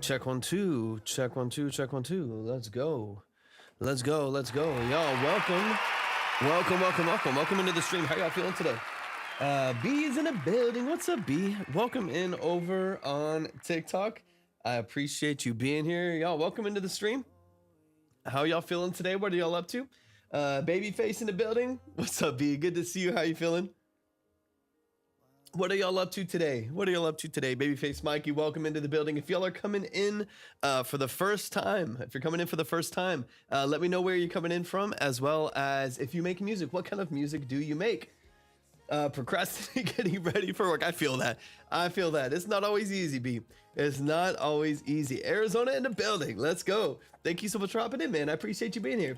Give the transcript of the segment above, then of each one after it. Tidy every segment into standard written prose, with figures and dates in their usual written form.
Check one, two. Check one, two. Check one, two. Let's go. Let's go. Let's go. Y'all, welcome. Welcome into the stream. How y'all feeling today? B's in the building. What's up, B? Welcome in over on TikTok. I appreciate you being here. Y'all, welcome into the stream. How y'all feeling today? What are y'all up to? Babyface in the building. What's up, B? Good to see you. How you feeling? What are y'all up to today? Babyface Mikey, welcome into the building. If y'all are coming in for the first time, let me know where you're coming in from, as well as if you make music, what kind of music do you make? Procrastinating, getting ready for work. I feel that. It's not always easy, B. It's not always easy. Arizona in the building. Let's go. Thank you so much for hopping in, man. I appreciate you being here.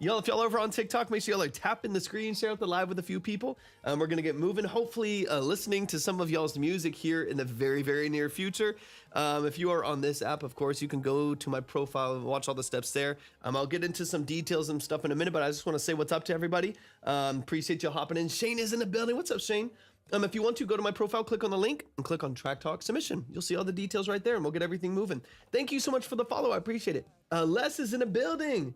Y'all, if y'all over on TikTok, make sure y'all tapping the screen, share out the live with a few people. We're going to get moving, hopefully listening to some of y'all's music here in the very, very near future. If you are on this app, of course, you can go to my profile and watch all the steps there. I'll get into some details and stuff in a minute, but I just want to say what's up to everybody. Appreciate y'all hopping in. Shane is in the building. What's up, Shane? If you want to, go to my profile, click on the link, and click on Track Talk Submission. You'll see all the details right there, and we'll get everything moving. Thank you so much for the follow. I appreciate it. Les is in the building.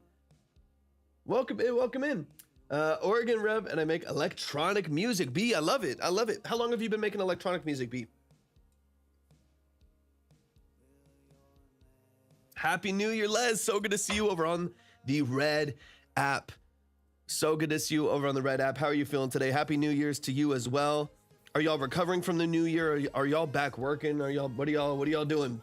Welcome in. Oregon Rev, and I make electronic music. B, I love it. How long have you been making electronic music, B? Happy New Year, Les. So good to see you over on the Red app. How are you feeling today? Happy New Year's to you as well. Are y'all recovering from the new year? Are y'all back working? What are y'all doing?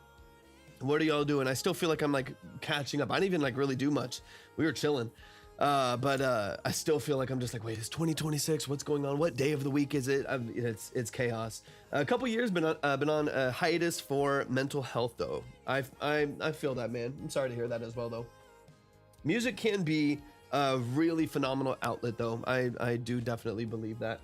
I still feel like I'm like catching up. I didn't even really do much. We were chilling. But I still feel like I'm just like, wait, it's 2026. What's going on? What day of the week is it? It's chaos. A couple years been on a hiatus for mental health though. I feel that, man. I'm sorry to hear that as well though. Music can be a really phenomenal outlet though. I do definitely believe that.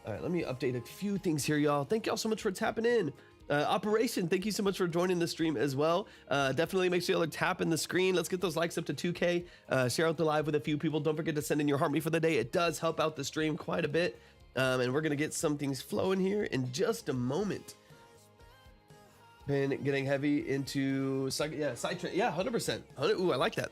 All right, let me update a few things here, y'all. Thank y'all so much for tapping in. Operation, thank you so much for joining the stream as well. Definitely make sure y'all are tapping the screen. Let's get those likes up to 2K. Share out the live with a few people. Don't forget to send in your heart me for the day. It does help out the stream quite a bit. And we're gonna get some things flowing here in just a moment. Been getting heavy into side train. Yeah, 100%. Ooh, I like that.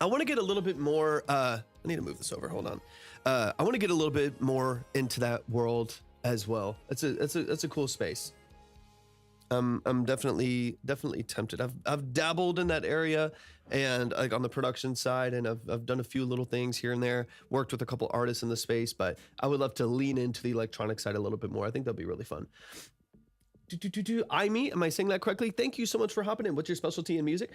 I want to get a little bit more. I need to move this over. Hold on. I want to get a little bit more into that world as well. It's a cool space. I'm definitely tempted. I've dabbled in that area and like on the production side, and I've done a few little things here and there, worked with a couple artists in the space, but I would love to lean into the electronic side a little bit more. I think that'd be really fun. Am I saying that correctly? Thank you so much for hopping in. What's your specialty in music?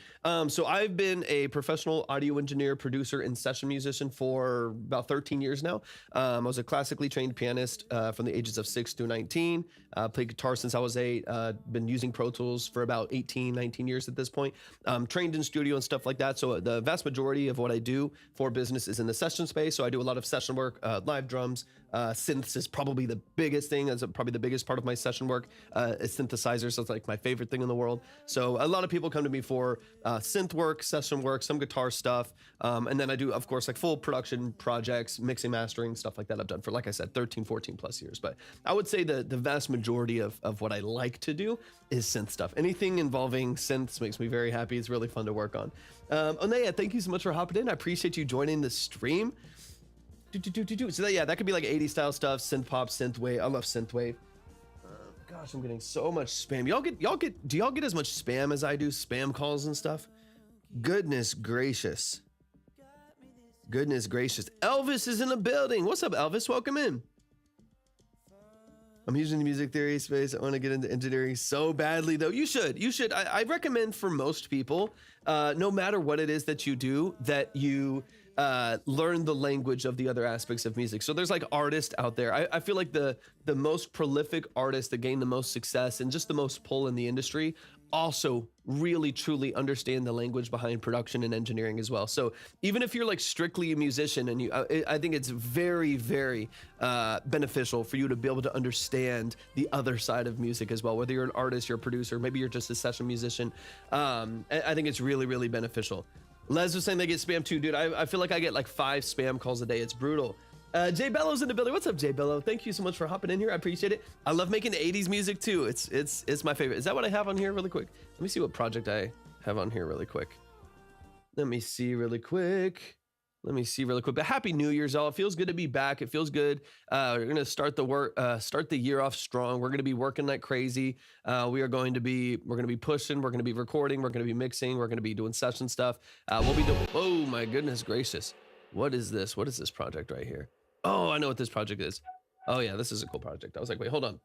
So I've been a professional audio engineer, producer, and session musician for about 13 years now. I was a classically trained pianist from the ages of 6 through 19. Played guitar since I was 8. Been using Pro Tools for about 18, 19 years at this point. Trained in studio and stuff like that. So the vast majority of what I do for business is in the session space. So I do a lot of session work, live drums. Synths is probably the biggest thing. That's probably the biggest part of my session work. Synthesizers, so it's like my favorite thing in the world. So a lot of people come to me for synth work, session work, some guitar stuff, and then I do, of course, like full production projects, mixing, mastering, stuff like that. I've done for, like I said, 13, 14 plus years. But I would say the vast majority of what I like to do is synth stuff. Anything involving synths makes me very happy. It's really fun to work on. Onaya, thank you so much for hopping in. I appreciate you joining the stream. So that could be like 80s style stuff, synth pop, synth wave. I love synth wave. Gosh, I'm getting so much spam. Do y'all get as much spam as I do? Spam calls and stuff? Goodness gracious. Elvis is in the building. What's up, Elvis? Welcome in. I'm using the music theory space. I want to get into engineering so badly though. You should. I recommend for most people, no matter what it is that you do, that you learn the language of the other aspects of music. So there's like artists out there. I feel like the most prolific artists that gain the most success and just the most pull in the industry also really truly understand the language behind production and engineering as well. So even if you're like strictly a musician, and I think it's very, very beneficial for you to be able to understand the other side of music as well. Whether you're an artist, you're a producer, maybe you're just a session musician. I think it's really, really beneficial. Les was saying they get spam too, dude. I feel like I get like 5 spam calls a day. It's brutal. Jay Bello's in the building. What's up, Jay Bello? Thank you so much for hopping in here. I appreciate it. I love making 80s music too. It's my favorite. Is that what I have on here really quick? Let me see what project I have on here really quick. Let me see really quick. But Happy New Year's, all. It feels good to be back. It feels good. We're gonna start the year off strong. We're gonna be working like crazy. We're gonna be pushing. We're gonna be recording. We're gonna be mixing. We're gonna be doing session stuff. We'll be doing. Oh my goodness gracious! What is this? What is this project right here? Oh, I know what this project is. Oh yeah, this is a cool project. I was like, wait, hold on.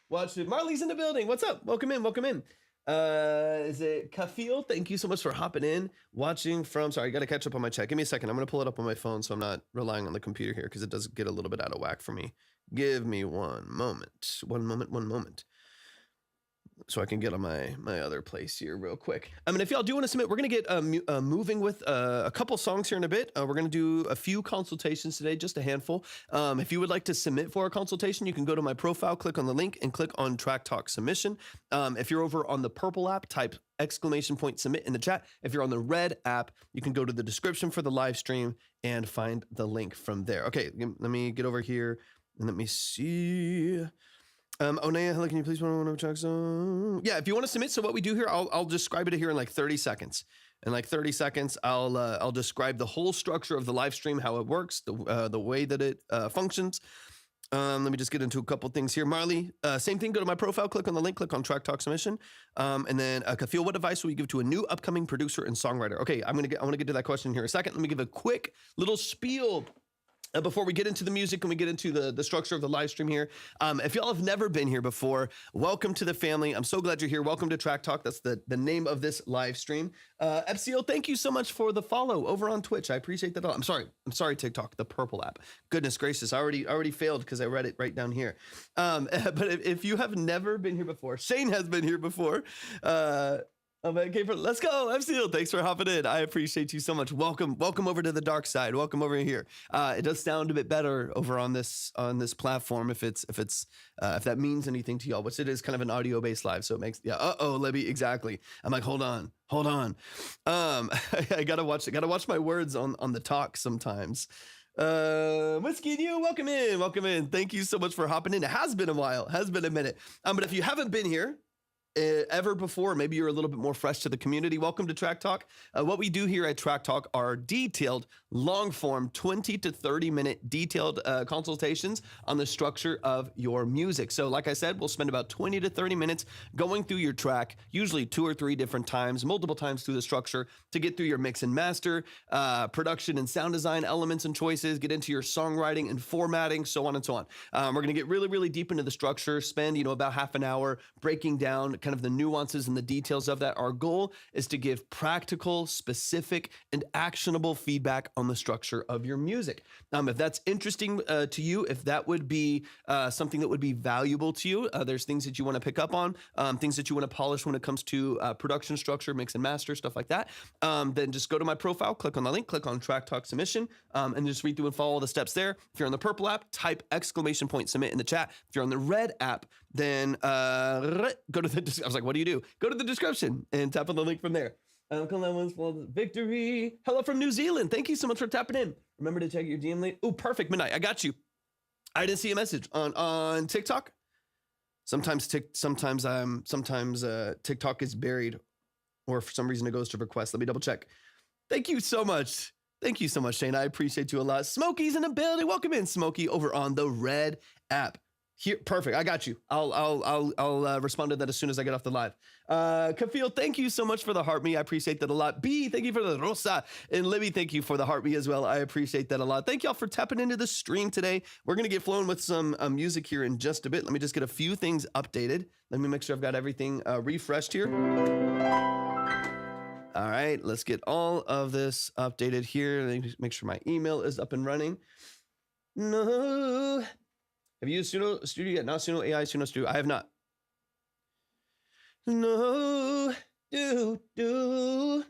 Watch it. Marley's in the building. What's up? Welcome in. Is it Kafil? Thank you so much for hopping in, watching from, sorry, I got to catch up on my chat. Give me a second. I'm going to pull it up on my phone so I'm not relying on the computer here because it does get a little bit out of whack for me. Give me one moment. So I can get on my other place here real quick. I mean, if y'all do want to submit, we're going to get moving with a couple songs here in a bit. We're going to do a few consultations today, just a handful. If you would like to submit for a consultation, you can go to my profile, click on the link, and click on Track Talk Submission. If you're over on the purple app, type !submit in the chat. If you're on the red app, you can go to the description for the live stream and find the link from there. Okay, let me get over here and let me see. Onea, hello, can you please one of tracks? Yeah, if you want to submit, so what we do here, I'll describe it here in like 30 seconds. In like 30 seconds, I'll describe the whole structure of the live stream, how it works, the way that it functions. Let me just get into a couple things here. Marley, same thing. Go to my profile, click on the link, click on Track Talk Submission, and then Kafil, what advice will you give to a new upcoming producer and songwriter? Okay, I want to get to that question here in a second. Let me give a quick little spiel. Before we get into the music and we get into the structure of the live stream here, if y'all have never been here before, welcome to the family. I'm so glad you're here. Welcome to Track Talk. That's the name of this live stream. FCO, thank you so much for the follow over on Twitch. I appreciate that. I'm sorry, TikTok, the purple app. Goodness gracious, I already failed because I read it right down here. But if you have never been here before, Shane has been here before. Okay, let's go. FCO, thanks for hopping in. I appreciate you so much. Welcome over to the dark side. Welcome over here. It does sound a bit better over on this platform if that means anything to y'all, which it is kind of an audio based live, so it makes Libby, exactly. I'm like, hold on. I gotta watch my words on the talk sometimes. Whiskey and you, welcome in. Thank you so much for hopping in. It has been a while, has been a minute. But if you haven't been here ever before, maybe you're a little bit more fresh to the community, welcome to Track Talk. What we do here at Track Talk are detailed, long-form, 20 to 30-minute detailed consultations on the structure of your music. So like I said, we'll spend about 20 to 30 minutes going through your track, usually 2 or 3 different times, multiple times through the structure to get through your mix and master, production and sound design elements and choices, get into your songwriting and formatting, so on and so on. We're going to get really, really deep into the structure, spend about half an hour breaking down kind of the nuances and the details of that. Our goal is to give practical, specific, and actionable feedback on the structure of your music. If that's interesting to you, if that would be something that would be valuable to you, there's things that you want to pick up on, things that you want to polish when it comes to production structure, mix and master, stuff like that, then just go to my profile, click on the link, click on Track Talk Submission, and just read through and follow the steps there. If you're on the purple app, type !submit in the chat. If you're on the red app, then go to the, I was like, what do you do? Go to the description and tap on the link from there. Victory. Hello from New Zealand. Thank you so much for tapping in. Remember to check your DM link. Oh, perfect. Midnight. I got you. I didn't see a message on TikTok. Sometimes TikTok is buried, or for some reason it goes to request. Let me double check. Thank you so much. Thank you so much, Shane. I appreciate you a lot. Smokey's in the building. Welcome in, Smokey, over on the red app. Here, perfect. I got you. I'll respond to that as soon as I get off the live. Kafil, thank you so much for the heart me. I appreciate that a lot. B, thank you for the rosa. And Libby, thank you for the heart me as well. I appreciate that a lot. Thank y'all for tapping into the stream today. We're going to get flowing with some music here in just a bit. Let me just get a few things updated. Let me make sure I've got everything refreshed here. All right, let's get all of this updated here. Let me just make sure my email is up and running. No. Have you used Suno Studio yet? Not Suno AI, Suno Studio. I have not. No, do. All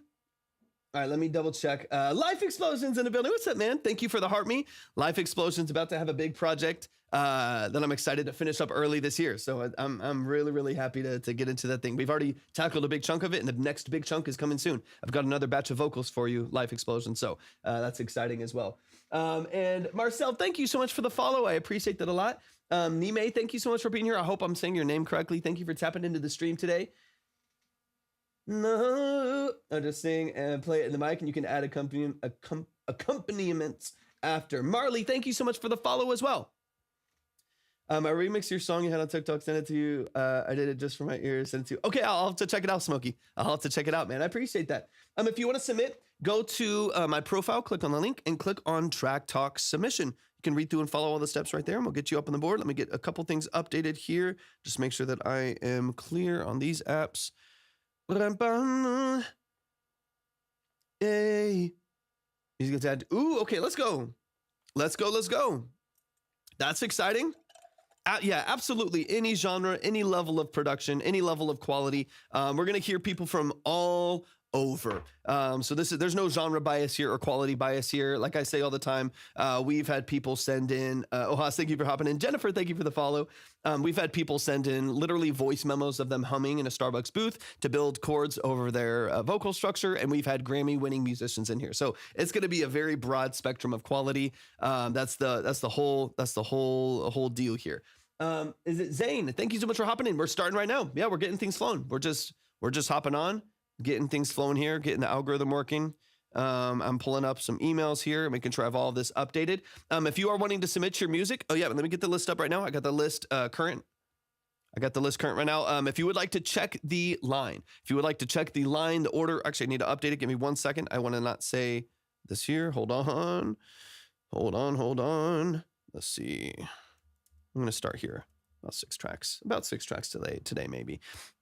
right, let me double check. Life Explosion's in the building. What's up, man? Thank you for the heart me. Life Explosion's about to have a big project that I'm excited to finish up early this year. So I'm really, really happy to get into that thing. We've already tackled a big chunk of it, and the next big chunk is coming soon. I've got another batch of vocals for you, Life Explosion. So that's exciting as well. And Marcel, thank you so much for the follow. I appreciate that a lot. Nime, thank you so much for being here. I hope I'm saying your name correctly. Thank you for tapping into the stream today. No, I'll just sing and play it in the mic, and you can add accompaniments after. Marley, thank you so much for the follow as well. I remixed your song you had on TikTok, sent it to you. I did it just for my ears, sent it to you. Okay, I'll have to check it out, Smokey. I'll have to check it out, man. I appreciate that. If you want to submit, go to my profile, click on the link, and click on Track Talk Submission. You can read through and follow all the steps right there, and we'll get you up on the board. Let me get a couple things updated here. Just make sure that I am clear on these apps. Hey. Music gets added. Ooh, okay, let's go. Let's go. That's exciting. Yeah, absolutely. Any genre, any level of production, any level of quality. We're going to hear people from all over. So there's no genre bias here or quality bias here. Like I say all the time, we've had people send in, Ohas, thank you for hopping in. Jennifer, thank you for the follow. We've had people send in literally voice memos of them humming in a Starbucks booth to build chords over their vocal structure. And we've had Grammy winning musicians in here. So it's going to be a very broad spectrum of quality. That's the whole deal here. Is it Zane? Thank you so much for hopping in. We're starting right now. Yeah, we're getting things flowing. We're just hopping on, getting things flowing here, getting the algorithm working. I'm pulling up some emails here, making sure I have all of this updated. If you are wanting to submit your music, oh yeah, let me get the list up right now. I got the list current. I got the list current right now. If you would like to check the line, the order, actually I need to update it. Give me 1 second. I want to not say this here. Hold on. Let's see. I'm going to start here. About six tracks today maybe.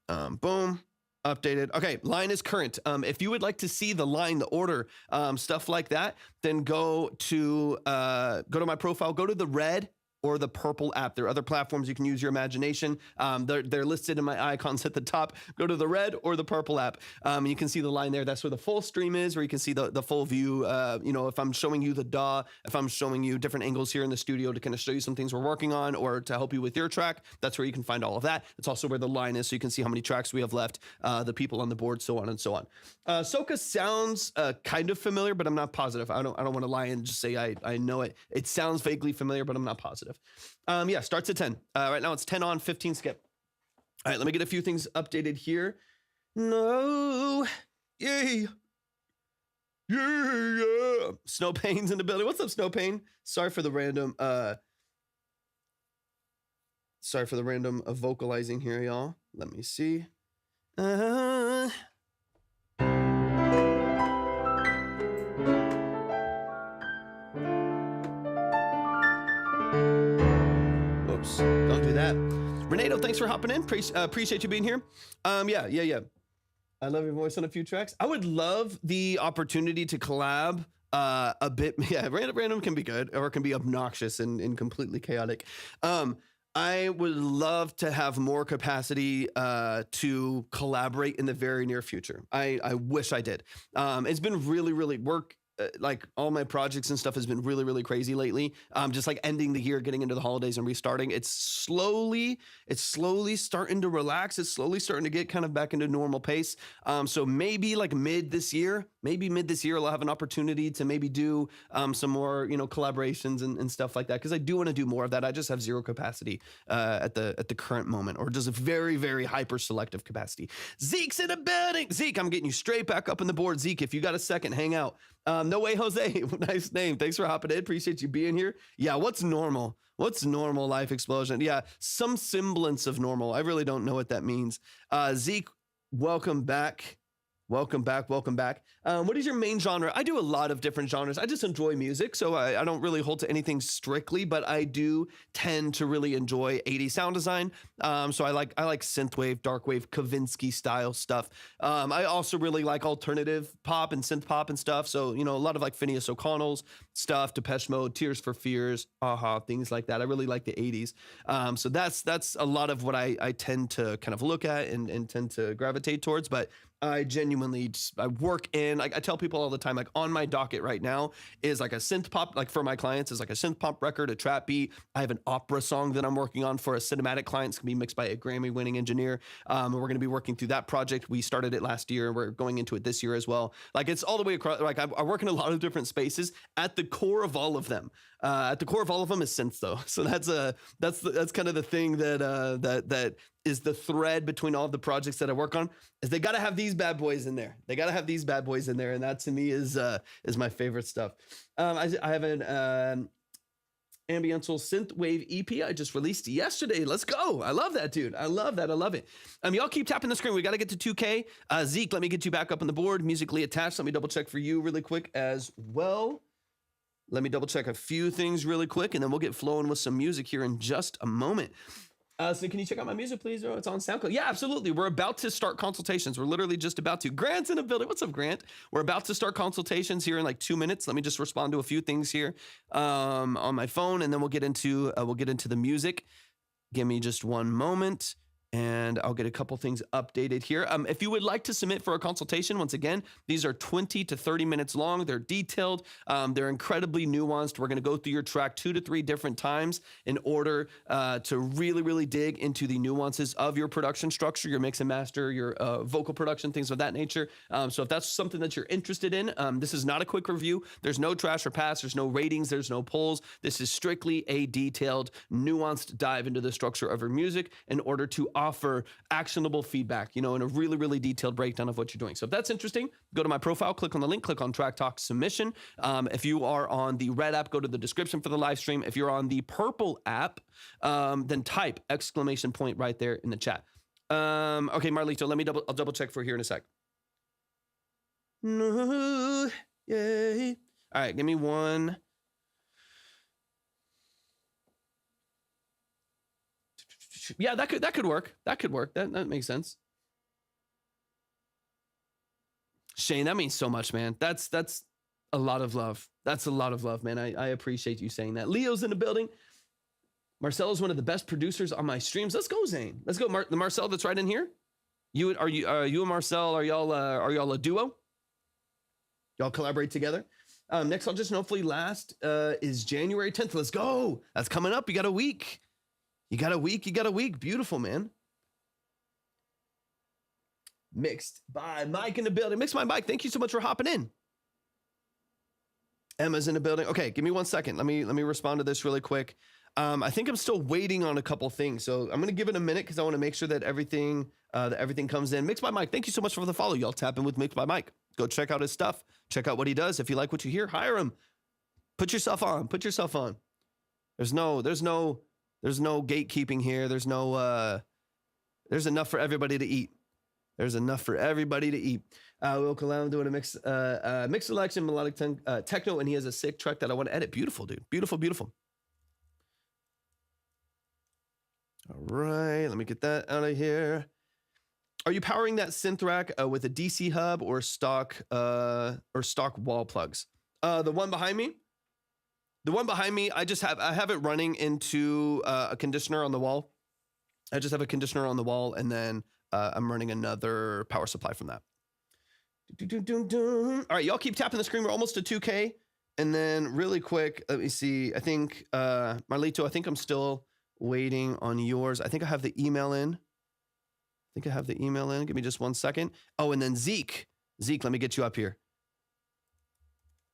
Boom. Updated. Okay, line is current. If you would like to see the line, the order, stuff like that, then go to my profile, go to the red or the purple app. There are other platforms you can use your imagination. They're listed in my icons at the top. Go to the red or the purple app. And you can see the line there. That's where the full stream is, where you can see the full view. If I'm showing you the DAW, if I'm showing you different angles here in the studio to kind of show you some things we're working on or to help you with your track, that's where you can find all of that. It's also where the line is, so you can see how many tracks we have left, the people on the board, so on and so on. Soca sounds kind of familiar, but I'm not positive. I don't want to lie and just say I know it. It sounds vaguely familiar, but I'm not positive. Yeah, starts at 10. Right now it's 10 on, 15 skip. All right, let me get a few things updated here. No. Yay. Yeah. Snow Pain's in the building. What's up, Snow Pain? Sorry for the random vocalizing here, y'all. Let me see. Oops, don't do that. Renato, thanks for hopping in. Appreciate you being here. Yeah. I love your voice on a few tracks. I would love the opportunity to collab a bit. Yeah, random can be good or it can be obnoxious and completely chaotic. I would love to have more capacity to collaborate in the very near future. I wish I did. It's been really work. Like all my projects and stuff has been really crazy lately. Just like ending the year, getting into the holidays and restarting. It's slowly starting to relax. It's slowly starting to get kind of back into normal pace. So maybe like mid this year, I'll have an opportunity to maybe do some more, collaborations and stuff like that. Cause I do want to do more of that. I just have zero capacity at the current moment, or just a very hyper selective capacity. Zeke's in the building. Zeke, I'm getting you straight back up on the board. Zeke, if you got a second, hang out. No way, Jose. Nice name. Thanks for hopping in. Appreciate you being here. Yeah, what's normal? What's normal life explosion? Yeah, some semblance of normal. I really don't know what that means. Zeke, welcome back. Welcome back. What is your main genre? I do a lot of different genres. I just enjoy music, so I don't really hold to anything strictly, but I do tend to really enjoy 80s sound design. So I like synthwave, darkwave, Kavinsky style stuff. I also really like alternative pop and synth pop and stuff. So, a lot of like Phineas O'Connell's stuff, Depeche Mode, Tears for Fears, Aha, things like that. I really like the 80s. So that's a lot of what I tend to kind of look at and tend to gravitate towards, but I genuinely I work in, like I tell people all the time, like on my docket right now is like a synth pop, like for my clients is like a synth pop record, a trap beat. I have an opera song that I'm working on for a cinematic client. It's gonna be mixed by a Grammy winning engineer. We're gonna be working through that project. We started it last year. We're going into it this year as well. Like it's all the way across, like I work in a lot of different spaces. At the core of all of them, is synths though. So that's kind of the thing that is the thread between all of the projects that I work on, is they got to have these bad boys in there. They got to have these bad boys in there. And that to me is my favorite stuff. I have an ambiental synthwave EP I just released yesterday. Let's go. I love that, dude. I love that. I love it. Y'all keep tapping the screen. We got to get to 2K. Zeke, let me get you back up on the board, musically attached. Let me double check for you really quick as well. Let me double check a few things really quick, and then we'll get flowing with some music here in just a moment. So can you check out my music, please? Oh, it's on SoundCloud. Yeah, absolutely. We're about to start consultations. We're literally just about to. Grant's in the building. What's up, Grant? We're about to start consultations here in like 2 minutes. Let me just respond to a few things here on my phone, and then we'll get into the music. Give me just one moment, and I'll get a couple things updated here. If you would like to submit for a consultation, once again, these are 20 to 30 minutes long. They're detailed. They're incredibly nuanced. We're going to go through your track 2 to 3 different times in order to really, really dig into the nuances of your production structure, your mix and master, your vocal production, things of that nature. So if that's something that you're interested in, this is not a quick review. There's no trash or pass. There's no ratings. There's no polls. This is strictly a detailed, nuanced dive into the structure of your music in order to offer actionable feedback, and a really, really detailed breakdown of what you're doing. So if that's interesting, go to my profile, click on the link, click on Track Talk Submission. If you are on the red app, go to the description for the live stream. If you're on the purple app, then type ! Right there in the chat. Okay, Marlito, I'll double check for here in a sec. No, yay. All right, give me one. Yeah, that could work. That could work. That makes sense. Shane, that means so much, man. That's a lot of love. That's a lot of love, man. I appreciate you saying that. Leo's in the building. Marcelo's one of the best producers on my streams. Let's go, Zane. Let's go. The Marcel that's right in here. You and Marcel, are y'all a duo? Y'all collaborate together? Next, I'll just hopefully last is January 10th. Let's go. That's coming up. You got a week. You got a week. Beautiful, man. Mixed by Mike in the building. Mixed by Mike. Thank you so much for hopping in. Emma's in the building. Okay, give me 1 second. Let me respond to this really quick. I think I'm still waiting on a couple things, so I'm gonna give it a minute because I want to make sure that everything comes in. Mixed by Mike. Thank you so much for the follow. Y'all tap in with Mixed by Mike. Go check out his stuff. Check out what he does. If you like what you hear, hire him. Put yourself on. There's no gatekeeping here. There's enough for everybody to eat. Will Kalam doing a mix selection, melodic techno, and he has a sick track that I want to edit. Beautiful, dude. Beautiful. All right, let me get that out of here. Are you powering that synth rack with a DC hub or stock wall plugs? The one behind me, I have it running into a conditioner on the wall. I just have a conditioner on the wall, and then I'm running another power supply from that. All right, y'all keep tapping the screen. We're almost to 2K. And then really quick, let me see. I think, Marlito, I think I'm still waiting on yours. I think I have the email in. Give me just 1 second. Oh, and then Zeke, let me get you up here.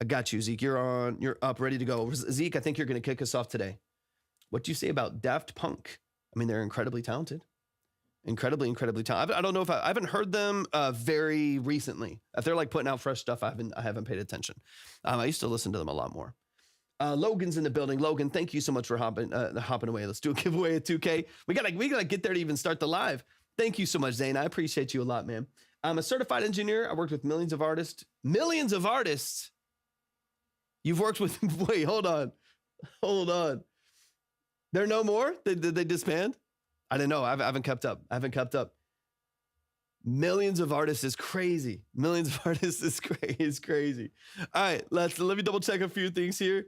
I got you, Zeke. You're up, ready to go. Zeke, I think you're going to kick us off today. What do you say about Daft Punk? I mean, they're incredibly talented. Incredibly talented. I don't know if I haven't heard them very recently. If they're like putting out fresh stuff, I haven't paid attention. I used to listen to them a lot more. Logan's in the building. Logan, thank you so much for hopping away. Let's do a giveaway at 2K. We gotta get there to even start the live. Thank you so much, Zane. I appreciate you a lot, man. I'm a certified engineer. I worked with millions of artists. You've worked with, wait, hold on. There are no more? Did they disband? I don't know. I haven't kept up. Millions of artists is crazy. Is crazy. All right, let me double check a few things here.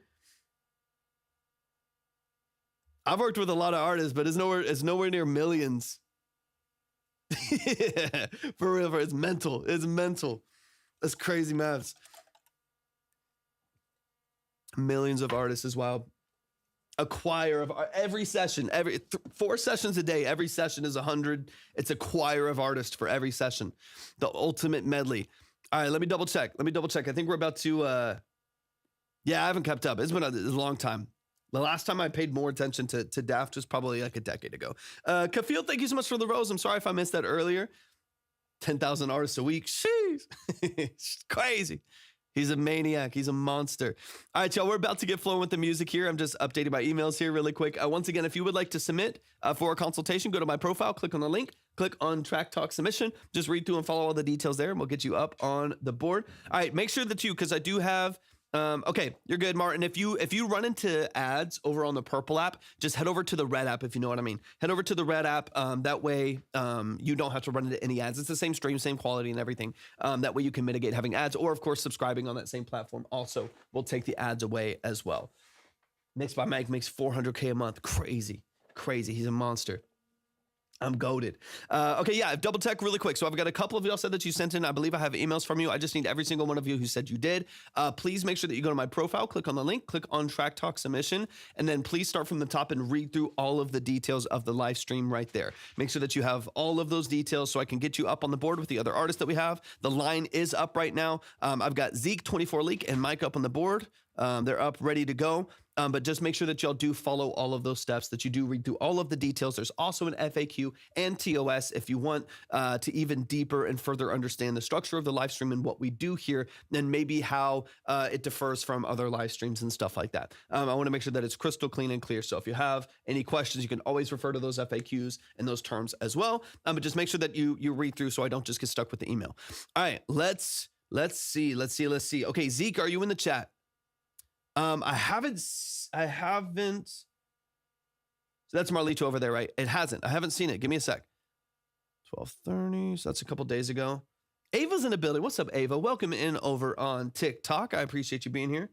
I've worked with a lot of artists, but it's nowhere near millions. Yeah, for real, it's mental. It's mental. That's crazy maths. Millions of artists is wild. A choir of every session, 4 sessions a day. Every session is 100. It's a choir of artists for every session. The ultimate medley. All right, let me double check. I think we're about to. Yeah, I haven't kept up. It's been a long time. The last time I paid more attention to Daft was probably like a decade ago. Kafil, thank you so much for the rose. I'm sorry if I missed that earlier. 10,000 artists a week. Sheesh. It's crazy. He's a maniac. He's a monster. All right, y'all, we're about to get flowing with the music here. I'm just updating my emails here really quick. Once again, if you would like to submit for a consultation, go to my profile, click on the link, click on Track Talk Submission. Just read through and follow all the details there, and we'll get you up on the board. All right, make sure that because I do have... okay, you're good, Martin. If you run into ads over on the purple app, just head over to the red app, if you know what I mean. Head over to the red app. That way, you don't have to run into any ads. It's the same stream, same quality and everything. That way you can mitigate having ads, or of course, subscribing on that same platform also will take the ads away as well. Mixed by Mike makes $400K a month. Crazy. He's a monster. I'm goated. Okay, yeah, I've double checked really quick. So I've got a couple of y'all said that you sent in. I believe I have emails from you. I just need every single one of you who said you did. Please make sure that you go to my profile, click on the link, click on Track Talk Submission, and then please start from the top and read through all of the details of the live stream right there. Make sure that you have all of those details so I can get you up on the board with the other artists that we have. The line is up right now. I've got Zeke, 24 Leak, and Mike up on the board. They're up, ready to go. But just make sure that y'all do follow all of those steps, that you do read through all of the details. There's also an FAQ and TOS if you want to even deeper and further understand the structure of the live stream and what we do here, and maybe how it differs from other live streams and stuff like that. I want to make sure that it's crystal clean and clear. So if you have any questions, you can always refer to those FAQs and those terms as well. But just make sure that you read through so I don't just get stuck with the email. All right, let's see. Okay, Zeke, are you in the chat? I haven't. So that's Marlito over there, right? It hasn't. I haven't seen it. Give me a sec. 12:30. So that's a couple days ago. Ava's in the building. What's up, Ava? Welcome in over on TikTok. I appreciate you being here.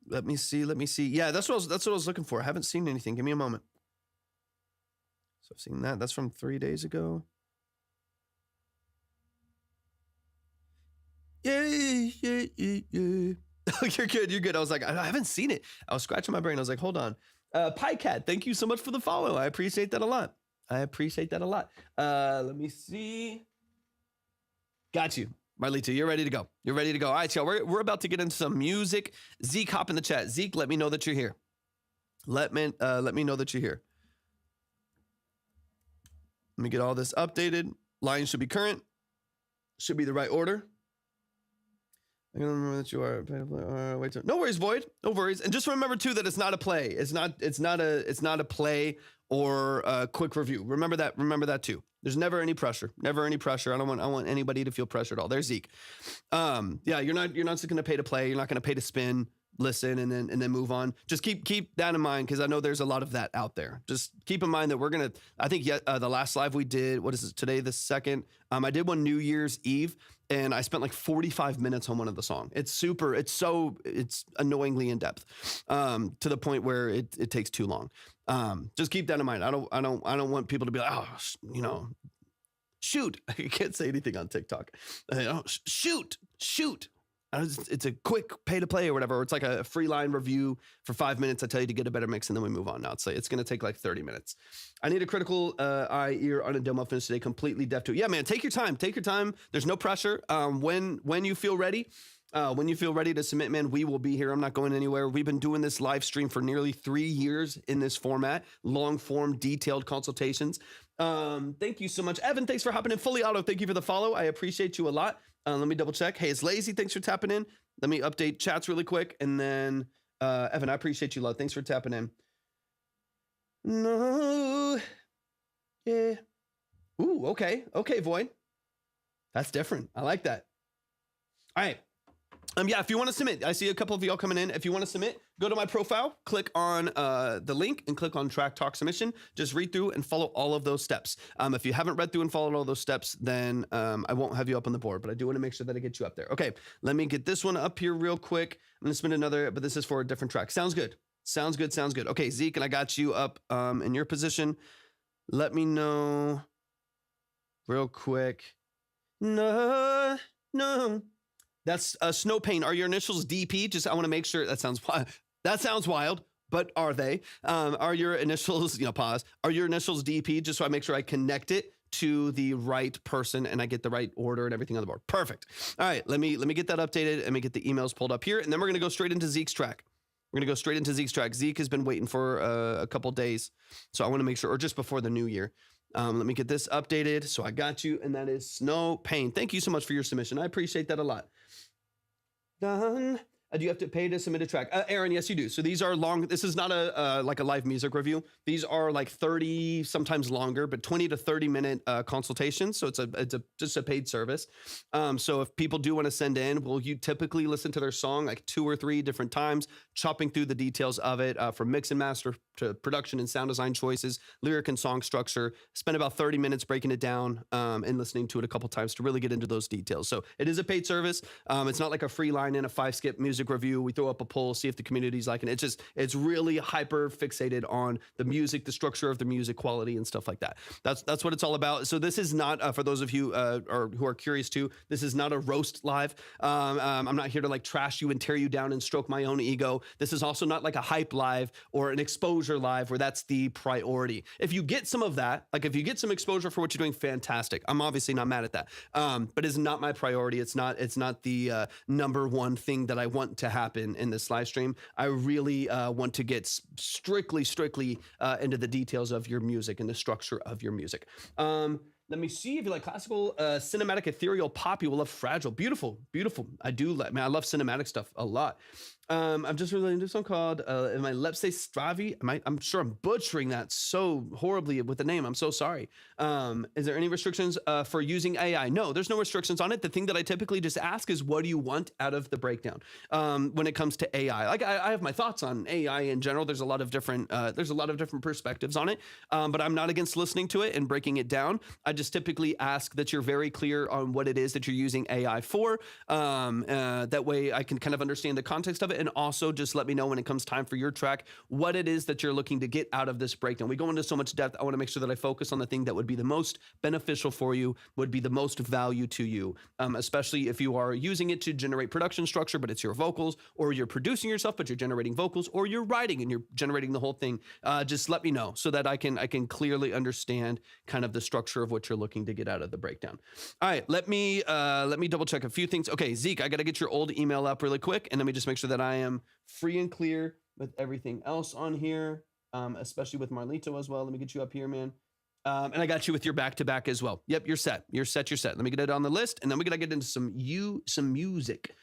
Let me see. Yeah, that's what I was looking for. I haven't seen anything. Give me a moment. So I've seen that. That's from 3 days ago. Yeah. You're good. I was like, I haven't seen it. I was scratching my brain. I was like, hold on. PyCat, thank you so much for the follow. I appreciate that a lot. Let me see. Got you. Marlita, you're ready to go. All right, y'all, we're about to get into some music. Zeke, hop in the chat. Zeke, let me know that you're here. Let me know that you're here. Let me get all this updated. Lines should be current. Should be the right order. I don't remember that you are. No worries, Void. No worries. And just remember too that it's not a play. It's not a play or a quick review. Remember that too. There's never any pressure. I don't want anybody to feel pressure at all. There's Zeke. Yeah, you're not just gonna pay to play. You're not gonna pay to spin, listen, and then move on. Just keep that in mind, because I know there's a lot of that out there. Just keep in mind that I think the last live we did, what is it, today, the 2nd? I did one New Year's Eve, and I spent like 45 minutes on one of the songs. It's annoyingly in depth, to the point where it takes too long. Just keep that in mind. I don't want people to be like, oh, shoot. I can't say anything on TikTok. Shoot. It's a quick pay to play or whatever. Or it's like a free line review for 5 minutes. I tell you to get a better mix, and then we move on. Now it's going to take like 30 minutes. I need a critical eye, ear on a demo finish today. Completely deaf to it. Yeah, man, take your time. There's no pressure. When you feel ready, to submit, man, we will be here. I'm not going anywhere. We've been doing this live stream for nearly 3 years in this format, long form, detailed consultations. Thank you so much. Evan, thanks for hopping in. Fully Auto, thank you for the follow. I appreciate you a lot. Let me double check. Hey, it's Lazy. Thanks for tapping in. Let me update chats really quick. And then, Evan, I appreciate you a lot. Thanks for tapping in. No. Yeah. Ooh, okay. Okay, Void. That's different. I like that. All right. Yeah, if you want to submit, I see a couple of y'all coming in. If you want to submit, go to my profile, click on the link, and click on Track Talk Submission. Just read through and follow all of those steps. If you haven't read through and followed all those steps, then I won't have you up on the board, but I do want to make sure that I get you up there. Okay, let me get this one up here real quick. I'm going to spin another, but this is for a different track. Sounds good. Okay, Zeke, and I got you up in your position. Let me know real quick. No. That's Snow Pain. Are your initials DP? Just I want to make sure. That sounds wild. That sounds wild. But are they? Are your initials? Pause. Are your initials DP? Just so I make sure I connect it to the right person and I get the right order and everything on the board. Perfect. All right. Let me get that updated. Let me get the emails pulled up here, and then we're gonna go straight into Zeke's track. We're gonna go straight into Zeke's track. Zeke has been waiting for a couple days, so I want to make sure, or just before the new year. Let me get this updated. So I got you, and that is Snow Pain. Thank you so much for your submission. I appreciate that a lot. Done. Do you have to pay to submit a track? Aaron, yes, you do. So these are long. This is not like a live music review. These are like 30, sometimes longer, but 20 to 30 minute consultations. So it's just a paid service. So if people do want to send in, you typically listen to their song like 2 or 3 different times, chopping through the details of it, from mix and master to production and sound design choices, lyric and song structure. Spend about 30 minutes breaking it down and listening to it a couple times to really get into those details. So it is a paid service. It's not like a free line in a 5-skip music review. We throw up a poll, see if the community's liking it. It's really hyper fixated on the music, the structure of the music, quality, and stuff like that. That's what it's all about. So this is not for those of you who are curious too. This is not a roast live. I'm not here to like trash you and tear you down and stroke my own ego. This is also not like a hype live or an exposure live where that's the priority. If you get some of that, like if you get some exposure for what you're doing, fantastic. I'm obviously not mad at that. But it's not my priority. It's not the number one thing that I want to happen in this live stream. I really want to get strictly into the details of your music and the structure of your music. Let me see if you like classical, cinematic, ethereal, pop. You will love fragile. Beautiful. I love cinematic stuff a lot. I'm just really into a song called my Lepse Stravi. I'm sure I'm butchering that so horribly with the name. I'm so sorry. Is there any restrictions for using AI? No, there's no restrictions on it. The thing that I typically just ask is, what do you want out of the breakdown when it comes to AI? Like I have my thoughts on AI in general. There's a lot of different perspectives on it, but I'm not against listening to it and breaking it down. I just typically ask that you're very clear on what it is that you're using AI for. That way I can kind of understand the context of it. And also just let me know when it comes time for your track, what it is that you're looking to get out of this breakdown. We go into so much depth. I want to make sure that I focus on the thing that would be the most beneficial for you, would be the most value to you, especially if you are using it to generate production structure, but it's your vocals, or you're producing yourself, but you're generating vocals, or you're writing and you're generating the whole thing. Just let me know so that I can clearly understand kind of the structure of what you're looking to get out of the breakdown. All right, let me double check a few things. Okay, Zeke, I got to get your old email up really quick, and let me just make sure that I am free and clear with everything else on here, especially with Marlito as well. Let me get you up here, man. And I got you with your back-to-back as well. Yep, you're set. You're set. Let me get it on the list, and then we got to get into some music.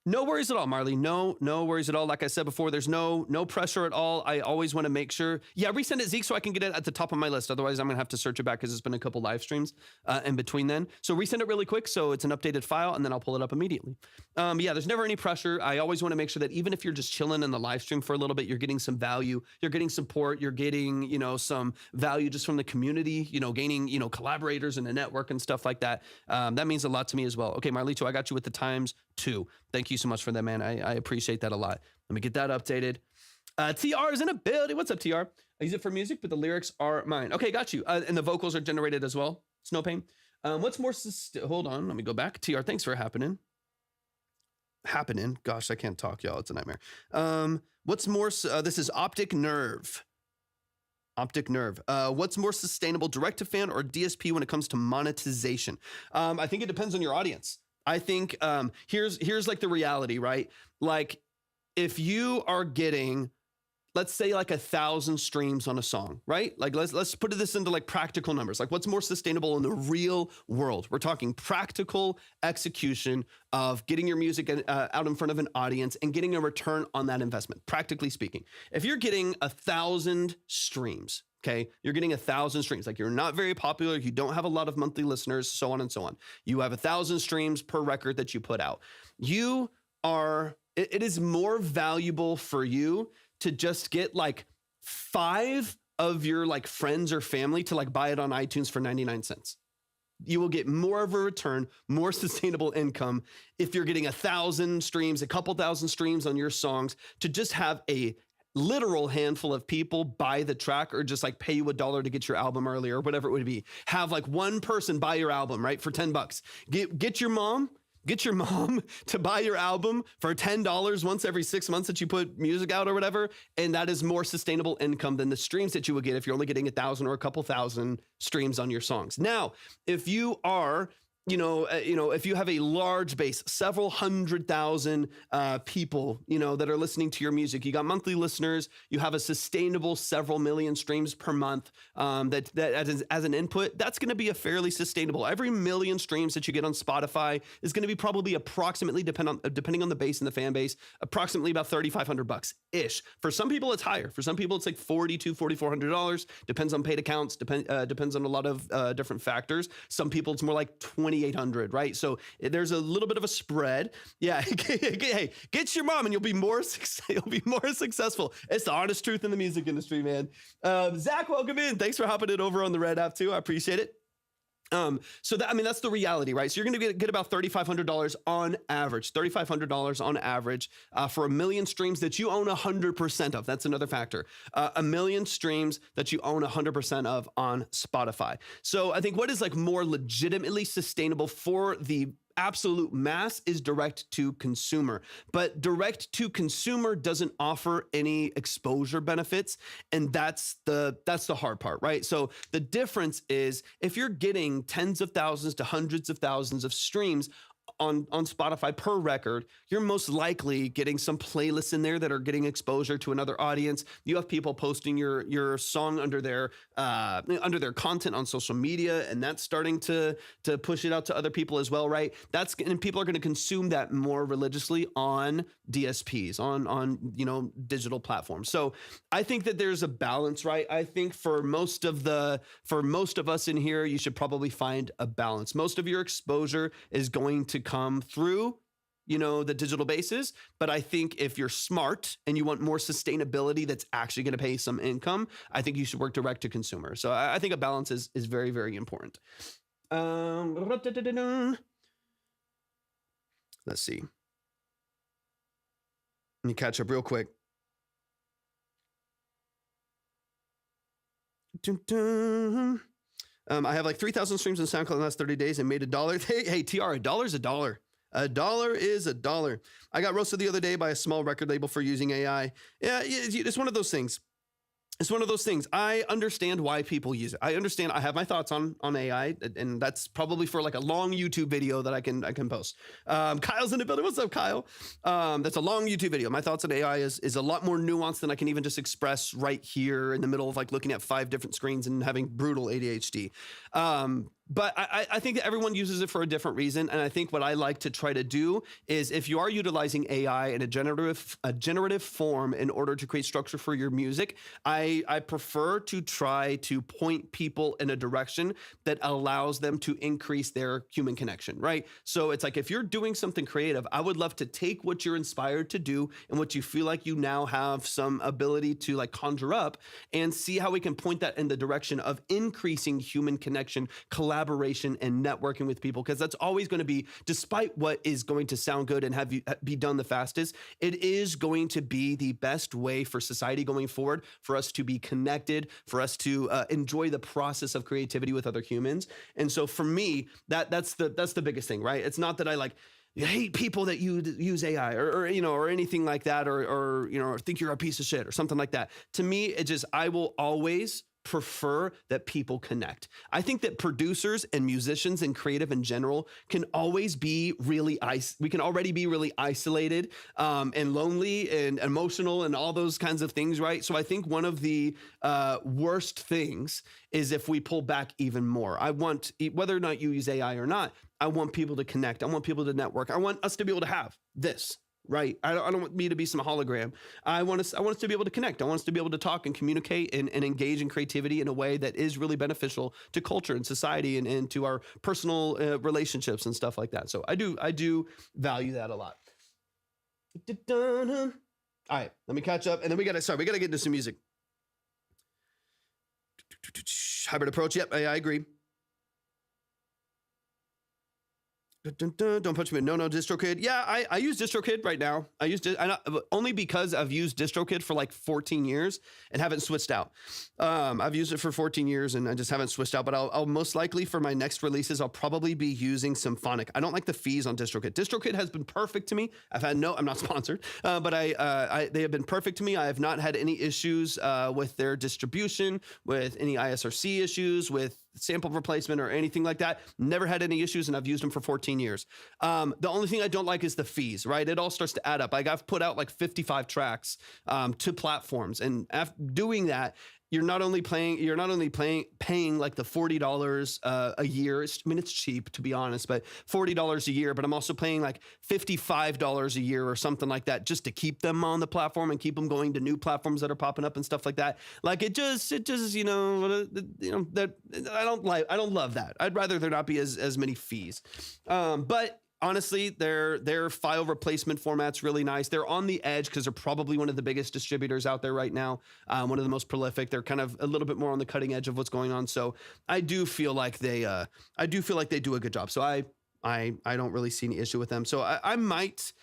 No worries at all, Marley. No worries at all. Like I said before, there's no pressure at all. I always want to make sure. Yeah, resend it, Zeke, so I can get it at the top of my list. Otherwise, I'm going to have to search it back because it's been a couple live streams in between then. So resend it really quick so it's an updated file, and then I'll pull it up immediately. Yeah, there's never any pressure. I always want to make sure that even if you're just chilling in the live stream for a little bit, you're getting some value. You're getting support. You're getting, some value just from the community, gaining, collaborators and a network and stuff like that. That means a lot to me as well. Okay, Marlito, I got you with the times 2. Thank you so much for that, man. I appreciate that a lot. Let me get that updated. TR is in a building. What's up, TR? I use it for music, but the lyrics are mine. Okay, got you. And the vocals are generated as well. Snow Pain. What's more... Hold on. Let me go back. TR, thanks for happening. Gosh, I can't talk, y'all. It's a nightmare. What's more... this is Optic Nerve. What's more sustainable, direct-to-fan or DSP when it comes to monetization? I think it depends on your audience. I think here's like the reality, right? Like if you are getting, let's say like 1,000 streams on a song, right? Like let's put this into like practical numbers. Like what's more sustainable in the real world? We're talking practical execution of getting your music out in front of an audience and getting a return on that investment, practically speaking. If you're getting 1,000 streams, okay, you're getting 1,000 streams. Like you're not very popular. You don't have a lot of monthly listeners, so on and so on. You have 1,000 streams per record that you put out. It is more valuable for you to just get like 5 of your like friends or family to like buy it on iTunes for 99 cents. You will get more of a return, more sustainable income if you're getting 1,000 streams, a couple thousand streams on your songs to just have a literal handful of people buy the track or just like pay you $1 to get your album early or whatever it would be. Have like one person buy your album, right? For $10. Get your mom to buy your album for $10 once every 6 months that you put music out or whatever. And that is more sustainable income than the streams that you would get if you're only getting 1,000 or a couple thousand streams on your songs. Now, if you are if you have a large base, several 100,000 people, that are listening to your music, you got monthly listeners, you have a sustainable several million streams per month, that as an input, that's going to be a fairly sustainable. Every million streams that you get on Spotify is going to be probably approximately, depending on the base and the fan base, approximately about $3,500 ish. For some people, it's higher. For some people, it's like $4,200, $4,400. Depends on paid accounts. Depends on a lot of different factors. Some people, it's more like 2,800, right? So there's a little bit of a spread. Yeah, hey, get your mom and you'll be more successful. It's the honest truth in the music industry, man. Zach, welcome in. Thanks for hopping in over on the Red app too. I appreciate it. That's the reality, right? So you're going to get about $3,500 on average, $3,500 on average for 1 million streams that you own 100% of. That's another factor. 1 million streams that you own 100% of on Spotify. So I think what is like more legitimately sustainable for the absolute mass is direct to consumer, but direct to consumer doesn't offer any exposure benefits. And that's the hard part, right? So the difference is if you're getting tens of thousands to hundreds of thousands of streams on Spotify per record, you're most likely getting some playlists in there that are getting exposure to another audience. You have people posting your song under their content on social media, and that's starting to push it out to other people as well, right? And people are going to consume that more religiously on DSPs, on digital platforms. So I think that there's a balance, right? I think for most of us in here, you should probably find a balance. Most of your exposure is going to come through the digital bases. But I think if you're smart and you want more sustainability that's actually going to pay some income, I think you should work direct to consumer. So I think a balance is very, very important. Let's see. Let me catch up real quick. I have like 3,000 streams on SoundCloud in the last 30 days and made $1. Hey, TR, $1 is $1. $1 is $1. I got roasted the other day by a small record label for using AI. Yeah, it's one of those things. It's one of those things. I understand why people use it. I understand. I have my thoughts on AI, and that's probably for like a long YouTube video that I can post. Kyle's in the building. What's up, Kyle? That's a long YouTube video. My thoughts on AI is a lot more nuanced than I can even just express right here in the middle of like looking at 5 different screens and having brutal ADHD. But I think that everyone uses it for a different reason. And I think what I like to try to do is if you are utilizing AI in a generative form in order to create structure for your music, I prefer to try to point people in a direction that allows them to increase their human connection, right? So it's like if you're doing something creative, I would love to take what you're inspired to do and what you feel like you now have some ability to like conjure up and see how we can point that in the direction of increasing human connection, collaboration, and networking with people, because that's always going to be, despite what is going to sound good and have you be done the fastest, it is going to be the best way for society going forward, for us to be connected, for us to enjoy the process of creativity with other humans. And so for me, that's the biggest thing, right? It's not that I like you hate people that use AI or anything like that, or think you're a piece of shit or something like that. To me, it just, I will always prefer that people connect. I think that producers and musicians and creative in general can always be we can already be really isolated and lonely and emotional and all those kinds of things, right? So I think one of the worst things is if we pull back even more. I want, whether or not you use AI or not, I want people to connect. I want people to network. I want us to be able to have this. Right. I don't want me to be some hologram. I want us to be able to connect. I want us to be able to talk and communicate and engage in creativity in a way that is really beneficial to culture and society and to our personal relationships and stuff like that. So I do value that a lot. All right, let me catch up. And then we got to get into some music. Hybrid approach. Yep, I agree. Don't punch me. No, DistroKid. Yeah, I use DistroKid right now. I use it only because I've used DistroKid for like 14 years and haven't switched out. I've used it for 14 years and I just haven't switched out. But I'll most likely for my next releases, I'll probably be using Symphonic. I don't like the fees on DistroKid. DistroKid has been perfect to me. I'm not sponsored, but they have been perfect to me. I have not had any issues with their distribution, with any ISRC issues, with sample replacement or anything like that. Never had any issues, and I've used them for 14 years. The only thing I don't like is the fees, right? It all starts to add up. Like I've put out like 55 tracks to platforms, and after doing that, you're not only paying like the $40 a year. I mean, it's cheap to be honest, but $40 a year. But I'm also paying like $55 a year or something like that just to keep them on the platform and keep them going to new platforms that are popping up and stuff like that. Like it just that I don't love that. I'd rather there not be as many fees. But honestly, their file replacement format's really nice. They're on the edge because they're probably one of the biggest distributors out there right now. One of the most prolific. They're kind of a little bit more on the cutting edge of what's going on. So I do feel like they do a good job. So I don't really see any issue with them. So I might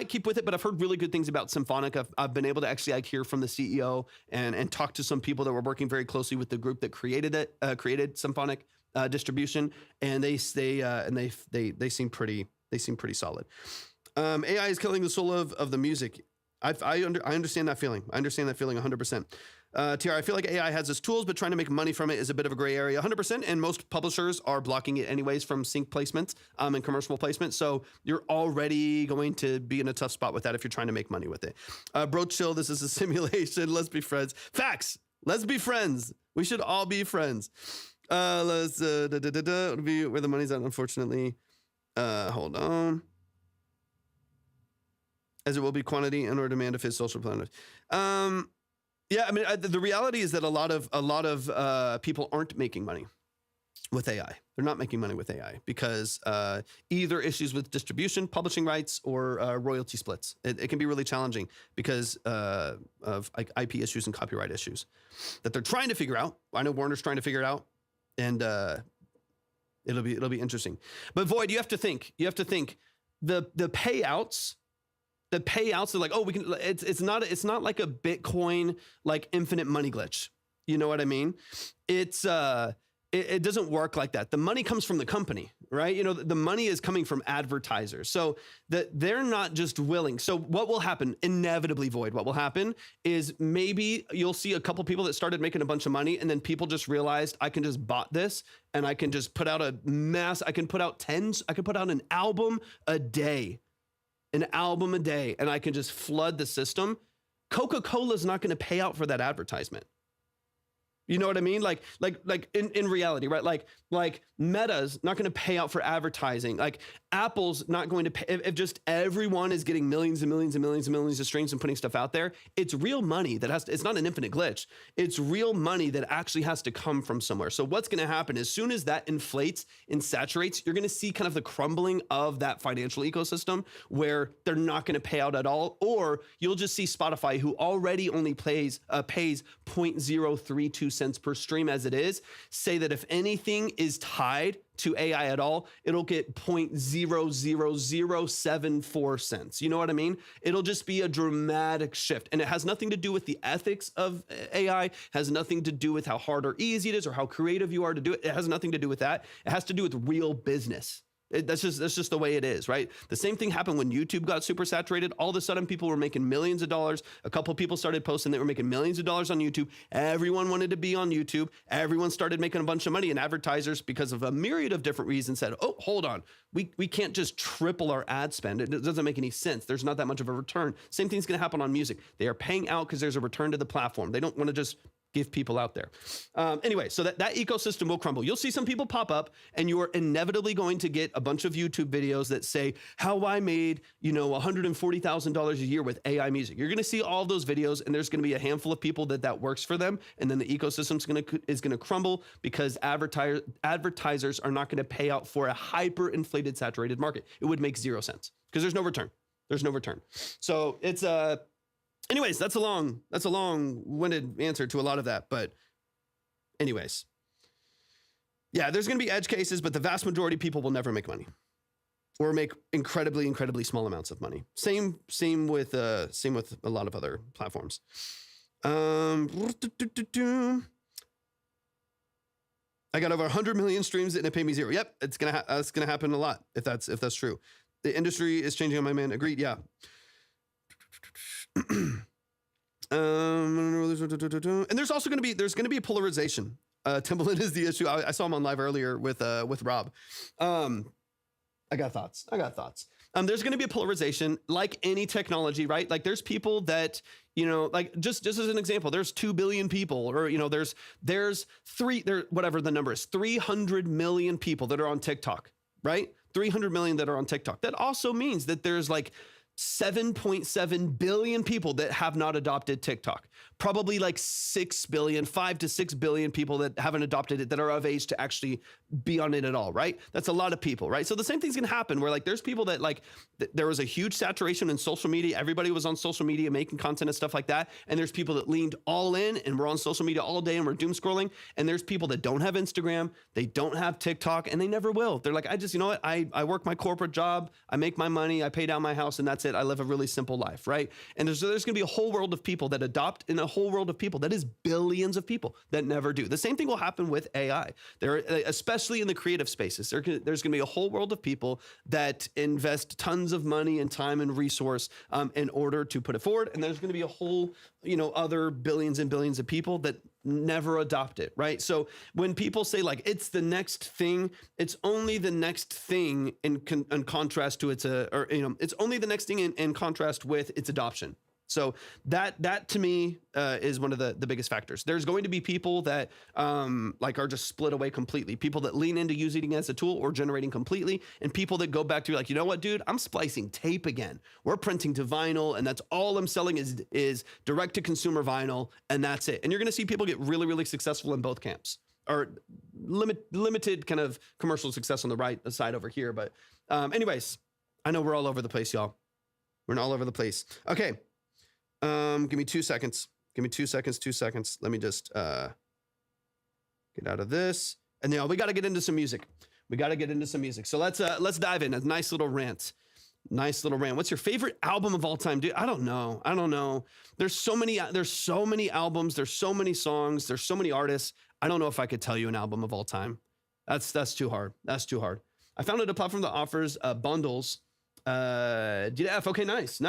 keep with it, but I've heard really good things about Symphonic. I've been able to actually hear from the CEO and talk to some people that were working very closely with the group that created Symphonic distribution, and they seem pretty. They seem pretty solid. AI is killing the soul of the music. I understand that feeling. I understand that feeling 100%. TR, I feel like AI has its tools, but trying to make money from it is a bit of a gray area. 100%. And most publishers are blocking it anyways from sync placements and commercial placement. So you're already going to be in a tough spot with that if you're trying to make money with it. Bro, chill. This is a simulation. Let's be friends. Facts. Let's be friends. We should all be friends. Let's be where the money's at, unfortunately. Hold on. As it will be quantity and or demand of his social planet. Yeah, I mean, the reality is that a lot of people aren't making money with AI. They're not making money with AI because either issues with distribution, publishing rights, or royalty splits. It can be really challenging because of like IP issues and copyright issues that they're trying to figure out. I know Warner's trying to figure it out, and it'll be interesting. But Void, you have to think the payouts. The payouts are like, oh, we can. It's not like a Bitcoin like infinite money glitch. You know what I mean? It's it doesn't work like that. The money comes from the company, right? You know, the money is coming from advertisers. So that they're not just willing. So what will happen? Inevitably, Void, what will happen is maybe you'll see a couple people that started making a bunch of money, and then people just realized I can just bot this and I can just put out a mass. I can put out an album a day. An album a day, and I can just flood the system. Coca-Cola's not going to pay out for that advertisement. You know what I mean? Like in reality, right? Like Meta's not going to pay out for advertising. Like Apple's not going to pay. If just everyone is getting millions and millions and millions and millions of streams and putting stuff out there, it's real money that it's not an infinite glitch. It's real money that actually has to come from somewhere. So what's going to happen as soon as that inflates and saturates, you're going to see kind of the crumbling of that financial ecosystem where they're not going to pay out at all, or you'll just see Spotify, who already only pays 0.032 cents per stream as it is, say that if anything is tied to AI at all, it'll get 0.00074 cents. You know what I mean? It'll just be a dramatic shift. And it has nothing to do with the ethics of AI, has nothing to do with how hard or easy it is or how creative you are to do it. It has nothing to do with that. It has to do with real business. That's just the way it is, right? The same thing happened when YouTube got super saturated. All of a sudden, people were making millions of dollars. A couple of people started posting they were making millions of dollars on YouTube. Everyone wanted to be on YouTube. Everyone started making a bunch of money, and advertisers, because of a myriad of different reasons, said, oh, hold on. We can't just triple our ad spend. It doesn't make any sense. There's not that much of a return. Same thing's going to happen on music. They are paying out because there's a return to the platform. They don't want to just give people out there. Anyway, so that ecosystem will crumble. You'll see some people pop up, and you are inevitably going to get a bunch of YouTube videos that say how I made, $140,000 a year with AI music. You're going to see all those videos, and there's going to be a handful of people that works for them, and then the ecosystem is going to crumble because advertisers are not going to pay out for a hyper-inflated, saturated market. It would make 0 sense because there's no return. There's no return. So it's anyways, that's a long-winded answer to a lot of that. But anyways, yeah, there's going to be edge cases, but the vast majority of people will never make money. or make incredibly small amounts of money. Same with a lot of other platforms. I got over 100 million streams and it paid me zero. Yep, it's gonna happen a lot if that's true. The industry is changing on my man. Agreed. Yeah. And there's also gonna be a polarization. Timbaland is the issue. I saw him on live earlier with Rob. I got thoughts. There's going to be a polarization like any technology, right? Like there's people that, like just as an example, there's 2 billion people, or, there's whatever the number is, 300 million people that are on TikTok, right? 300 million that are on TikTok. That also means that there's like 7.7 billion people that have not adopted TikTok. Probably like 5 to 6 billion people that haven't adopted it that are of age to actually be on it at all, right? That's a lot of people, right? So the same thing's gonna happen where like there's people that like, there was a huge saturation in social media. Everybody was on social media making content and stuff like that. And there's people that leaned all in and were on social media all day and were doom scrolling. And there's people that don't have Instagram, they don't have TikTok, and they never will. They're like, I work my corporate job, I make my money, I pay down my house, and that's it. I live a really simple life, right? And there's going to be a whole world of people that adopt, and a whole world of people that is billions of people that never do. The same thing will happen with AI. Especially in the creative spaces, there's going to be a whole world of people that invest tons of money and time and resource in order to put it forward. And there's going to be a whole, other billions and billions of people that never adopt it, right? So when people say like it's the next thing, it's only the next thing in contrast to it's only the next thing in contrast with its adoption. So that to me is one of the biggest factors. There's going to be people that are just split away completely. People that lean into using it as a tool or generating completely, and people that go back to like, you know what, dude, I'm splicing tape again. We're printing to vinyl, and that's all I'm selling is direct to consumer vinyl, and that's it. And you're going to see people get really, really successful in both camps, or limited kind of commercial success on the right side over here. But anyways, I know we're all over the place, y'all. We're all over the place. Okay. Give me 2 seconds. 2 seconds. Let me just get out of this. And we got to get into some music. So let's dive in. A nice little rant. What's your favorite album of all time, dude? I don't know. There's so many albums. There's so many songs. There's so many artists. I don't know if I could tell you an album of all time. That's too hard. I founded a platform that offers bundles. GDF. Okay, nice.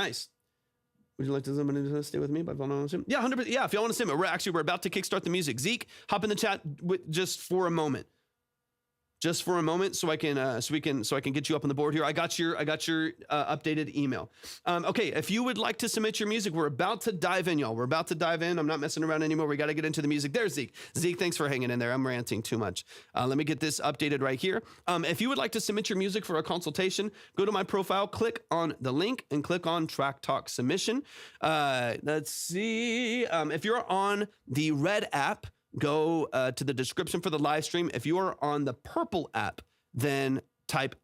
Would you like to stay with me by phone on Sim? Yeah, 100%. Yeah, if y'all want to sim it, we're about to kickstart the music. Zeke, hop in the chat just for a moment. So I can get you up on the board here. I got your updated email. Okay, if you would like to submit your music, we're about to dive in, y'all. I'm not messing around anymore. We got to get into the music. There's Zeke. Zeke, thanks for hanging in there. I'm ranting too much. Let me get this updated right here. If you would like to submit your music for a consultation, go to my profile, click on the link, and click on Track Talk Submission. Let's see. If you're on the red app, go to the description for the live stream. If you are on the purple app, then type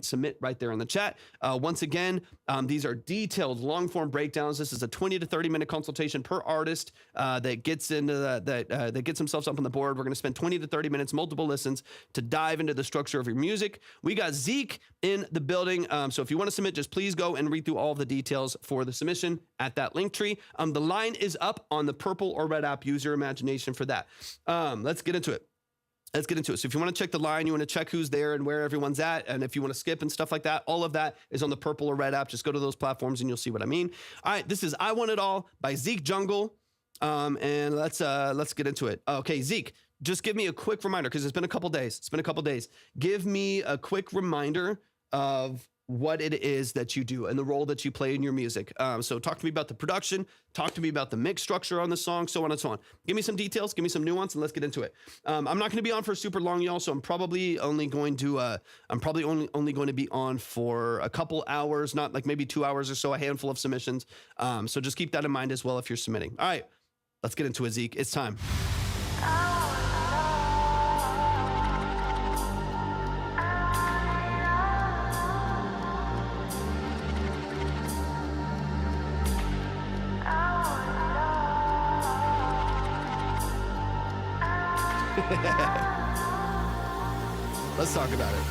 !submit right there in the chat. Once again, these are detailed long form breakdowns. This is a 20 to 30 minute consultation per artist that gets into that gets themselves up on the board. We're going to spend 20 to 30 minutes, multiple listens to dive into the structure of your music. We got Zeke in the building. So if you want to submit, just please go and read through all of the details for the submission at that link tree. The line is up on the purple or red app. Use your imagination for that. Let's get into it. So if you want to check the line, you want to check who's there and where everyone's at, and if you want to skip and stuff like that, all of that is on the purple or red app. Just go to those platforms and you'll see what I mean. All right, this is I Want It All by ZekJungle, and let's get into it. Okay, Zeke, just give me a quick reminder, because it's been a couple days. Give me a quick reminder of what it is that you do and the role that you play in your music. So talk to me about the production, talk to me about the mix structure on the song, so on and so on. Give me some details, give me some nuance, and let's get into it. I'm not going to be on for super long, y'all, so I'm probably only going to be on for a couple hours, not like maybe 2 hours or so, a handful of submissions. So just keep that in mind as well if you're submitting. All right, let's get into it, Zeke. It's time. Let's talk about it.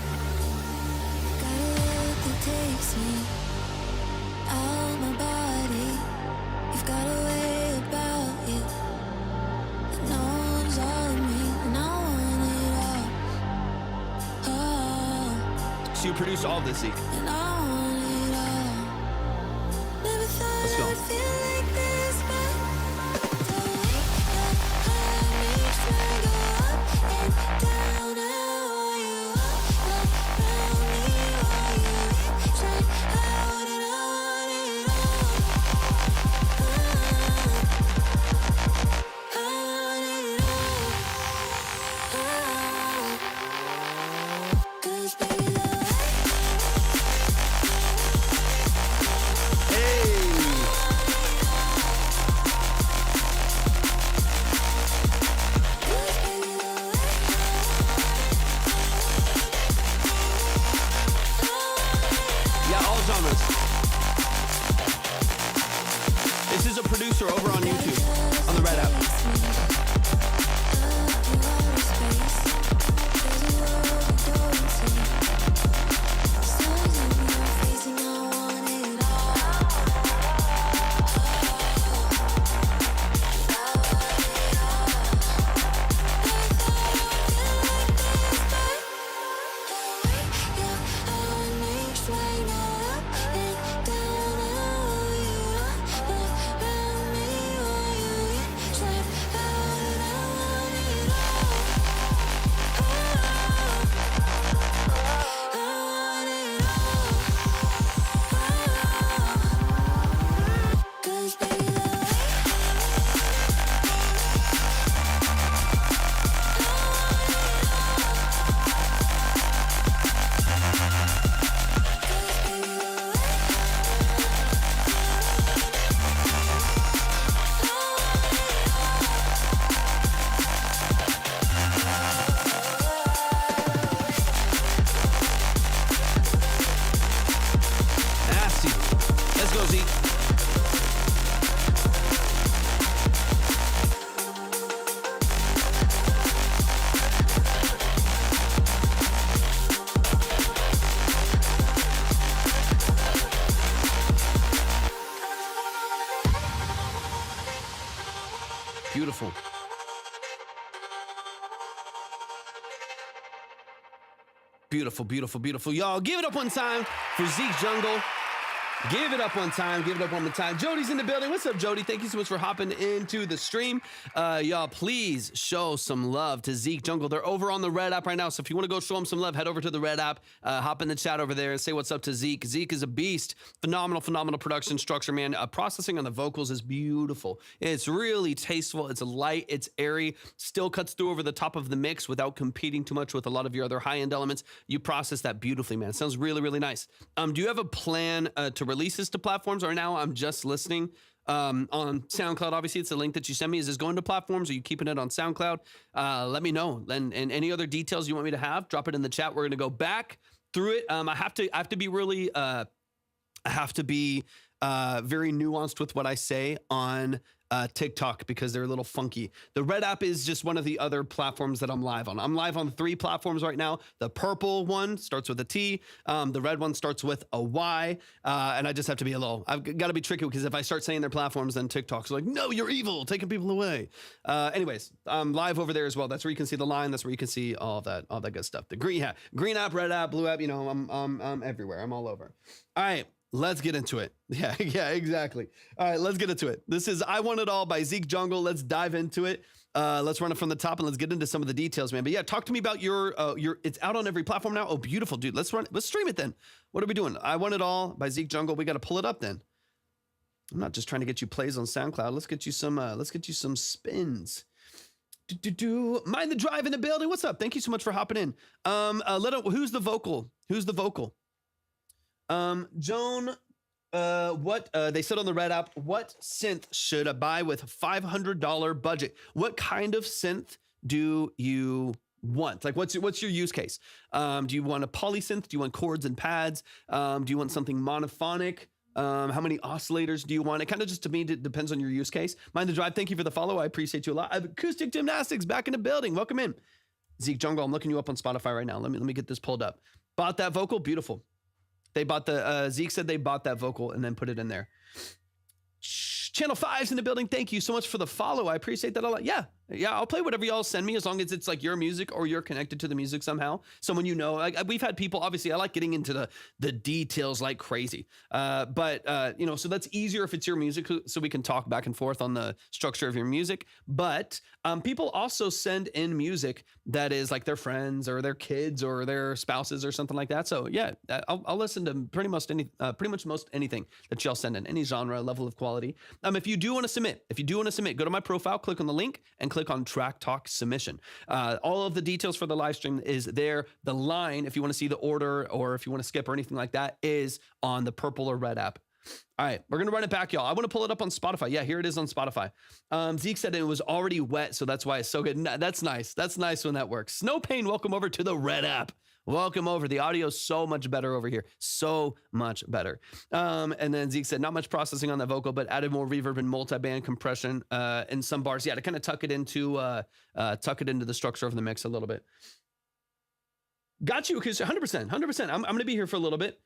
takes me out my body. You've got a way about you that knows all of me, and I want it all. Oh. So you produce all of this, Zeke. And I want it all. Never thought Let's go. I'd feel like this, but the way that makes me go up and down. I want you all around me while you inside out, and I want it all. I want it all. 'Cause baby, the way This is a producer over on YouTube, on the Red app. Beautiful. Beautiful, beautiful, beautiful. Y'all, give it up one time for ZekJungle. Give it up one time. Give it up one more time. Jody's in the building. What's up, Jody? Thank you so much for hopping into the stream. Y'all, please show some love to ZekJungle. They're over on the Red app right now. So if you want to go show them some love, head over to the Red app. Hop in the chat over there and say what's up to Zeke. Zeke is a beast. Phenomenal, phenomenal production structure, man. Processing on the vocals is beautiful. It's really tasteful. It's light. It's airy. Still cuts through over the top of the mix without competing too much with a lot of your other high-end elements. You process that beautifully, man. It sounds really, really nice. Do you have a plan to release this to platforms? Right now, I'm just listening on SoundCloud. Obviously, it's the link that you sent me. Is this going to platforms? Are you keeping it on SoundCloud? Let me know. And any other details you want me to have, drop it in the chat. We're going to go back through it. I have to be really, very nuanced with what I say on TikTok because they're a little funky. The Red app is just one of the other platforms that I'm live on. I'm live on 3 platforms right now. The purple one starts with a T. The red one starts with a Y. And I just have to be I've got to be tricky because if I start saying their platforms, then TikTok's like, no, you're evil, taking people away. Anyways, I'm live over there as well. That's where you can see the line. That's where you can see all that good stuff. The green app, red app, blue app, you know, I'm everywhere. I'm all over. All right. Let's get into it. Yeah, exactly. All right, let's get into it. This is I Want It All by ZekJungle. Let's dive into it. Let's run it from the top and let's get into some of the details, man. But yeah, talk to me about your it's out on every platform now. Oh, beautiful, dude. Let's stream it then. What are we doing? I Want It All by ZekJungle. We got to pull it up then. I'm not just trying to get you plays on SoundCloud. Let's get you some spins. Mind the Drive in the building. What's up? Thank you so much for hopping in. Who's the vocal? Joan, what they said on the Red app, what synth should I buy with $500 budget? What kind of synth do you want? Like, what's your use case? Do you want a polysynth? Do you want chords and pads? Do you want something monophonic? How many oscillators do you want? It kind of just, to me, depends on your use case. Mind the Drive, thank you for the follow. I appreciate you a lot. Acoustic Gymnastics back in the building. Welcome in. ZekJungle, I'm looking you up on Spotify right now. Let me get this pulled up. Bought that vocal, beautiful. They bought the, Zeke said they bought that vocal and then put it in there. Channel 5's in the building. Thank you so much for the follow. I appreciate that a lot. Yeah, I'll play whatever y'all send me as long as it's like your music or you're connected to the music somehow. Someone you know. Like we've had people. Obviously, I like getting into the details like crazy. But you know, so that's easier if it's your music, so we can talk back and forth on the structure of your music. But people also send in music that is like their friends or their kids or their spouses or something like that. So yeah, I'll listen to pretty much most anything that y'all send in, any genre, level of quality. If you do want to submit, go to my profile, click on the link, and click on Track Talk Submission. All of the details for the live stream is there. The line, if you want to see the order or if you want to skip or anything like that, is on the purple or red app. All right, we're going to run it back, y'all. I want to pull it up on Spotify. Yeah, here it is on Spotify. Zeke said it was already wet, so that's why it's so good. That's nice. That's nice when that works. Snow Pain, welcome over to the red app. Welcome over. The audio is so much better over here. So much better. And then Zeke said, not much processing on the vocal, but added more reverb and multi-band compression in some bars. Yeah, to kind of tuck it into the structure of the mix a little bit. Got you, because 100%. I'm going to be here for a little bit.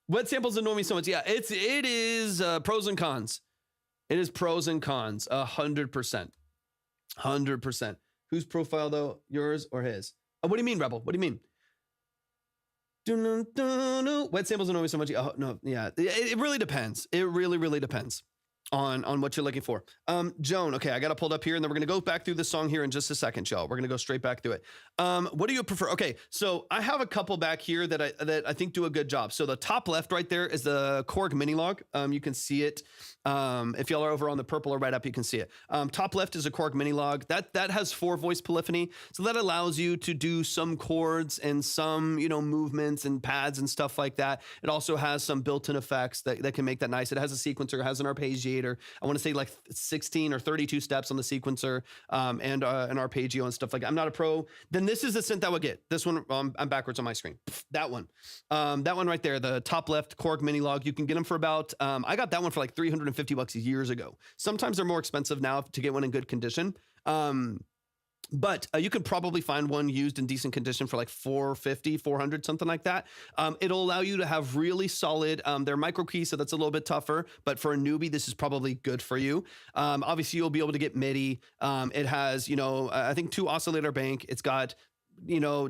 What samples annoy me so much? Yeah, it is pros and cons. It is pros and cons. 100%. 100%. Whose profile though? Yours or his? What do you mean, Rebel? What do you mean? Wet samples annoy me so much. Oh, no, yeah, it really depends. It really depends on what you're looking for. Joan, okay, I got it pulled up here, and then we're gonna go back through the song here in just a second, y'all. We're gonna go straight back through it. What do you prefer? Okay, so I have a couple back here that I think do a good job. So the top left right there is the Korg mini log. You can see it. If y'all are over on the purple or red up, you can see it. Top left is a Korg mini log. That has 4-voice polyphony, so that allows you to do some chords and some movements and pads and stuff like that. It also has some built-in effects that can make that nice. It has a sequencer, it has an arpeggiator. I want to say like 16 or 32 steps on the sequencer, and an arpeggio and stuff like that. I'm not a pro. Then this is the synth I would get. This one, I'm backwards on my screen. That one right there, the top left Korg mini log. You can get them for about, I got that one for like $350 years ago. Sometimes they're more expensive now to get one in good condition. But you could probably find one used in decent condition for like $450, $400, something like that. It'll allow you to have really solid, they're micro keys, so that's a little bit tougher, but for a newbie, this is probably good for you. Obviously you'll be able to get MIDI. It has, I think 2 oscillator bank. It's got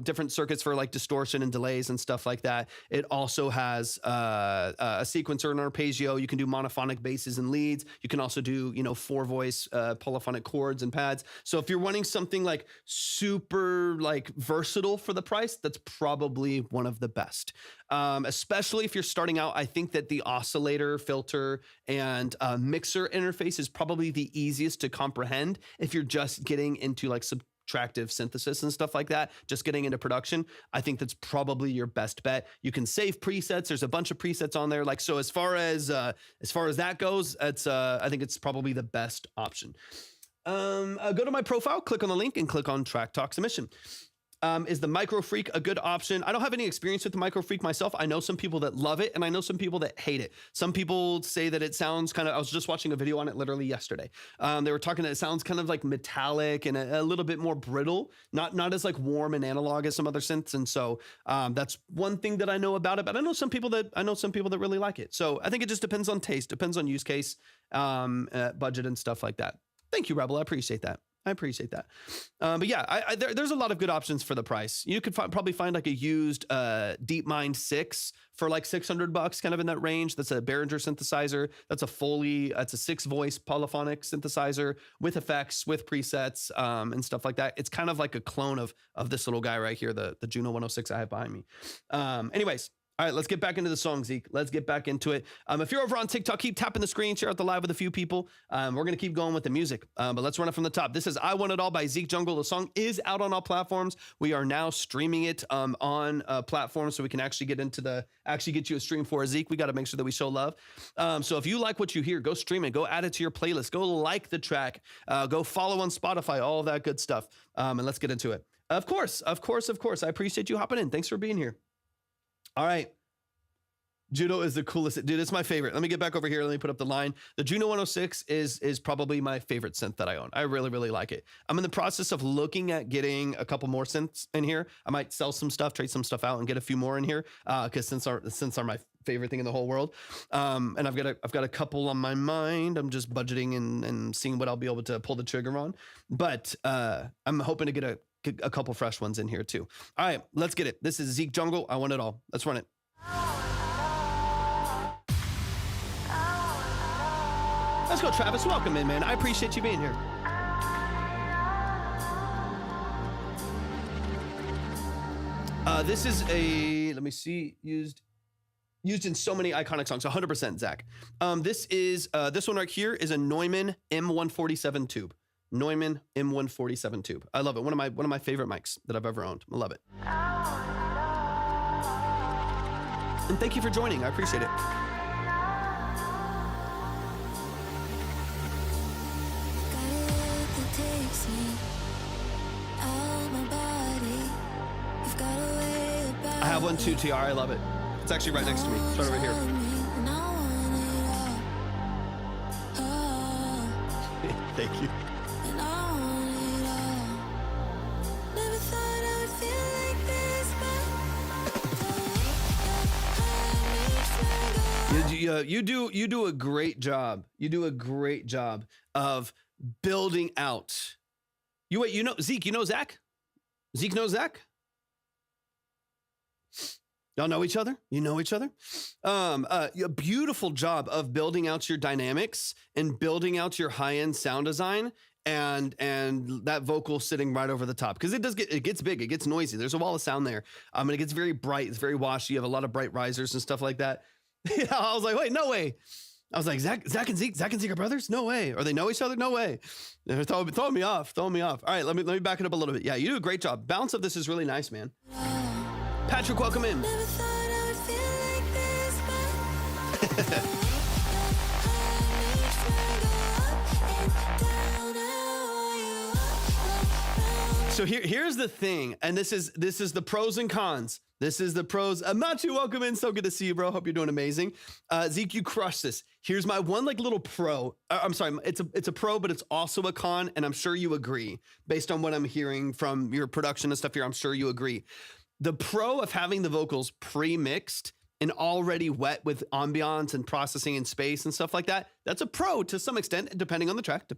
different circuits for like distortion and delays and stuff like that. It also has a sequencer and arpeggio. You can do monophonic basses and leads. You can also do 4-voice polyphonic chords and pads. So if you're wanting something like super like versatile for the price, that's probably one of the best. Especially if you're starting out, I think that the oscillator, filter, and mixer interface is probably the easiest to comprehend if you're just getting into like subtractive synthesis and stuff like that, just getting into production. I think that's probably your best bet. You can save presets. There's a bunch of presets on there. Like, so as far as that goes, it's I think it's probably the best option. Go to my profile, click on the link, and click on Track Talk Submission. Is the Micro Freak a good option? I don't have any experience with the Micro Freak myself. I know some people that love it, and I know some people that hate it. Some people say that it sounds kind of, I was just watching a video on it literally yesterday. They were talking that it sounds kind of like metallic and a little bit more brittle, not as like warm and analog as some other synths. And so that's one thing that I know about it, but I know some people that really like it. So I think it just depends on taste, depends on use case, budget and stuff like that. Thank you, Rebel. I appreciate that. But yeah, there's a lot of good options for the price. You could probably find like a used DeepMind 6 for like $600, kind of in that range. That's a Behringer synthesizer. That's a Foley. It's a 6-voice polyphonic synthesizer with effects, with presets, and stuff like that. It's kind of like a clone of this little guy right here, the Juno 106 I have behind me. Anyways. All right, let's get back into the song, Zeke. Let's get back into it. If you're over on TikTok, keep tapping the screen, share out the live with a few people. We're going to keep going with the music, but let's run it from the top. This is I Want It All by ZekJungle. The song is out on all platforms. We are now streaming it on platforms, so we can actually get you a stream for Zeke. We got to make sure that we show love. So if you like what you hear, go stream it. Go add it to your playlist. Go like the track. Go follow on Spotify, all of that good stuff. And let's get into it. Of course. I appreciate you hopping in. Thanks for being here. All right. Juno is the coolest. Dude, it's my favorite. Let me get back over here. Let me put up the line. The Juno 106 is probably my favorite synth that I own. I really, really like it. I'm in the process of looking at getting a couple more synths in here. I might sell some stuff, trade some stuff out, and get a few more in here because synths are my favorite thing in the whole world. And I've got a couple on my mind. I'm just budgeting and seeing what I'll be able to pull the trigger on. But I'm hoping to get a couple fresh ones in here too. All right, let's get it. This is ZekJungle. I want it all. Let's run it. Let's go, Travis. Welcome in, man. I appreciate you being here. This is let me see, used in so many iconic songs. 100% Zach. This one right here is a Neumann M147 tube. Neumann M147 tube. I love it. One of my favorite mics that I've ever owned. I love it. And thank you for joining. I appreciate it. I have one too, TR. I love it. It's actually right next to me. It's right over here. Thank you. You do a great job. You do a great job of building out. Zeke, you know Zach? Zeke knows Zach? Y'all know each other? You know each other? A beautiful job of building out your dynamics and building out your high-end sound design and that vocal sitting right over the top. Because it gets big, it gets noisy. There's a wall of sound there. And it gets very bright, it's very washy. You have a lot of bright risers and stuff like that. I was like, wait, no way. I was like, Zach and Zeke are brothers? No way. Or they know each other? No way. They're throwing me off. All right, let me back it up a little bit. Yeah, you do a great job. Balance of this is really nice, man. Patrick, welcome in. So here's the thing, and this is the pros and cons. This is the pros. Machu, welcome in. So good to see you, bro. Hope you're doing amazing. Zeke, you crushed this. Here's my one little pro. I'm sorry, it's a pro, but it's also a con, and I'm sure you agree. Based on what I'm hearing from your production and stuff here, I'm sure you agree. The pro of having the vocals pre-mixed and already wet with ambiance and processing and space and stuff like that, that's a pro to some extent, depending on the track. The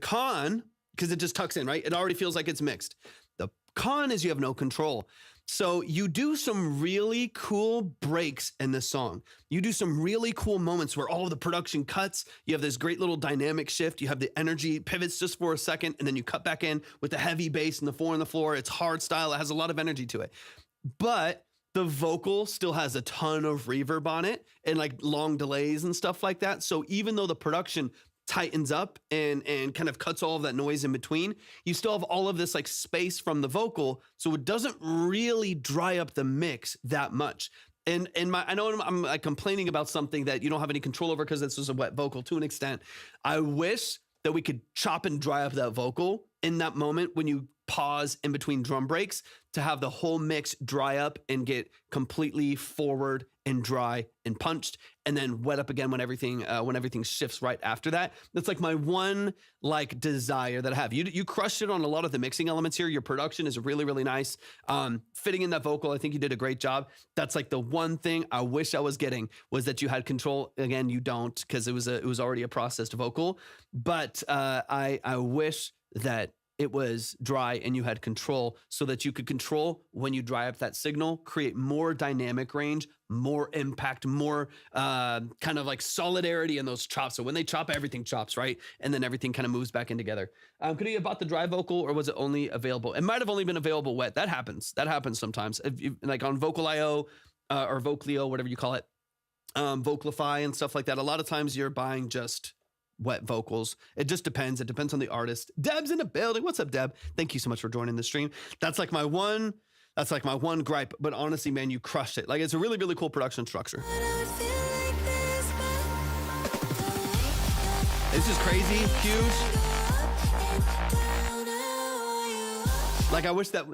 con, because it just tucks in, right? It already feels like it's mixed. The con is you have no control. So you do some really cool breaks in this song. You do some really cool moments where all of the production cuts. You have this great little dynamic shift. You have the energy pivots just for a second, and then you cut back in with the heavy bass and the 4 on the floor. It's hard style. It has a lot of energy to it. But the vocal still has a ton of reverb on it and like long delays and stuff like that. So even though the production tightens up and kind of cuts all of that noise in between, you still have all of this like space from the vocal, so it doesn't really dry up the mix that much. And I know I'm like complaining about something that you don't have any control over because this was a wet vocal to an extent. I wish that we could chop and dry up that vocal in that moment when you pause in between drum breaks to have the whole mix dry up and get completely forward and dry and punched, and then wet up again when everything shifts right after that. That's like my one like desire that I have. You crushed it on a lot of the mixing elements here. Your production is really, really nice. Fitting in that vocal, I think you did a great job. That's like the one thing I wish I was getting, was that you had control. Again, you don't, because it was already a processed vocal. But I wish that it was dry and you had control, so that you could control when you dry up that signal, create more dynamic range, more impact, more kind of like solidarity in those chops. So when they chop, everything chops, right? And then everything kind of moves back in together. Could he have bought the dry vocal, or was it only available? It might have only been available wet. That happens. That happens sometimes. If you, like on Vocal.io or Vocalio, whatever you call it, Vocalify and stuff like that. A lot of times you're buying just wet vocals. It just depends. It depends on the artist. Deb's in the building. What's up, Deb? Thank you so much for joining the stream. That's like my one gripe. But honestly, man, you crushed it. Like, it's a really, really cool production structure. It's just crazy, huge. Like, I wish that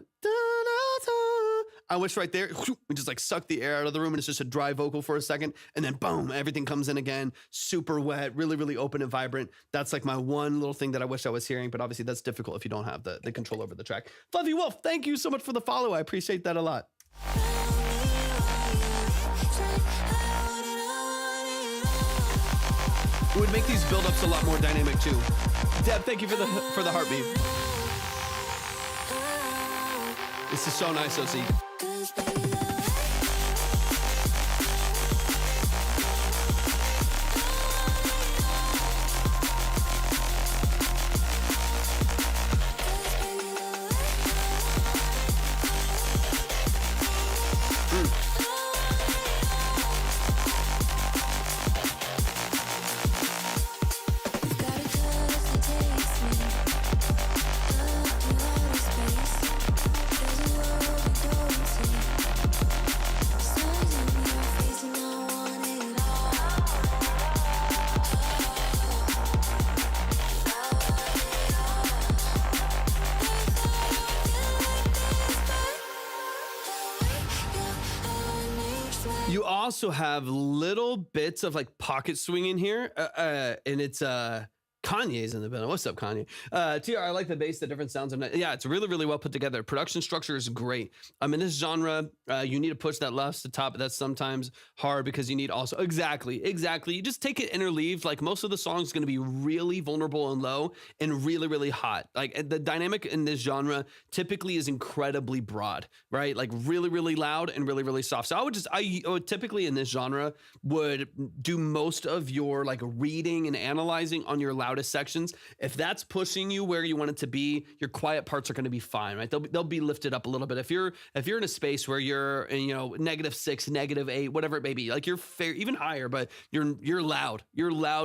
I wish right there, we just like suck the air out of the room and it's just a dry vocal for a second. And then boom, everything comes in again, super wet, really, really open and vibrant. That's like my one little thing that I wish I was hearing, but obviously that's difficult if you don't have the control over the track. Fluffy Wolf, thank you so much for the follow. I appreciate that a lot. It would make these build-ups a lot more dynamic too. Deb, thank you for the heartbeat. This is so nice, OC. You also have little bits of like pocket swing in here, and it's Kanye's in the building. What's up, Kanye? TR, I like the bass, the different sounds. Yeah, it's really, really well put together. Production structure is great. In this genre, you need to push that left to top. That's sometimes hard because you need also, exactly. You just take it interleaved. Like most of the songs is going to be really vulnerable and low and really, really hot. Like the dynamic in this genre typically is incredibly broad, right? Like really, really loud and really, really soft. So I would typically in this genre would do most of your like reading and analyzing on your loudest sections. If that's pushing you where you want it to be, your quiet parts are going to be fine, right? They'll be lifted up a little bit. If you're in a space where you're in, -6, -8, whatever it may be, like you're fair, even higher, but you're loud,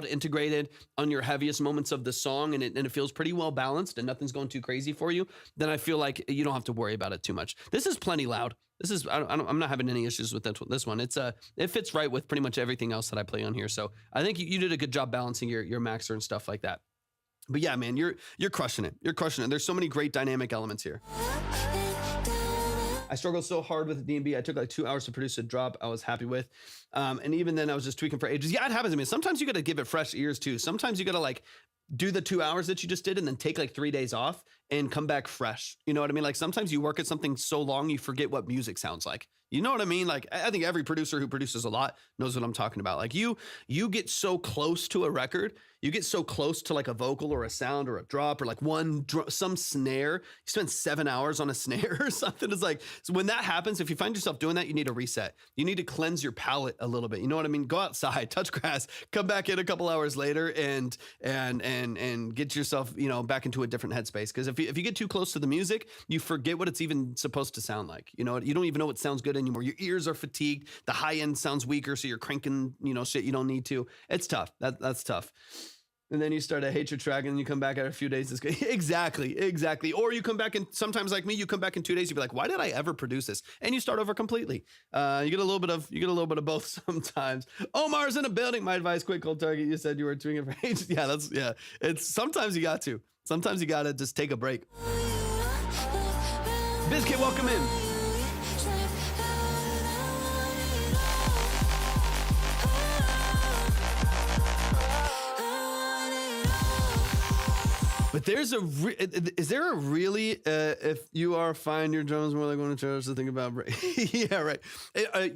integrated on your heaviest moments of the song, and it feels pretty well balanced, and nothing's going too crazy for you. Then I feel like you don't have to worry about it too much. This is plenty loud. I'm not having any issues with this one. It fits right with pretty much everything else that I play on here. So I think you did a good job balancing your maxer and stuff like that. But yeah, man, you're crushing it. You're crushing it. There's so many great dynamic elements here. I struggled so hard with the D&B. I took like 2 hours to produce a drop I was happy with. And even then I was just tweaking for ages. Yeah, it happens to me. Sometimes you got to give it fresh ears too. Sometimes you got to like do the 2 hours that you just did and then take like 3 days off and come back fresh. You know what I mean? Like sometimes you work at something so long, you forget what music sounds like. You know what I mean? Like I think every producer who produces a lot knows what I'm talking about. Like you get so close to a record, you get so close to like a vocal or a sound or a drop or like some snare. You spend 7 hours on a snare or something. It's like, so when that happens, if you find yourself doing that, you need to reset. You need to cleanse your palate a little bit. You know what I mean? Go outside, touch grass, come back in a couple hours later and get yourself, back into a different headspace. Because if you get too close to the music, you forget what it's even supposed to sound like. You don't even know what sounds good anymore. Your ears are fatigued. The high end sounds weaker, so you're cranking, shit you don't need to. It's tough. That's tough. And then you start to hate your track, and you come back after a few days. It's good. Exactly. Or you come back, and sometimes like me, you come back in 2 days. You be like, "Why did I ever produce this?" And you start over completely. You get a little bit of both sometimes. Omar's in a building. My advice: quit cold target. You said you were tweaking for ages. Yeah. It's sometimes you got to. Sometimes you gotta just take a break. Bizkit, welcome in. But is there a really, if you are fine, your drums more like going to church to think about, yeah, right.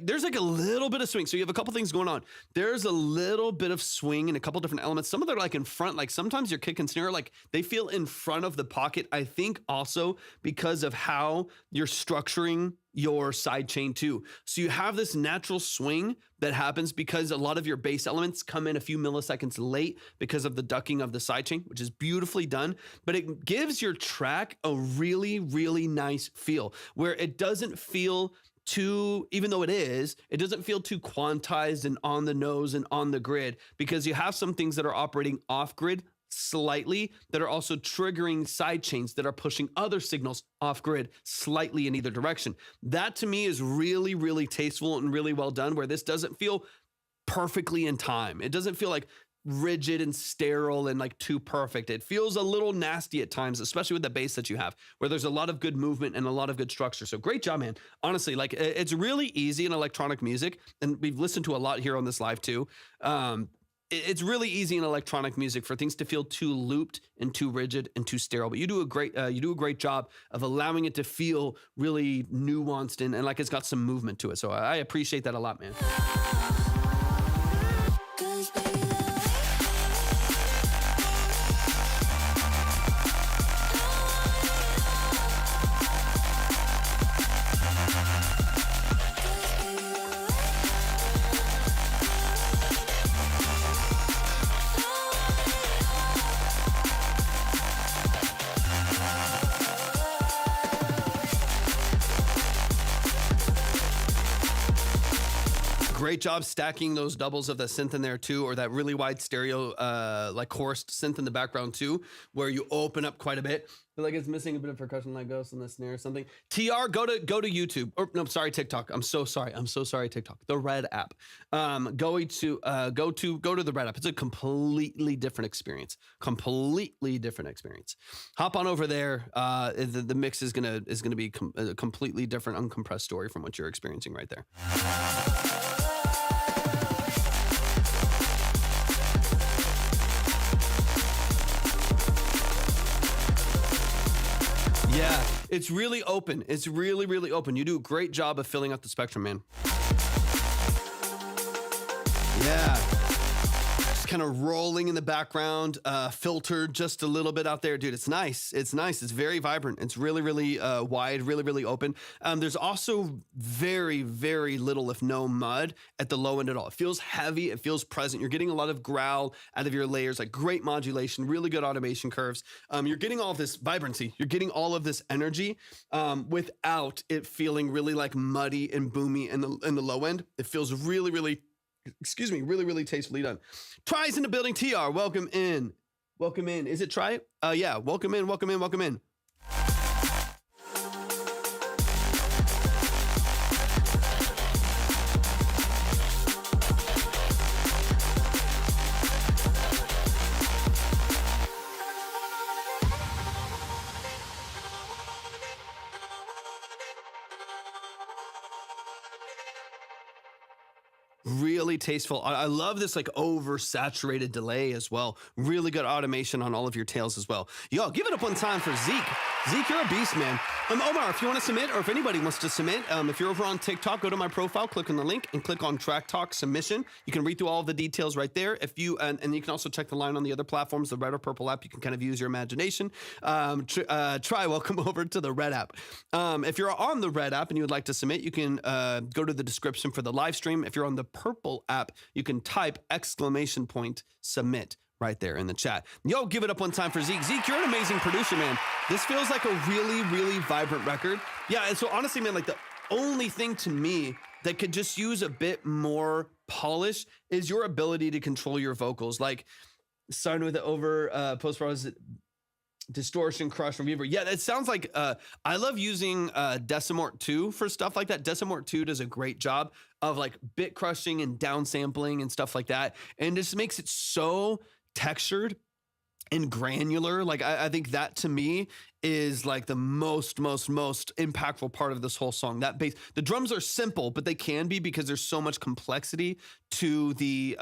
There's like a little bit of swing. So you have a couple things going on. There's a little bit of swing in a couple different elements. Some of them are like in front, like sometimes your kick and snare, like they feel in front of the pocket. I think also because of how you're structuring your side chain too. So you have this natural swing that happens because a lot of your bass elements come in a few milliseconds late because of the ducking of the side chain, which is beautifully done, but it gives your track a really, really nice feel where it doesn't feel too, even though it doesn't feel too quantized and on the nose and on the grid, because you have some things that are operating off grid slightly that are also triggering side chains that are pushing other signals off grid slightly in either direction. That to me is really, really tasteful and really well done, where this doesn't feel perfectly in time. It doesn't feel like rigid and sterile and like too perfect. It feels a little nasty at times, especially with the bass that you have, where there's a lot of good movement and a lot of good structure. So great job, man. Honestly, like it's really easy in electronic music, and we've listened to a lot here on this live too. It's really easy in electronic music for things to feel too looped and too rigid and too sterile. But you do a great job of allowing it to feel really nuanced and like it's got some movement to it. So I appreciate that a lot, man. Cause baby, Great job stacking those doubles of the synth in there too, or that really wide stereo, like chorused synth in the background too, where you open up quite a bit. I feel like it's missing a bit of percussion, like ghost on the snare or something. TR, go to YouTube. Or no, sorry, TikTok. I'm so sorry, TikTok. The Red app. Go to the Red app. It's a completely different experience. Hop on over there. The mix is gonna be a completely different, uncompressed story from what you're experiencing right there. Yeah, it's really open. It's really, really open. You do a great job of filling out the spectrum, man. Yeah. Just kind of rolling in the background, filtered just a little bit out there. Dude, it's nice. It's nice. It's very vibrant. It's really, really wide, really, really open. There's also very, very little, if no mud at the low end at all. It feels heavy. It feels present. You're getting a lot of growl out of your layers, like great modulation, really good automation curves. You're getting all of this vibrancy. You're getting all of this energy without it feeling really like muddy and boomy in the low end. It feels really, really, really, really tastefully done. Try's in the building. TR, welcome in. Welcome in. Is it Try? Yeah, welcome in. Really tasteful. I love this like oversaturated delay as well. Really good automation on all of your tails as well. Yo, give it up one time for Zeke. Zeke, you're a beast, man. Omar, if you want to submit, or if anybody wants to submit, if you're over on TikTok, go to my profile, click on the link, and click on Track Talk Submission. You can read through all of the details right there. If you and you can also check the line on the other platforms, the Red or Purple app. You can kind of use your imagination. Try, welcome over to the Red app. If you're on the Red app and you would like to submit, you can go to the description for the live stream. If you're on the Purple app, you can type !submit right there in the chat. Yo, give it up one time for Zeke. Zeke, you're an amazing producer, man. This feels like a really, really vibrant record. Yeah, and so honestly, man, like the only thing to me that could just use a bit more polish is your ability to control your vocals. Like starting with the over post-process distortion, crush, reverb. Yeah, it sounds like I love using Decimort 2 for stuff like that. Decimort 2 does a great job of like bit crushing and downsampling and stuff like that, and just makes it so textured and granular. Like I think that to me is like the most impactful part of this whole song. That bass, the drums are simple, but they can be because there's so much complexity to the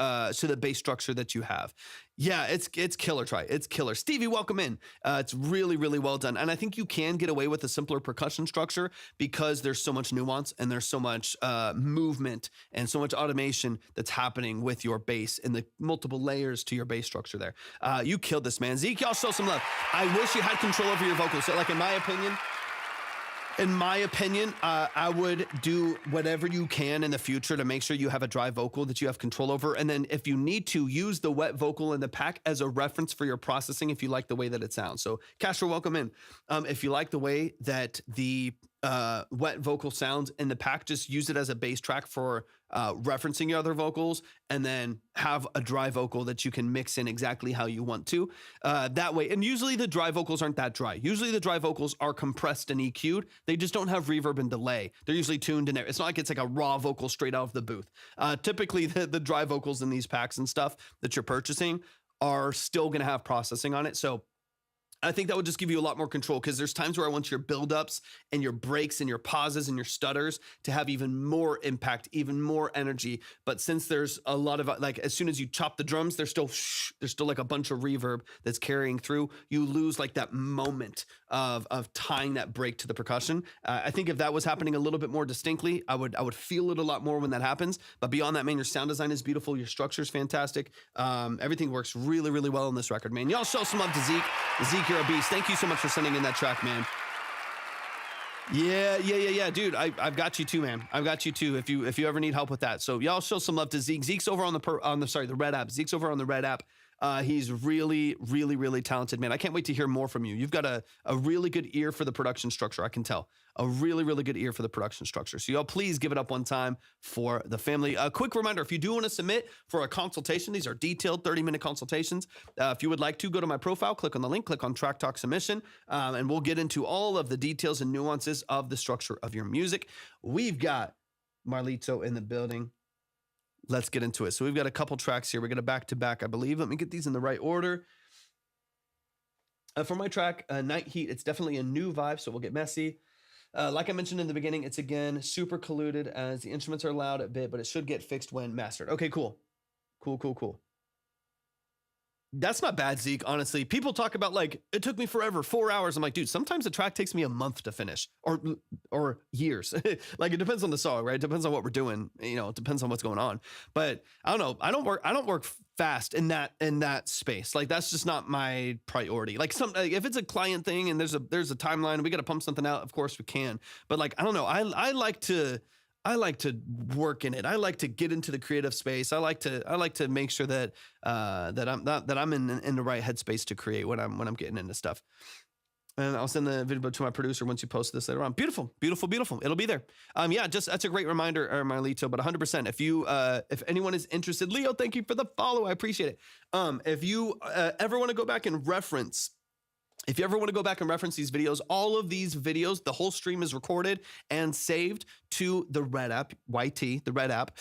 bass structure that you have. Yeah, it's killer. Try, it's killer. Stevie, welcome in. It's really, really well done. And I think you can get away with a simpler percussion structure because there's so much nuance and there's so much movement and so much automation that's happening with your bass and the multiple layers to your bass structure there. You killed this, man. Zeke, y'all show some love. I wish you had control over your vocals. So like in my opinion, I would do whatever you can in the future to make sure you have a dry vocal that you have control over. And then if you need to, use the wet vocal in the pack as a reference for your processing if you like the way that it sounds. So Castro, welcome in. If you like the way that the wet vocal sounds in the pack. Just use it as a bass track for referencing your other vocals, and then have a dry vocal that you can mix in exactly how you want to. That way, and usually the dry vocals aren't that dry. Usually the dry vocals are compressed and EQ'd. They just don't have reverb and delay. They're usually tuned in there. It's not like it's like a raw vocal straight out of the booth. Typically the dry vocals in these packs and stuff that you're purchasing are still going to have processing on it. So I think that would just give you a lot more control, because there's times where I want your buildups and your breaks and your pauses and your stutters to have even more impact, even more energy. But since there's a lot of, like, as soon as you chop the drums, there's still like a bunch of reverb that's carrying through. You lose like that moment of tying that break to the percussion. I think if that was happening a little bit more distinctly, I would feel it a lot more when that happens. But beyond that, man, your sound design is beautiful. Your structure is fantastic. Everything works really, really well on this record, man. Y'all show some love to Zeke. Zeke, you're a beast. Thank you so much for sending in that track, man. Yeah, dude. I've got you too, man. I've got you too. If you ever need help with that, so y'all show some love to Zeke. Zeke's over on the Red app. Zeke's over on the Red app. He's really, really, really talented, man. I can't wait to hear more from you. You've got a really good ear for the production structure. I can tell. A really, really good ear for the production structure. So y'all please give it up one time for the family. A quick reminder, if you do want to submit for a consultation, these are detailed 30-minute consultations. If you would like to, go to my profile, click on the link, click on Track Talk Submission, and we'll get into all of the details and nuances of the structure of your music. We've got Marlito in the building. Let's get into it. So we've got a couple tracks here. We're going to back-to-back, I believe. Let me get these in the right order. For my track, Night Heat, it's definitely a new vibe, so we'll get messy. Like I mentioned in the beginning, it's again super colluded, as the instruments are loud a bit, but it should get fixed when mastered. Okay, cool. That's not bad, Zeke, honestly. People talk about, like, it took me forever, 4 hours. I'm like, dude, sometimes a track takes me a month to finish, or years. Like, it depends on the song, right? It depends on what we're doing. You know, it depends on what's going on. But I don't know. I don't work fast in that space. Like, that's just not my priority. Like, if it's a client thing and there's a timeline and we got to pump something out, of course we can. But, like, I don't know. I like to work in it. I like to get into the creative space. I like to make sure that I'm in the right headspace to create when I'm getting into stuff. And I'll send the video to my producer once you post this later on. Beautiful. It'll be there. That's a great reminder, Marlito. But 100%, if anyone is interested, Leo, thank you for the follow. I appreciate it. If you ever want to go back and reference. If you ever want to go back and reference these videos, all of these videos, the whole stream is recorded and saved to the Red app, YT, the Red app.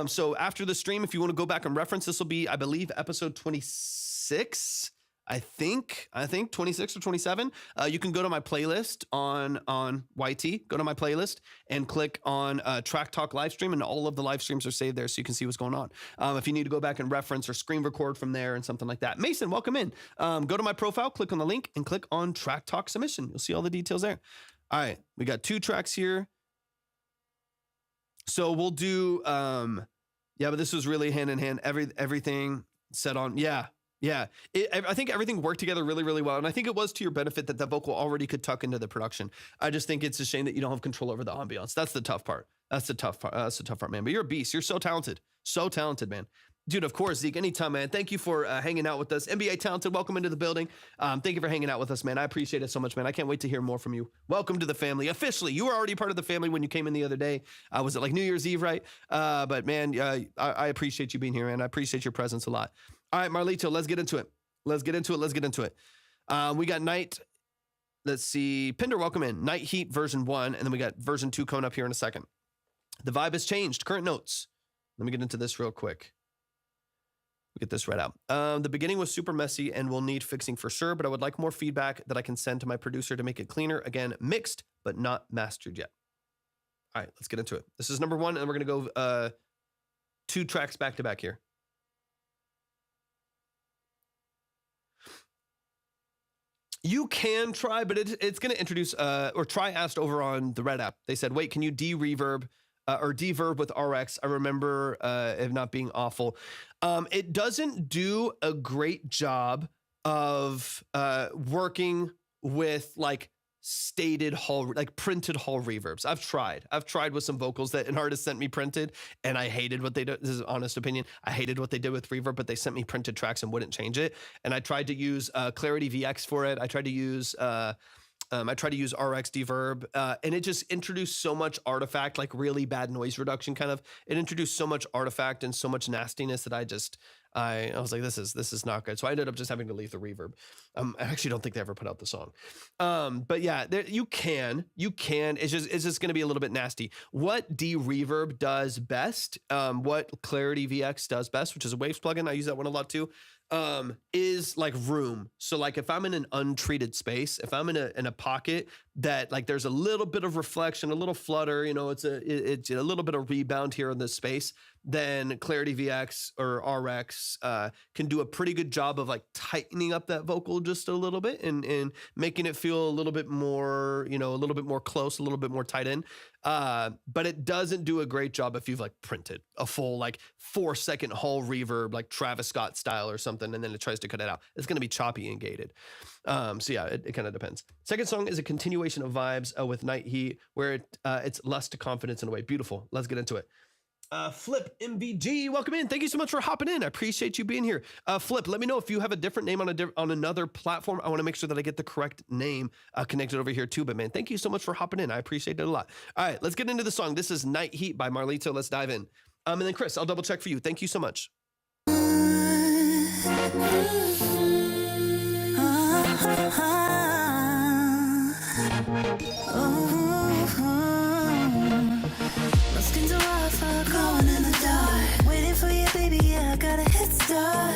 So after the stream, if you want to go back and reference, this will be, I believe, episode 26. I think 26 or 27. You can go to my playlist on YT, go to my playlist and click on Track Talk live stream, and all of the live streams are saved there so you can see what's going on. If you need to go back and reference or screen record from there and something like that. Mason, welcome in. Go to my profile, click on the link and click on Track Talk Submission. You'll see all the details there. All right, we got 2 tracks here. So we'll do, but this was really hand in hand. Everything set on, yeah. I think everything worked together really, really well. And I think it was to your benefit that vocal already could tuck into the production. I just think it's a shame that you don't have control over the ambiance. That's the tough part. That's the tough part, man. But you're a beast. You're so talented. So talented, man. Dude, of course, Zeke, anytime, man. Thank you for hanging out with us. NBA Talented, welcome into the building. Thank you for hanging out with us, man. I appreciate it so much, man. I can't wait to hear more from you. Welcome to the family. Officially, you were already part of the family when you came in the other day. Was it like New Year's Eve, right? But, man, I appreciate you being here, man. I appreciate your presence a lot. All right, Marlito, let's get into it. We got Night. Let's see. Pinder, welcome in. Night Heat version 1, and then we got version 2 coming up here in a second. The vibe has changed. Current notes. Let me get into this real quick. We'll get this right out. The beginning was super messy and will need fixing for sure, but I would like more feedback that I can send to my producer to make it cleaner. Again, mixed, but not mastered yet. All right, let's get into it. This is number 1, and we're going to go 2 tracks back to back here. You can try, but it's going to introduce, or Try asked over on the Red app. They said, wait, can you de-reverb or deverb with RX? I remember it not being awful. It doesn't do a great job of working with like stated hall, like printed hall reverbs. I've tried with some vocals that an artist sent me printed, and I hated what they did. This is an honest opinion. I hated what they did with reverb, but they sent me printed tracks and wouldn't change it. And I tried to use Clarity VX for it. I tried to use I try to use RX Deverb, and it just introduced so much artifact, like really bad noise reduction kind of. It introduced so much artifact and so much nastiness that I was like, this is not good. So I ended up just having to leave the reverb. I actually don't think they ever put out the song. But yeah, you can. It's just going to be a little bit nasty. What D-Reverb does best, what Clarity VX does best, which is a Waves plugin, I use that one a lot too, is like room. So like if I'm in an untreated space, if I'm in a pocket that like there's a little bit of reflection, a little flutter, it's a little bit of rebound here in this space, then Clarity VX or RX can do a pretty good job of like tightening up that vocal just a little bit and making it feel a little bit more, a little bit more close, a little bit more tight in. But it doesn't do a great job if you've like printed a full like 4-second Hall reverb, like Travis Scott style or something, and then it tries to cut it out. It's going to be choppy and gated. So yeah, it kind of depends. Second song is a continuation of vibes with Night Heat, where it's lust to confidence in a way. Beautiful. Let's get into it. Flip MVG, welcome in. Thank you so much for hopping in. I appreciate you being here. Flip, let me know if you have a different name on another platform. I want to make sure that I get the correct name connected over here too. But man, thank you so much for hopping in. I appreciate it a lot. All right, let's get into the song. This is Night Heat by Marlito. Let's dive in. And then Chris, I'll double check for you. Thank you so much. Lost into Wi-Fi, going in the dark. Waiting for you, baby, yeah, I got a head start.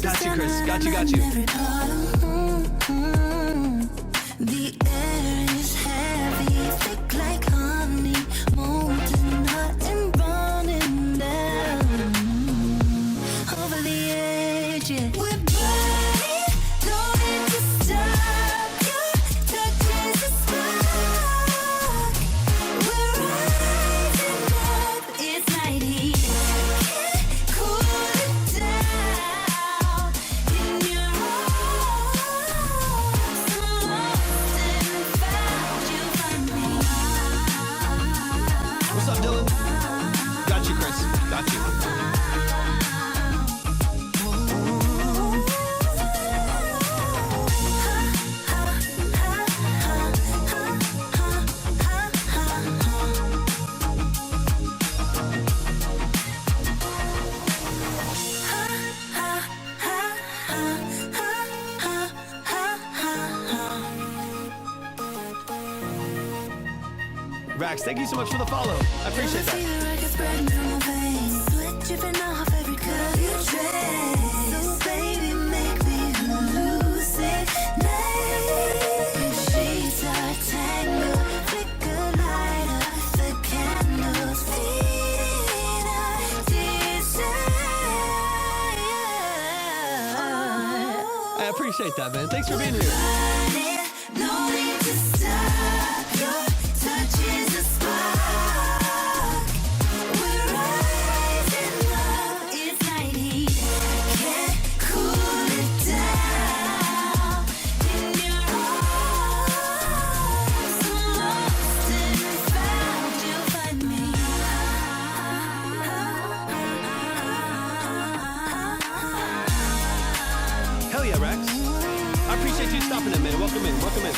Got you, Chris. Got you. The air is heavy, thick like honey, molten hot and running down over the edge. Yeah. We're burning, no need to stop. Your touch is a spark. We're rising up, it's night heat. Can't cool it down in your arms. I'm lost and found you find me. What's up, Dylan? Got you, Chris. Got you. Rax, thank you so much for the follow. I appreciate that. Feel like it's spreading through my veins. Sweat dripping off every curve you trace. So baby, make me hallucinate. Sheets are tangled, flicker lighter. The candles feeding our desire. I appreciate that, man. Thanks for being here. No need to stop. Your touch is a spark. We're rising up. It's night heat. Can't cool it down in your arms. I'm lost and found. You'll find me. Hell yeah, Rax. I appreciate you stopping in, man. Welcome in. Welcome in.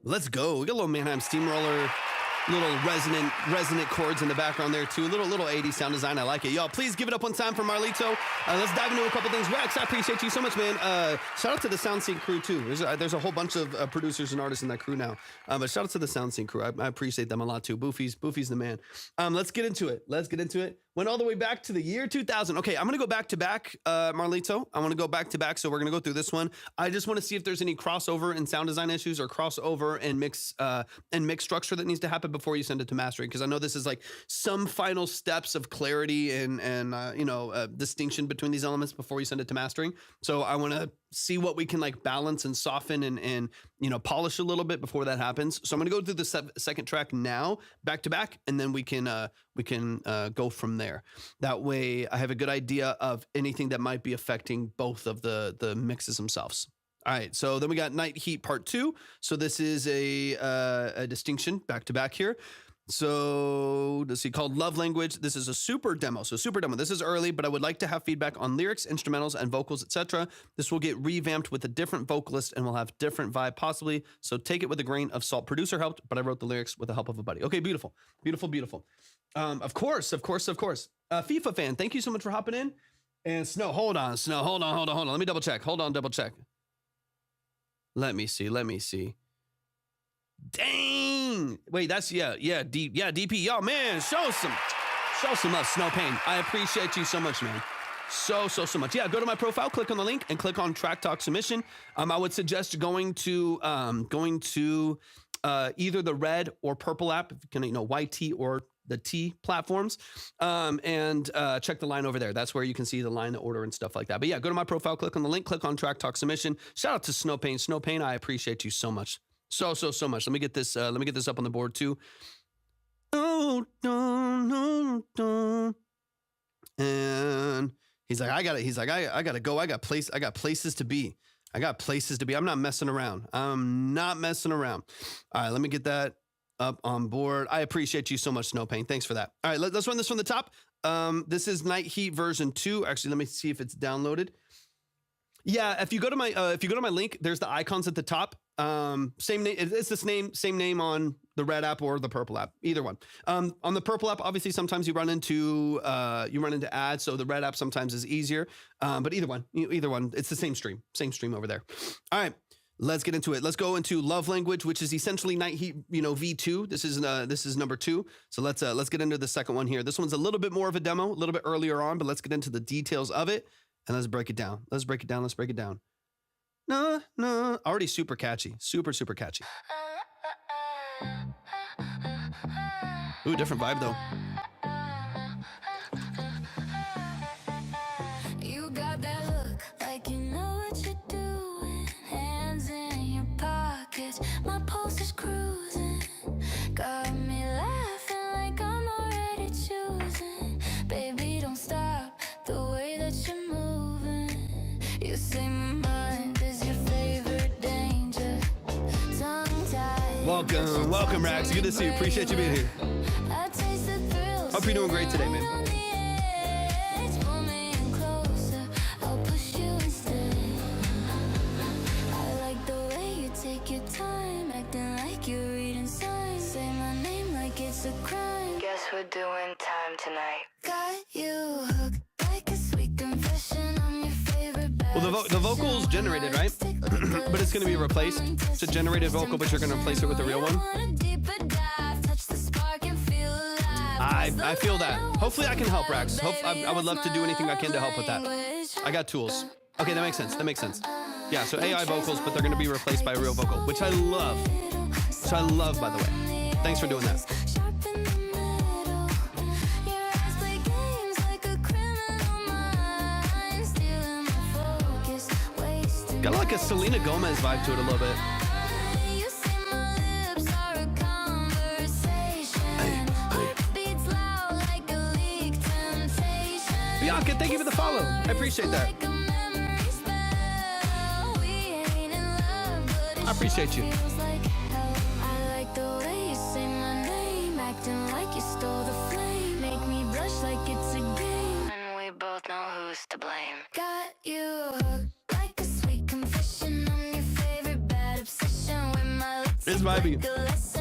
Let's go. We got a little Mannheim Steamroller, little resonant chords in the background there too. Little 80s sound design. I like it. Y'all, please give it up one time for Marlito. Let's dive into a couple things. Rex, I appreciate you so much, man. Shout out to the Sound Sync crew too. There's a whole bunch of producers and artists in that crew now. But shout out to the Sound Sync crew. I appreciate them a lot too. Boofy's the man. Let's get into it. Went all the way back to the year 2000. Okay, I'm going to go back to back, Marlito. I want to go back to back, so we're going to go through this one. I just want to see if there's any crossover in sound design issues or crossover and mix structure that needs to happen before you send it to mastering, because I know this is like some final steps of clarity and distinction between these elements before you send it to mastering. So I want to see what we can like balance and soften and polish a little bit before that happens. So I'm going to go through the second track now, back to back, and then we can go from there. That way I have a good idea of anything that might be affecting both of the mixes themselves. All right, so then we got Night Heat Part 2. So this is a distinction back to back here. So let's see, called Love Language. This is a super demo. So super demo. This is early, but I would like to have feedback on lyrics, instrumentals, and vocals, etc. This will get revamped with a different vocalist and will have different vibe possibly. So take it with a grain of salt. Producer helped, but I wrote the lyrics with the help of a buddy. Okay, beautiful, beautiful, beautiful. Of course. FIFA fan, thank you so much for hopping in. And Snow, hold on. Let me double check. Double check. Let me see. Dang. Wait, that's DP. Yo, man, show some love, Snow Pain. I appreciate you so much, man. So much. Yeah, go to my profile, click on the link, and click on Track Talk Submission. I would suggest going to either the red or purple app, if you can, YT or the T platforms, and check the line over there. That's where you can see the line, the order, and stuff like that. But yeah, go to my profile, click on the link, click on Track Talk Submission. Shout out to Snow Pain. Snow Pain, I appreciate you so much. So much. Let me get this up on the board too. Oh, no. And he's like, I gotta go. I got places to be. I'm not messing around. All right, let me get that up on board. I appreciate you so much, Snow Pain. Thanks for that. All right, let's run this from the top. This is Night Heat version 2. Actually, let me see if it's downloaded. Yeah, if you go to my link, there's the icons at the top. Same name. It's the same name on the red app or the purple app. Either one. On the purple app, obviously, sometimes you run into ads. So the red app sometimes is easier. But either one, it's the same stream over there. All right. Let's get into it. Let's go into Love Language, which is essentially Night Heat, V2. This is number 2. So let's get into the second one here. This one's a little bit more of a demo, a little bit earlier on, but let's get into the details of it and let's break it down. Let's break it down. No, already super catchy, super catchy. Ooh, different vibe though. You got that look like you know what you're doing. Hands in your pockets, my pulse is cruising. Got me laughing like I'm already choosing. Baby, don't stop the way that you're moving. You say my mind is your favorite danger. Tongue-tied. Welcome, Rax. Good to see you. Appreciate you being here. I taste the thrill. Hope you're doing great today, man. Guess we're doing time tonight. Got you hooked like a sweet confession on your favorite. Well, the vocal's generated, right? But it's going to be replaced. It's a generated vocal, but you're going to replace it with a real one. I feel that. Hopefully I can help, Rax. I would love to do anything I can to help with that. I got tools. Okay, that makes sense. Yeah, so AI vocals, but they're going to be replaced by a real vocal, which I love. By the way. Thanks for doing that. Got like a Selena Gomez vibe to it a little bit. Bianca, thank you for the follow. I appreciate that. I appreciate you. To blame. Got you hooked like a sweet confession on your favorite bad obsession with my lips. It's vibey.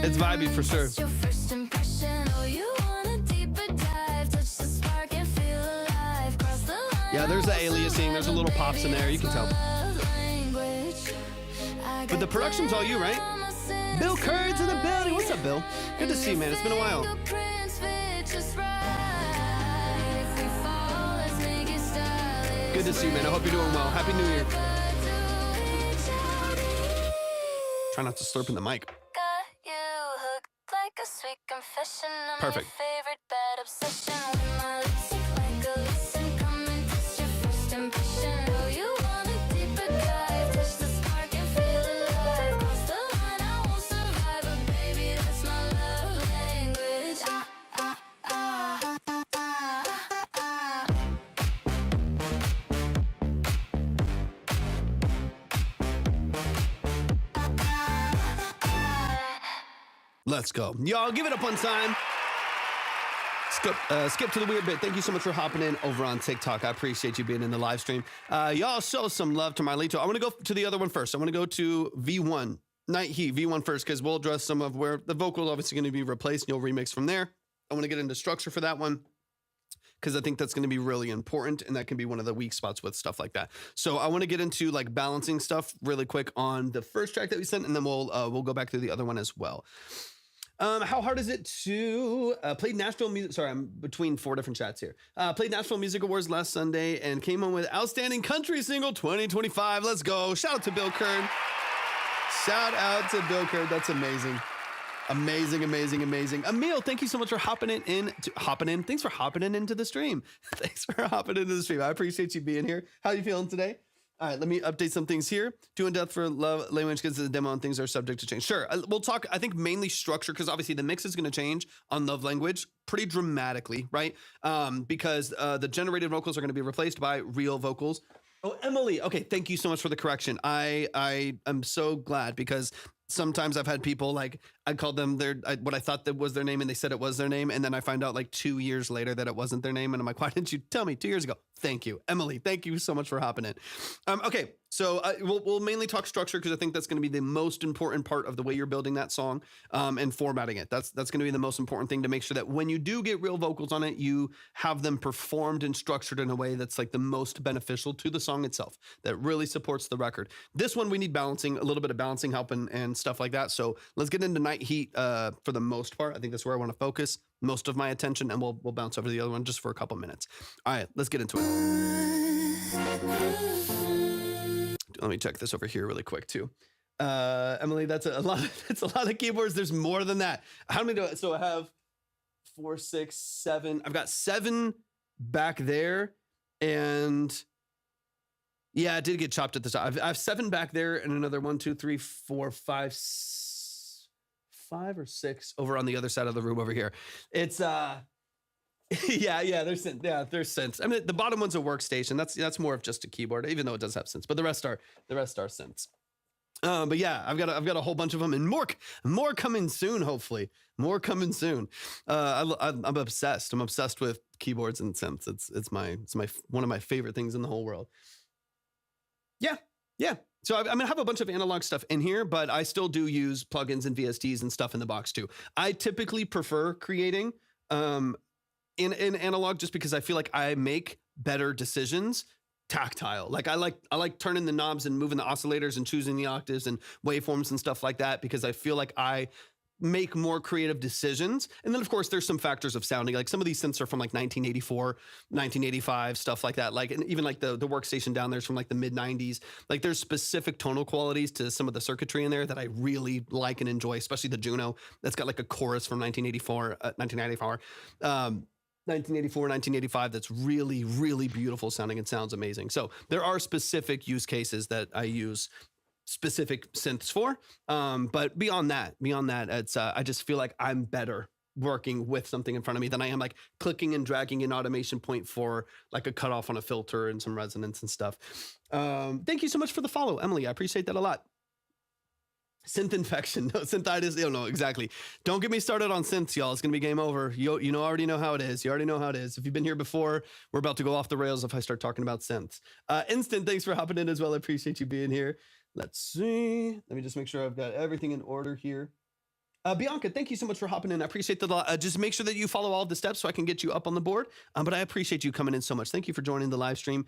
It's vibey for sure. Your first impression. Oh, you want a deeper dive, touch the spark and feel alive. Cross the line. Yeah, there's the aliasing. There's a little pops in there. You can tell. But the production's all you, right? Bill Curds in the building. What's up, Bill? Good to see you, man. It's been a while. Good to see you, man. I hope you're doing well. Happy New Year. Try not to slurp in the mic. Perfect. Let's go. Y'all give it up on time. Skip to the weird bit. Thank you so much for hopping in over on TikTok. I appreciate you being in the live stream. Y'all show some love to Marlito. I want to go to the other one first. I want to go to V1, Night Heat, V1 first, because we'll address some of where the vocal is obviously going to be replaced, and you'll remix from there. I want to get into structure for that one, because I think that's going to be really important, and that can be one of the weak spots with stuff like that. So I want to get into like balancing stuff really quick on the first track that we sent, and then we'll go back to the other one as well. How hard is it to play Nashville music? Sorry, I'm between 4 different chats here. Played Nashville Music Awards last Sunday and came home with Outstanding Country Single 2025. Let's go. Shout out to Bill Kern. Shout out to Bill Kern. That's amazing. Amazing, amazing, amazing. Emil, thank you so much for hopping in. Thanks for hopping into the stream. Thanks for hopping into the stream. I appreciate you being here. How are you feeling today? All right, let me update some things here. Doing Death for Love, language gets to the demo and things are subject to change. Sure, we'll talk, I think, mainly structure, because obviously the mix is going to change on Love Language pretty dramatically, right? Because the generated vocals are going to be replaced by real vocals. Oh, Emily. Okay, thank you so much for the correction. I am so glad, because sometimes I've had people like, I called them what I thought that was their name, and they said it was their name, and then I find out like 2 years later that it wasn't their name, and I'm like, why didn't you tell me 2 years ago? Thank you, Emily. Thank you so much for hopping in. Okay, so we'll mainly talk structure, because I think that's going to be the most important part of the way you're building that song, and formatting it. That's going to be the most important thing, to make sure that when you do get real vocals on it, you have them performed and structured in a way that's like the most beneficial to the song itself, that really supports the record. This one we need balancing, a little bit of balancing help and stuff like that. So let's get into Night Heat for the most part. I think that's where I want to focus most of my attention, and we'll bounce over to the other one just for a couple minutes. All right, let's get into it. Let me check this over here really quick too. Emily, that's a lot. That's a lot of keyboards. There's more than that. How many do I? So I have 4, 6, 7. I've got 7 back there, and yeah, it did get chopped at the top. I have 7 back there, and another 1, 2, 3, 4, 5, 5 or 6 over on the other side of the room over here. It's yeah, there's synths. I mean, the bottom one's a workstation. That's more of just a keyboard, even though it does have synths. But the rest are synths. But yeah, I've got a whole bunch of them, and more coming soon. Hopefully, more coming soon. I'm obsessed. I'm obsessed with keyboards and synths. It's my one of my favorite things in the whole world. Yeah. So I have a bunch of analog stuff in here, but I still do use plugins and VSTs and stuff in the box too. I typically prefer creating in analog, just because I feel like I make better decisions tactile. Like I like turning the knobs and moving the oscillators and choosing the octaves and waveforms and stuff like that, because I feel like I make more creative decisions. And then of course there's some factors of sounding, like some of these synths are from like 1984, 1985, stuff like that. Like, and even like the workstation down there's from like the mid 90s. Like there's specific tonal qualities to some of the circuitry in there that I really like and enjoy, especially the Juno that's got like a chorus from 1984, 1985 that's really, really beautiful sounding and sounds amazing. So there are specific use cases that I use specific synths for. But beyond that, it's I just feel like I'm better working with something in front of me than I am like clicking and dragging an automation point for like a cutoff on a filter and some resonance and stuff. Thank you so much for the follow, Emily. I appreciate that a lot. Synth infection, no, synthitis, no, exactly. Don't get me started on synths, y'all. It's gonna be game over. You already know how it is. You already know how it is. If you've been here before, we're about to go off the rails if I start talking about synths. Instant, thanks for hopping in as well. I appreciate you being here. Let's see. Let me just make sure I've got everything in order here. Bianca, thank you so much for hopping in. I appreciate that. Just make sure that you follow all of the steps so I can get you up on the board. But I appreciate you coming in so much. Thank you for joining the live stream.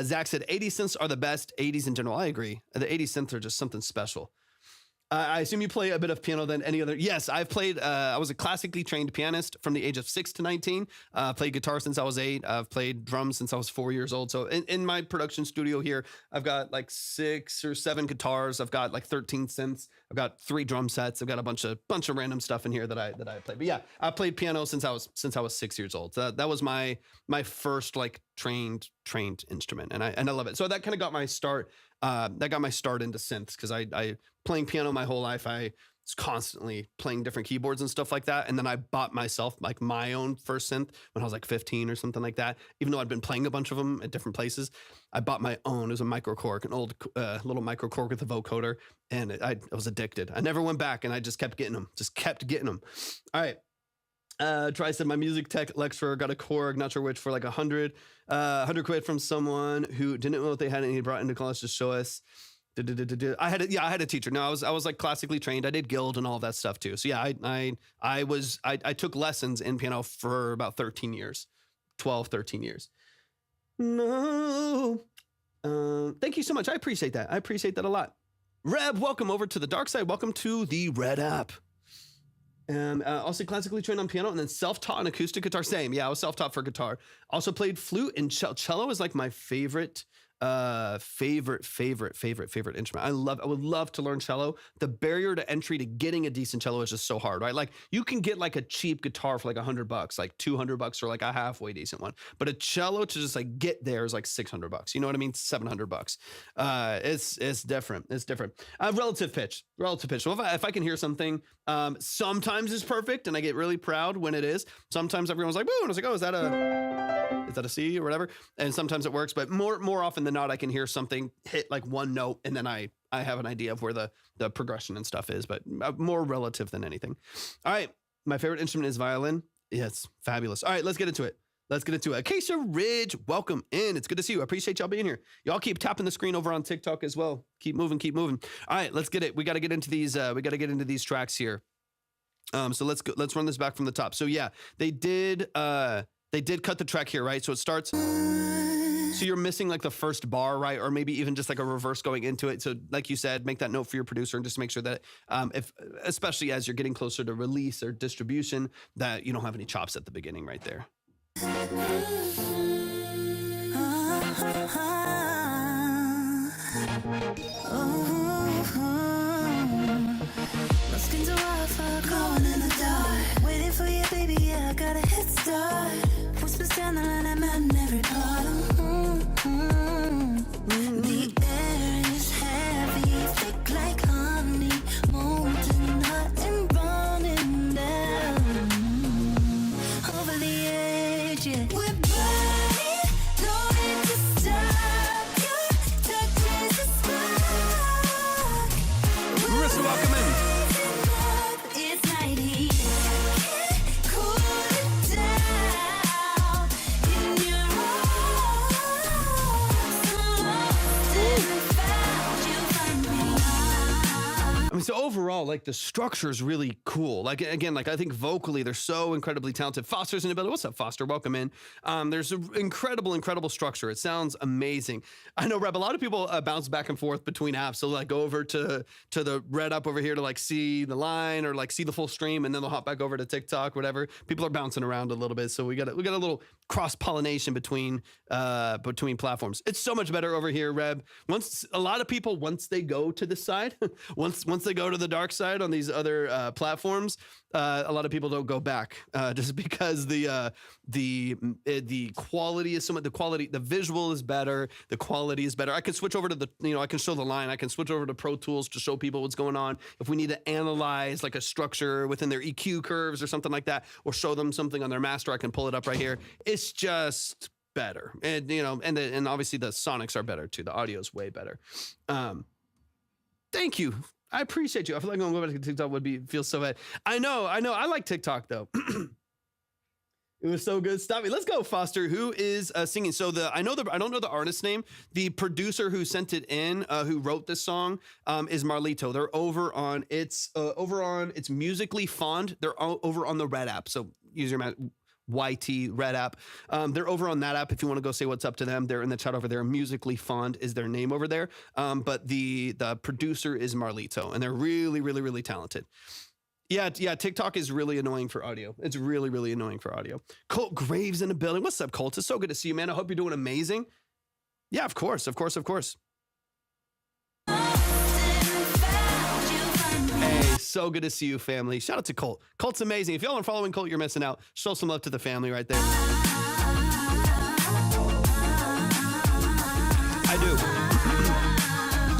Zach said 80s synths are the best. 80s in general. I agree. The 80s synths are just something special. I assume you play a bit of piano than any other. Yes, I've played, I was a classically trained pianist from the age of 6 to 19. Played guitar since I was 8. I've played drums since I was 4 years old. So in my production studio here, I've got like 6 or 7 guitars. I've got like 13 synths. I've got 3 drum sets. I've got a bunch of random stuff in here that I play. But yeah, I played piano since I was 6 years old. So that was my first like trained instrument, and I love it. So that kind of got my start. That got my start into synths, because I playing piano my whole life. I constantly playing different keyboards and stuff like that. And then I bought myself like my own first synth when I was like 15 or something like that. Even though I'd been playing a bunch of them at different places, I bought my own. It was a micro Korg, an old little micro Korg with a vocoder, and I was addicted. I never went back, and I just kept getting them. All right. Try said my music tech lecturer got a Korg, not sure which, for like 100 quid from someone who didn't know what they had, and he brought into college to show us. I had a teacher. No, I was like classically trained. I did guild and all that stuff too. So yeah, I took lessons in piano for about 13 years. No. Thank you so much. I appreciate that. I appreciate that a lot. Reb, welcome over to the dark side. Welcome to the Red App. Also classically trained on piano and then self-taught on acoustic guitar. Same. Yeah, I was self-taught for guitar. Also played flute and cello is like my favorite instrument. I would love to learn cello. The barrier to entry to getting a decent cello is just so hard, right? Like you can get like a cheap guitar for like $100, like $200 for like a halfway decent one. But a cello to just like get there is like $600. You know what I mean? $700. It's different. It's different. Relative pitch. So if I can hear something, sometimes it's perfect and I get really proud when it is. Sometimes everyone's like, "Boo," and I was like, "Oh, is that a C or whatever?" And sometimes it works, but more often than not, I can hear something hit like one note, and then I have an idea of where the progression and stuff is, but more relative than anything. All right, my favorite instrument is violin. Yes, fabulous. All right, let's get into it. Acacia Ridge, welcome in. It's good to see you. I appreciate y'all being here. Y'all keep tapping the screen over on TikTok as well. Keep moving. All right, let's get it. We got to get into these. We got to get into these tracks here. So let's go. Let's run this back from the top. So yeah, they did cut the track here, right? So it starts. So you're missing like the first bar, right? Or maybe even just like a reverse going into it. So like you said, make that note for your producer and just make sure that especially as you're getting closer to release or distribution, that you don't have any chops at the beginning right there. Skins are wildfire going in the dark. Waiting for you, baby, yeah, I got a head start. Whispers down the line, I'm out in every part. The air is heavy, thick like honey, molten hot and burning down. Over the edge, yeah. We're burning, no need to stop. Your touch is a spark. Marissa, welcome in. It's 90. Cool it down in your arms. Lost and found, you find me. I mean, so overall, like the structure is really cool. Like again, like I think vocally they're so incredibly talented. Foster's in the building. What's up, Foster? Welcome in. There's an incredible structure. It sounds amazing. I know, Reb, a lot of people bounce back and forth between apps. So like go over to the Red App over here to like see the line or like see the full stream, and then they'll hop back over to TikTok, whatever. People are bouncing around a little bit, so we got a little cross pollination between platforms. It's so much better over here, Reb. A lot of people once they go to this side, once they go to the dark side on these other platforms, a lot of people don't go back just because the quality is the visual is better, the quality is better. I can switch over to I can show the line. I can switch over to Pro Tools to show people what's going on. If we need to analyze like a structure within their EQ curves or something like that, or show them something on their master, I can pull it up right here. It's just better, and and obviously the sonics are better too. The audio is way better. Thank you. I appreciate you. I feel like going back to TikTok feel so bad. I know. I like TikTok though. It was so good. Stop me. Let's go, Foster. Who is singing? So I don't know the artist's name. The producer who sent it in, who wrote this song, is Marlito. They're over on it's Musically Fond. They're over on the Red App. So use your YT Red App. They're over on that app if you want to go say what's up to them. They're in the chat over there. Musically Fond is their name over there. But the producer is Marlito, and they're really talented. Yeah, TikTok is really annoying for audio. It's really annoying for audio. Colt Graves in the building. What's up, Colt? It's so good to see you, man. I hope you're doing amazing. Yeah, of course. Hey, so good to see you, family. Shout out to Colt. Colt's amazing. If y'all aren't following Colt, you're missing out. Show some love to the family right there.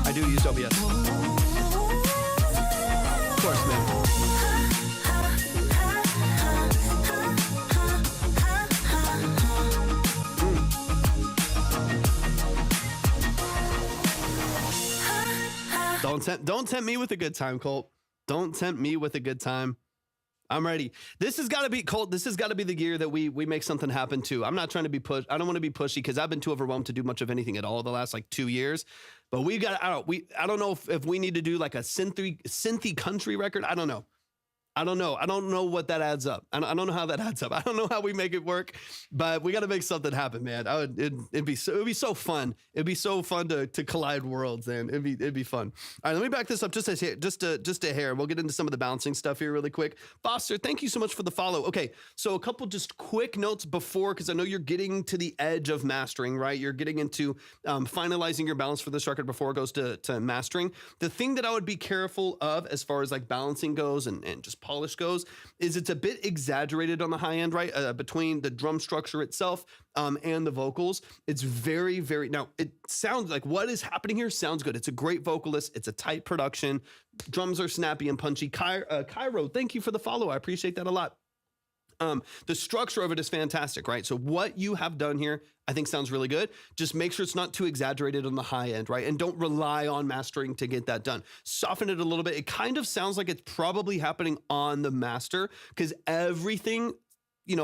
I do use OBS. course, man. Don't tempt me with a good time, Colt. Don't tempt me with a good time. I'm ready. This has got to be, Colt. This has got to be the gear that we make something happen to. I'm not trying to be pushed. I don't want to be pushy because I've been too overwhelmed to do much of anything at all the last like 2 years. But we've got. I don't know if we need to do like a synthy country record. I don't know. I don't know what that adds up. I don't know how that adds up. I don't know how we make it work, but we got to make something happen, man. It'd be so fun. It'd be so fun to collide worlds, man. It'd be fun. All right, let me back this up just a hair. We'll get into some of the bouncing stuff here really quick. Foster, thank you so much for the follow. Okay, so a couple just quick notes before, because I know you're getting to the edge of mastering, right? You're getting into finalizing your balance for this record before it goes to mastering. The thing that I would be careful of as far as like balancing goes and just polish goes is it's a bit exaggerated on the high end, right? Between the drum structure itself and the vocals. It's very, very, now it sounds like what is happening here sounds good. It's a great vocalist. It's a tight production. Drums are snappy and punchy. Cairo, thank you for the follow. I appreciate that a lot. The structure of it is fantastic, right? So what you have done here, I think sounds really good. Just make sure it's not too exaggerated on the high end, right? And don't rely on mastering to get that done. Soften it a little bit. It kind of sounds like it's probably happening on the master because everything,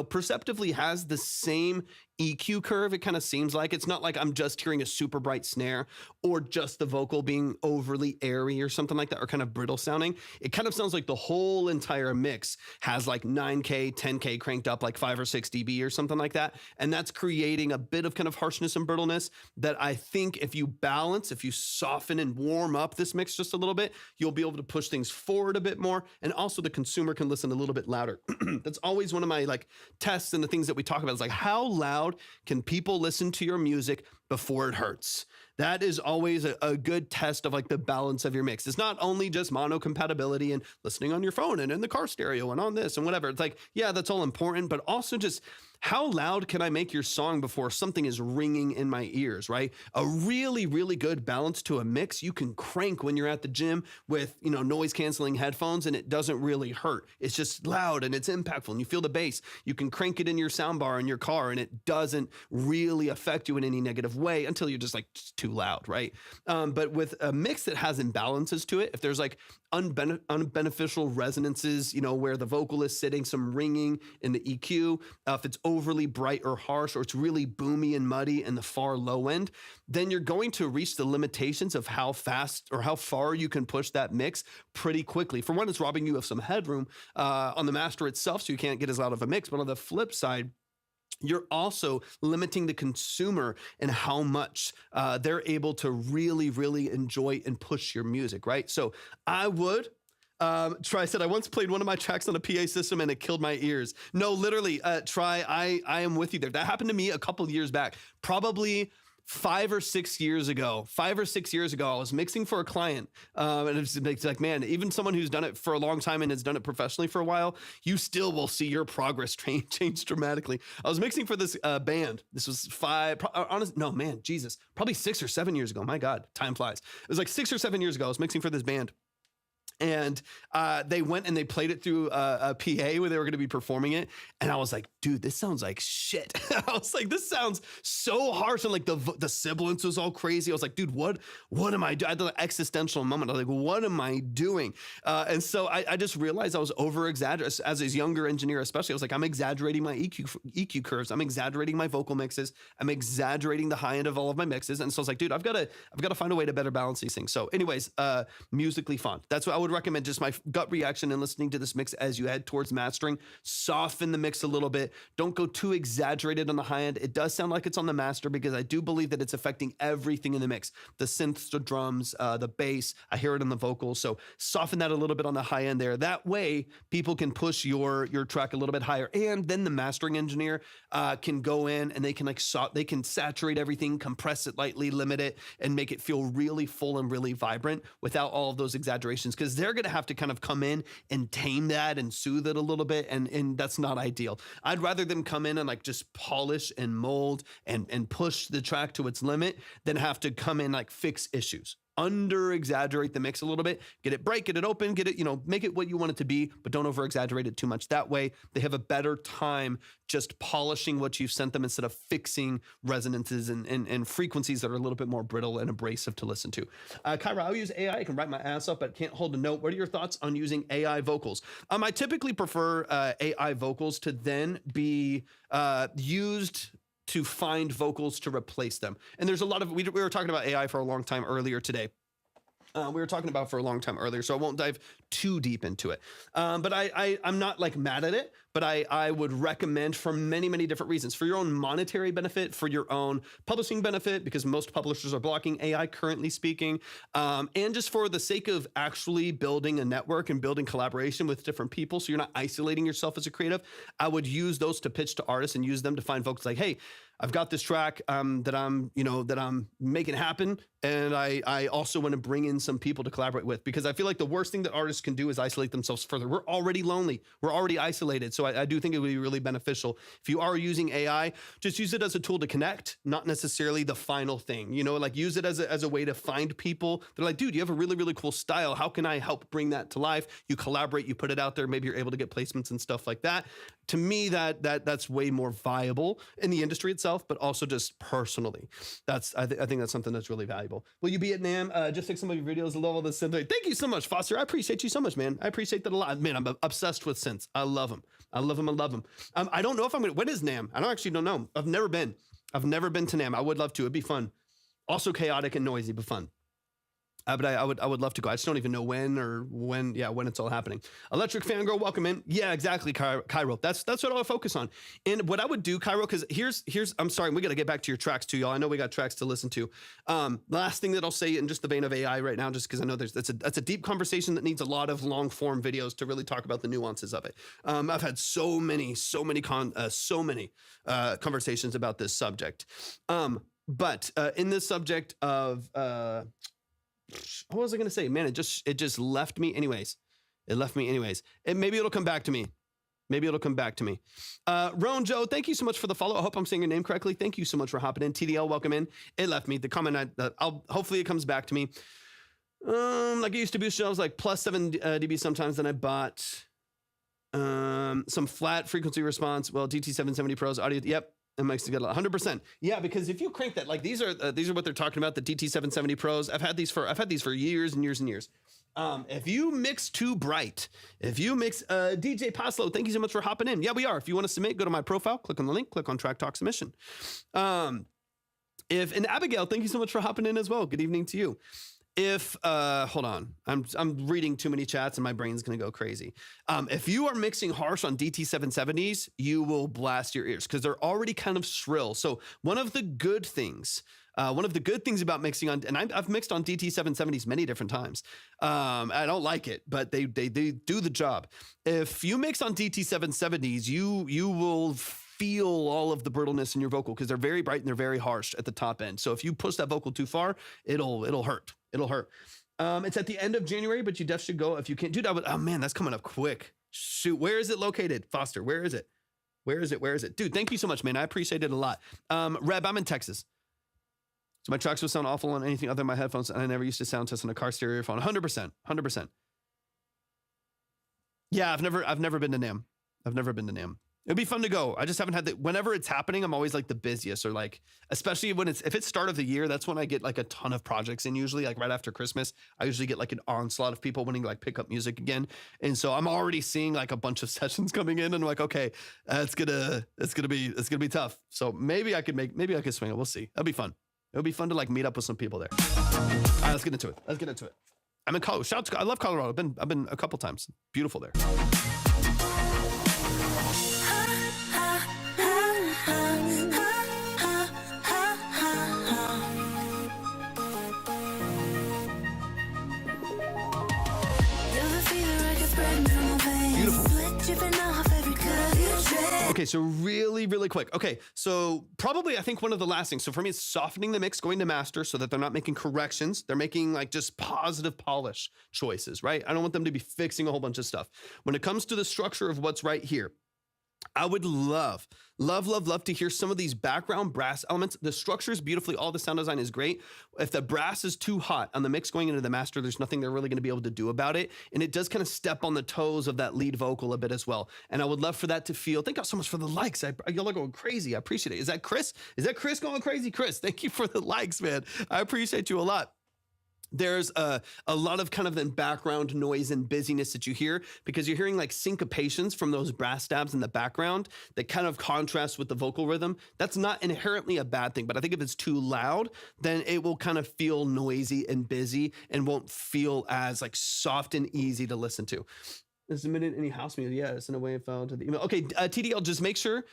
perceptively has the same EQ curve. It kind of seems like it's not like I'm just hearing a super bright snare or just the vocal being overly airy or something like that, or kind of brittle sounding. It kind of sounds like the whole entire mix has like 9K, 10K cranked up like 5 or 6 dB or something like that. And that's creating a bit of kind of harshness and brittleness that I think if you balance, if you soften and warm up this mix just a little bit, you'll be able to push things forward a bit more. And also the consumer can listen a little bit louder. That's always one of my like tests and the things that we talk about is like, how loud can people listen to your music before it hurts? That is always a good test of like the balance of your mix. It's not only just mono compatibility and listening on your phone and in the car stereo and on this and whatever. It's like, yeah, that's all important, but also just how loud can I make your song before something is ringing in my ears, right? A really, really good balance to a mix you can crank when you're at the gym with, noise canceling headphones and it doesn't really hurt. It's just loud and it's impactful and you feel the bass. You can crank it in your soundbar in your car and it doesn't really affect you in any negative way until you're just like too loud, right? But with a mix that has imbalances to it, if there's like unbeneficial resonances, where the vocal is sitting, some ringing in the EQ, if it's overly bright or harsh, or it's really boomy and muddy in the far low end, then you're going to reach the limitations of how fast or how far you can push that mix pretty quickly. For one, it's robbing you of some headroom on the master itself, so you can't get as loud of a mix. But on the flip side, you're also limiting the consumer and how much they're able to really, really enjoy and push your music, right? So I would Try said, I once played one of my tracks on a PA system and it killed my ears. No, literally, Try, I am with you there. That happened to me a couple of years back, probably 5 or 6 years ago. 5 or 6 years ago, I was mixing for a client. And it's like, man, even someone who's done it for a long time and has done it professionally for a while, you still will see your progress change dramatically. I was mixing for this band. This was probably 6 or 7 years ago. My God, time flies. It was like 6 or 7 years ago. I was mixing for this band. And they went and they played it through a PA where they were going to be performing it. And I was like, dude, this sounds like shit. I was like, this sounds so harsh. And like the sibilance was all crazy. I was like, dude, what am I doing? I had an existential moment. I was like, what am I doing? And so I just realized I was over-exaggerating. As a younger engineer especially, I was like, I'm exaggerating my EQ curves. I'm exaggerating my vocal mixes. I'm exaggerating the high end of all of my mixes. And so I was like, dude, I've got to find a way to better balance these things. So anyways, musically fun. That's what I would recommend. Just my gut reaction and listening to this mix as you head towards mastering. Soften the mix a little bit. Don't go too exaggerated on the high end. It does sound like it's on the master because I do believe that it's affecting everything in the mix. The synths, the drums, the bass. I hear it in the vocals. So soften that a little bit on the high end there. That way people can push your track a little bit higher. And then the mastering engineer can go in and they can they can saturate everything, compress it lightly, limit it, and make it feel really full and really vibrant without all of those exaggerations, because they're going to have to kind of come in and tame that and soothe it a little bit, and that's not ideal. I'd rather them come in and like just polish and mold and push the track to its limit than have to come in like fix issues. under exaggerate the mix a little bit, get it bright, get it open, get it, make it what you want it to be, but don't over exaggerate it too much. That way they have a better time just polishing what you've sent them instead of fixing resonances and frequencies that are a little bit more brittle and abrasive to listen to. Kyra, I'll use AI. I can write my ass up, but can't hold a note. What are your thoughts on using AI vocals? I typically prefer AI vocals to then be used to find vocals to replace them. And there's a lot of, we were talking about AI for a long time earlier today. So I won't dive too deep into it. But I'm not like mad at it, but I would recommend for many, many different reasons. For your own monetary benefit, for your own publishing benefit, because most publishers are blocking AI currently speaking, and just for the sake of actually building a network and building collaboration with different people so you're not isolating yourself as a creative, I would use those to pitch to artists and use them to find folks like, hey, I've got this track that I'm making happen, and I also want to bring in some people to collaborate with, because I feel like the worst thing that artists can do is isolate themselves further. We're already lonely. We're already isolated. So I do think it would be really beneficial. If you are using AI, just use it as a tool to connect, not necessarily the final thing. Like use it as a way to find people. They're like, dude, you have a really, really cool style. How can I help bring that to life? You collaborate, you put it out there. Maybe you're able to get placements and stuff like that. To me, that's way more viable in the industry itself, but also just personally. I think that's something that's really valuable. Will you be at NAMM? Just take some of your videos. Love all the synth. Thank you so much, Foster. I appreciate you so much, man. I appreciate that a lot. Man, I'm obsessed with synths. I love them. I love them. I don't know if I'm going to, when is NAMM? I don't know. I've never been to NAMM. I would love to. It'd be fun. Also chaotic and noisy, but fun. But I would love to go. I just don't even know when it's all happening. Electric Fangirl, welcome in. Yeah, exactly, Cairo. That's what I would focus on. And what I would do, Cairo, because here's I'm sorry, we got to get back to your tracks too, y'all. I know we got tracks to listen to. Last thing that I'll say in just the vein of AI right now, just because I know that's a deep conversation that needs a lot of long form videos to really talk about the nuances of it. I've had so many conversations about this subject. But in this subject of what was I going to say? Man, it just left me anyways. And maybe it'll come back to me. Roan Joe, thank you so much for the follow. I hope I'm saying your name correctly. Thank you so much for hopping in. TDL, welcome in. It left me. The comment, hopefully it comes back to me. Like it used to be shelves like plus 7 dB sometimes. Then I bought some flat frequency response. Well, DT770 Pros audio. Yep. It makes it get 100%. Yeah, because if you crank that, like these are what they're talking about, the DT770 Pros. I've had these for years and years and years. If you mix too bright, DJ Paslow, thank you so much for hopping in. Yeah, we are. If you want to submit, go to my profile, click on the link, click on Track Talk Submission. And Abigail, thank you so much for hopping in as well. Good evening to you. Hold on, I'm reading too many chats and my brain's gonna go crazy. If you are mixing harsh on DT770s, you will blast your ears because they're already kind of shrill. So one of the good things about mixing on, and I've mixed on DT770s many different times. I don't like it, but they do the job. If you mix on DT770s, you will feel all of the brittleness in your vocal because they're very bright and they're very harsh at the top end. So if you push that vocal too far, it'll hurt. It's at the end of January, but you definitely should go if you can't. Dude, oh man, that's coming up quick. Shoot, where is it located? Foster, where is it? Dude, thank you so much, man. I appreciate it a lot. Reb, I'm in Texas. So my tracks would sound awful on anything other than my headphones, and I never used to sound test on a car stereo phone. 100%. Yeah, I've never been to NAMM. It'd be fun to go. I just haven't had whenever it's happening, I'm always like the busiest, or like, especially if it's start of the year, that's when I get like a ton of projects in, usually like right after Christmas. I usually get like an onslaught of people wanting to like pick up music again. And so I'm already seeing like a bunch of sessions coming in, and I'm like, okay, it's gonna be tough. So maybe I could swing it. We'll see. That'd be fun. It would be fun to like meet up with some people there. All right, let's get into it. I'm in Colorado. I love Colorado. I've been a couple times. Beautiful there. Okay, so really, really quick. Okay, so probably I think one of the last things. So for me, it's softening the mix, going to master so that they're not making corrections. They're making like just positive polish choices, right? I don't want them to be fixing a whole bunch of stuff. When it comes to the structure of what's right here, I would love to hear some of these background brass elements. The structure is beautifully, all the sound design is great. If the brass is too hot on the mix going into the master, there's nothing they're really going to be able to do about it. And it does kind of step on the toes of that lead vocal a bit as well. And I would love for that to feel, thank y'all so much for the likes. Y'all are going crazy. I appreciate it. Is that Chris? Is that Chris going crazy? Chris, thank you for the likes, man. I appreciate you a lot. There's a lot of kind of then background noise and busyness that you hear because you're hearing like syncopations from those brass stabs in the background that kind of contrast with the vocal rhythm. That's not inherently a bad thing, but I think if it's too loud, then it will kind of feel noisy and busy and won't feel as like soft and easy to listen to. Submitted any house music? Yes, in a way I found to the email. Okay, TDL, just make sure,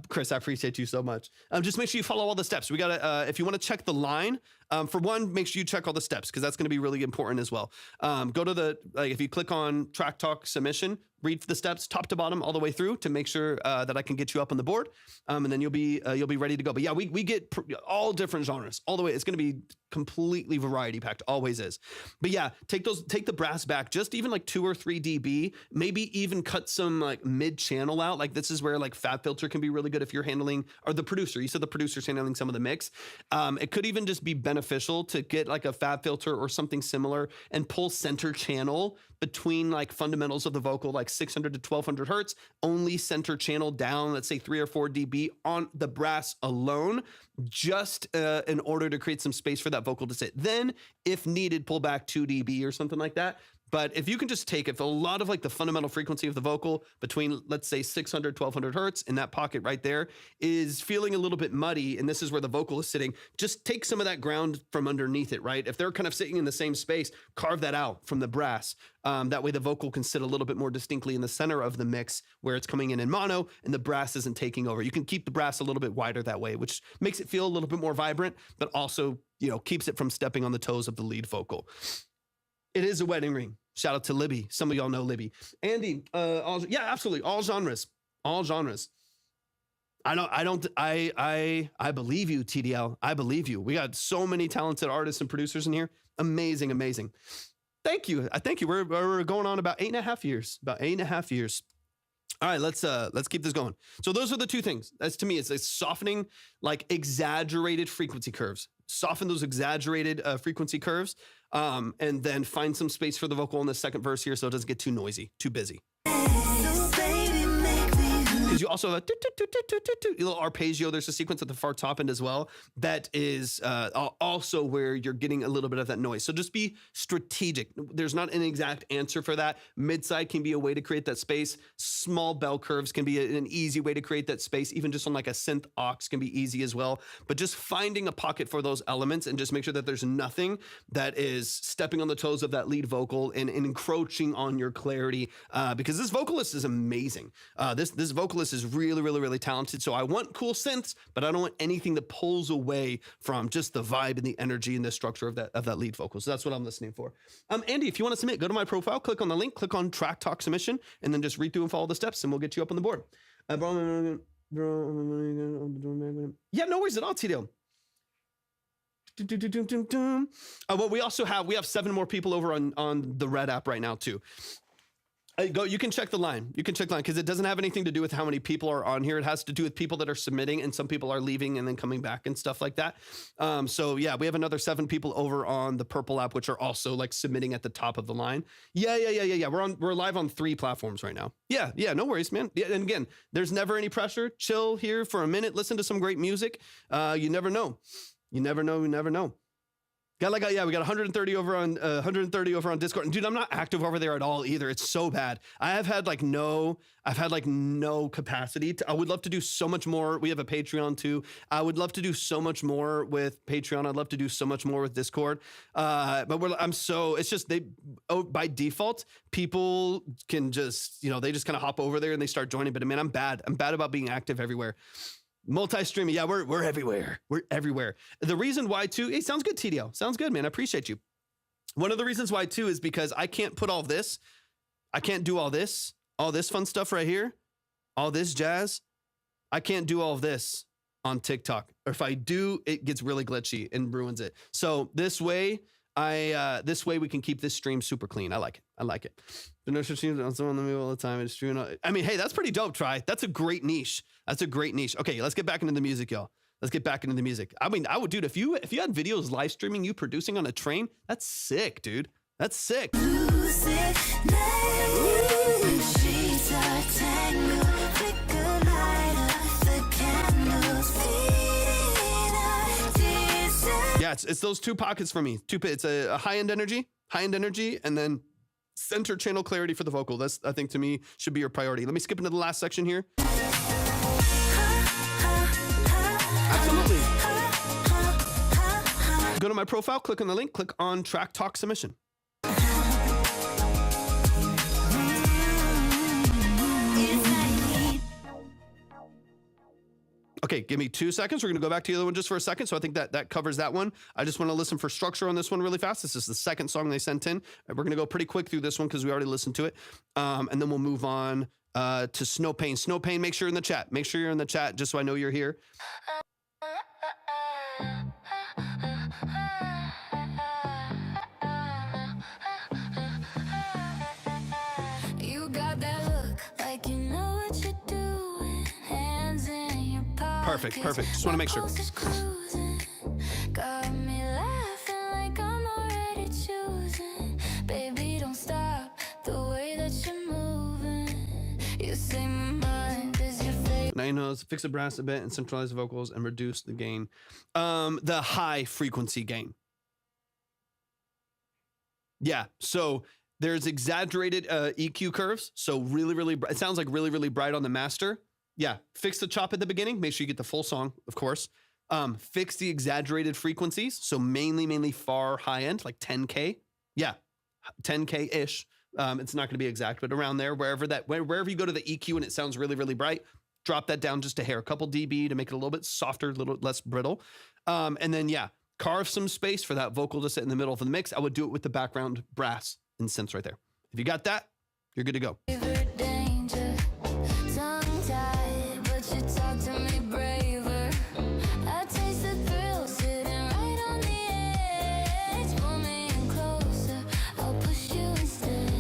Chris, I appreciate you so much. Just make sure you follow all the steps. We gotta, if you want to check the line, for one, make sure you check all the steps because that's going to be really important as well. Go to the, like, if you click on Track Talk Submission, read the steps top to bottom all the way through to make sure that I can get you up on the board, and then you'll be ready to go. But yeah, we get all different genres all the way. It's going to be completely variety packed, always is. But yeah, take the brass back, just even like 2 or 3 dB, maybe even cut some like mid channel out. Like this is where like fat filter can be really good if you're handling, or the producer. You said the producer's handling some of the mix. It could even just be beneficial to get like a fat filter or something similar and pull center channel between like fundamentals of the vocal, like 600 to 1200 hertz, only center channel down, let's say 3 or 4 dB on the brass alone, just in order to create some space for that vocal to sit. Then, if needed, pull back 2 dB or something like that. But if you can just take, if a lot of like the fundamental frequency of the vocal between, let's say 600, 1200 hertz in that pocket right there is feeling a little bit muddy, and this is where the vocal is sitting, just take some of that ground from underneath it, right? If they're kind of sitting in the same space, carve that out from the brass. That way the vocal can sit a little bit more distinctly in the center of the mix where it's coming in mono and the brass isn't taking over. You can keep the brass a little bit wider that way, which makes it feel a little bit more vibrant, but also, you know, keeps it from stepping on the toes of the lead vocal. It is a wedding ring. Shout out to Libby. Some of y'all know Libby. Andy, yeah, absolutely. All genres. All genres. I believe you, TDL. I believe you. We got so many talented artists and producers in here. Amazing, amazing. Thank you. I thank you. We're going on about 8.5 years. About 8.5 years. All right, let's keep this going. So those are the two things. That's, to me, it's softening like exaggerated frequency curves. Soften those exaggerated frequency curves, and then find some space for the vocal in the second verse here so it doesn't get too noisy, too busy. Because you also have a little arpeggio. There's a sequence at the far top end as well that is also where you're getting a little bit of that noise. So just be strategic. There's not an exact answer for that. Mid-side can be a way to create that space. Small bell curves can be an easy way to create that space. Even just on like a synth aux can be easy as well. But just finding a pocket for those elements and just make sure that there's nothing that is stepping on the toes of that lead vocal and encroaching on your clarity. Because this vocalist is amazing. This vocalist is really, really, really talented. So I want cool synths, but I don't want anything that pulls away from just the vibe and the energy and the structure of that lead vocal. So that's what I'm listening for. Andy, if you want to submit, go to my profile, click on the link, click on Track Talk Submission, and then just read through and follow the steps, and we'll get you up on the board. Yeah, no worries at all, TDL. Well, we have 7 more people over on the Red app right now too. You can check the line. You can check the line because it doesn't have anything to do with how many people are on here. It has to do with people that are submitting, and some people are leaving and then coming back and stuff like that. So yeah, we have another 7 people over on the Purple app, which are also like submitting at the top of the line. Yeah. We're live on 3 platforms right now. Yeah. No worries, man. Yeah, and again, there's never any pressure. Chill here for a minute. Listen to some great music. You never know. You never know. We got 130 over on Discord. And dude, I'm not active over there at all either. It's so bad. I've had no capacity I would love to do so much more. We have a Patreon too. I would love to do so much more with Patreon. I'd love to do so much more with Discord. But it's just by default, people can just, they just kind of hop over there and they start joining. But man, I'm bad about being active everywhere. Multi-streaming, yeah, we're everywhere. We're everywhere. The reason why too, it sounds good, TDL. Sounds good, man. I appreciate you. One of the reasons why too is because I can't put all this. I can't do all this fun stuff right here, all this jazz. I can't do all of this on TikTok. Or if I do, it gets really glitchy and ruins it. So this way, This way we can keep this stream super clean. I like it. I like it. The no such thing on someone on the move all the time. It's true. I mean, hey, that's pretty dope. Try. That's a great niche. That's a great niche. Okay, let's get back into the music, y'all. Let's get back into the music. I mean, I would, dude, if you had videos live streaming you producing on a train, that's sick, dude. That's sick. Yeah, it's those two pockets for me. It's a high-end energy, and then center channel clarity for the vocal. That's, I think, to me, should be your priority. Let me skip into the last section here. Absolutely. Go to my profile, click on the link, click on Track Talk Submission. Okay, give me 2 seconds. We're gonna go back to the other one just for a second. So I think that covers that one. I just wanna listen for structure on this one really fast. This is the second song they sent in. We're gonna go pretty quick through this one because we already listened to it. And then we'll move on to Snow Pain. Snow Pain, make sure you're in the chat. Make sure you're in the chat just so I know you're here. You got that look like you know what you're doing. Hands in your pockets. Perfect. Just want to make sure. Got me laughing like I'm already choosing. Baby, don't stop the way that you're moving. You say my mind is your favorite. Now you know, fix the brass a bit and centralize the vocals and reduce the gain. The high frequency gain. Yeah, so there's exaggerated EQ curves. So really, it sounds like really bright on the master. Yeah, fix the chop at the beginning. Make sure you get the full song, of course. Fix the exaggerated frequencies. So mainly far high end, like 10K. Yeah, 10K-ish. It's not gonna be exact, but around there, wherever you go to the EQ and it sounds really bright, drop that down just a hair, a couple dB to make it a little bit softer, a little less brittle. And then yeah, carve some space for that vocal to sit in the middle of the mix. I would do it with the background brass and synths right there. If you got that, you're good to go. Danger, tongue-tied, but you talk to me braver. I taste the thrill sitting right on the edge. Pull me in closer, I'll push you instead.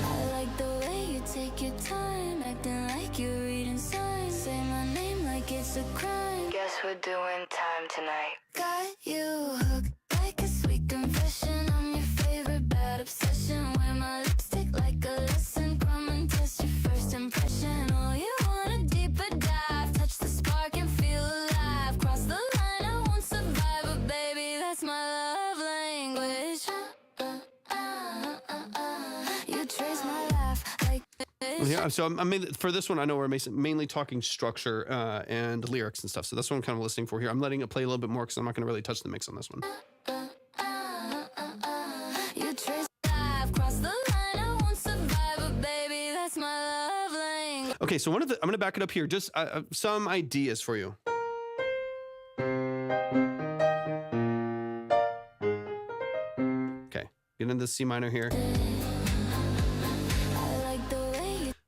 I like the way you take your time, acting like you're reading signs. Say my name like it's a crime. Guess we're doing time tonight. Got you hooked like a sweet confession. I'm your favorite bad obsession. Wear my lipstick like a lesson. Come and test your first impression. Oh, you want a deeper dive? Touch the spark and feel alive. Cross the line, I won't survive, but baby, that's my love language. You trace my life like this. Yeah, so for this one, I know we're mainly talking structure and lyrics and stuff. So that's what I'm kind of listening for here. I'm letting it play a little bit more because I'm not going to really touch the mix on this one. You trace life, cross the line, I won't survive, but baby, that's my love language. Okay, so I'm going to back it up here. Just some ideas for you. Okay, get into the C minor here.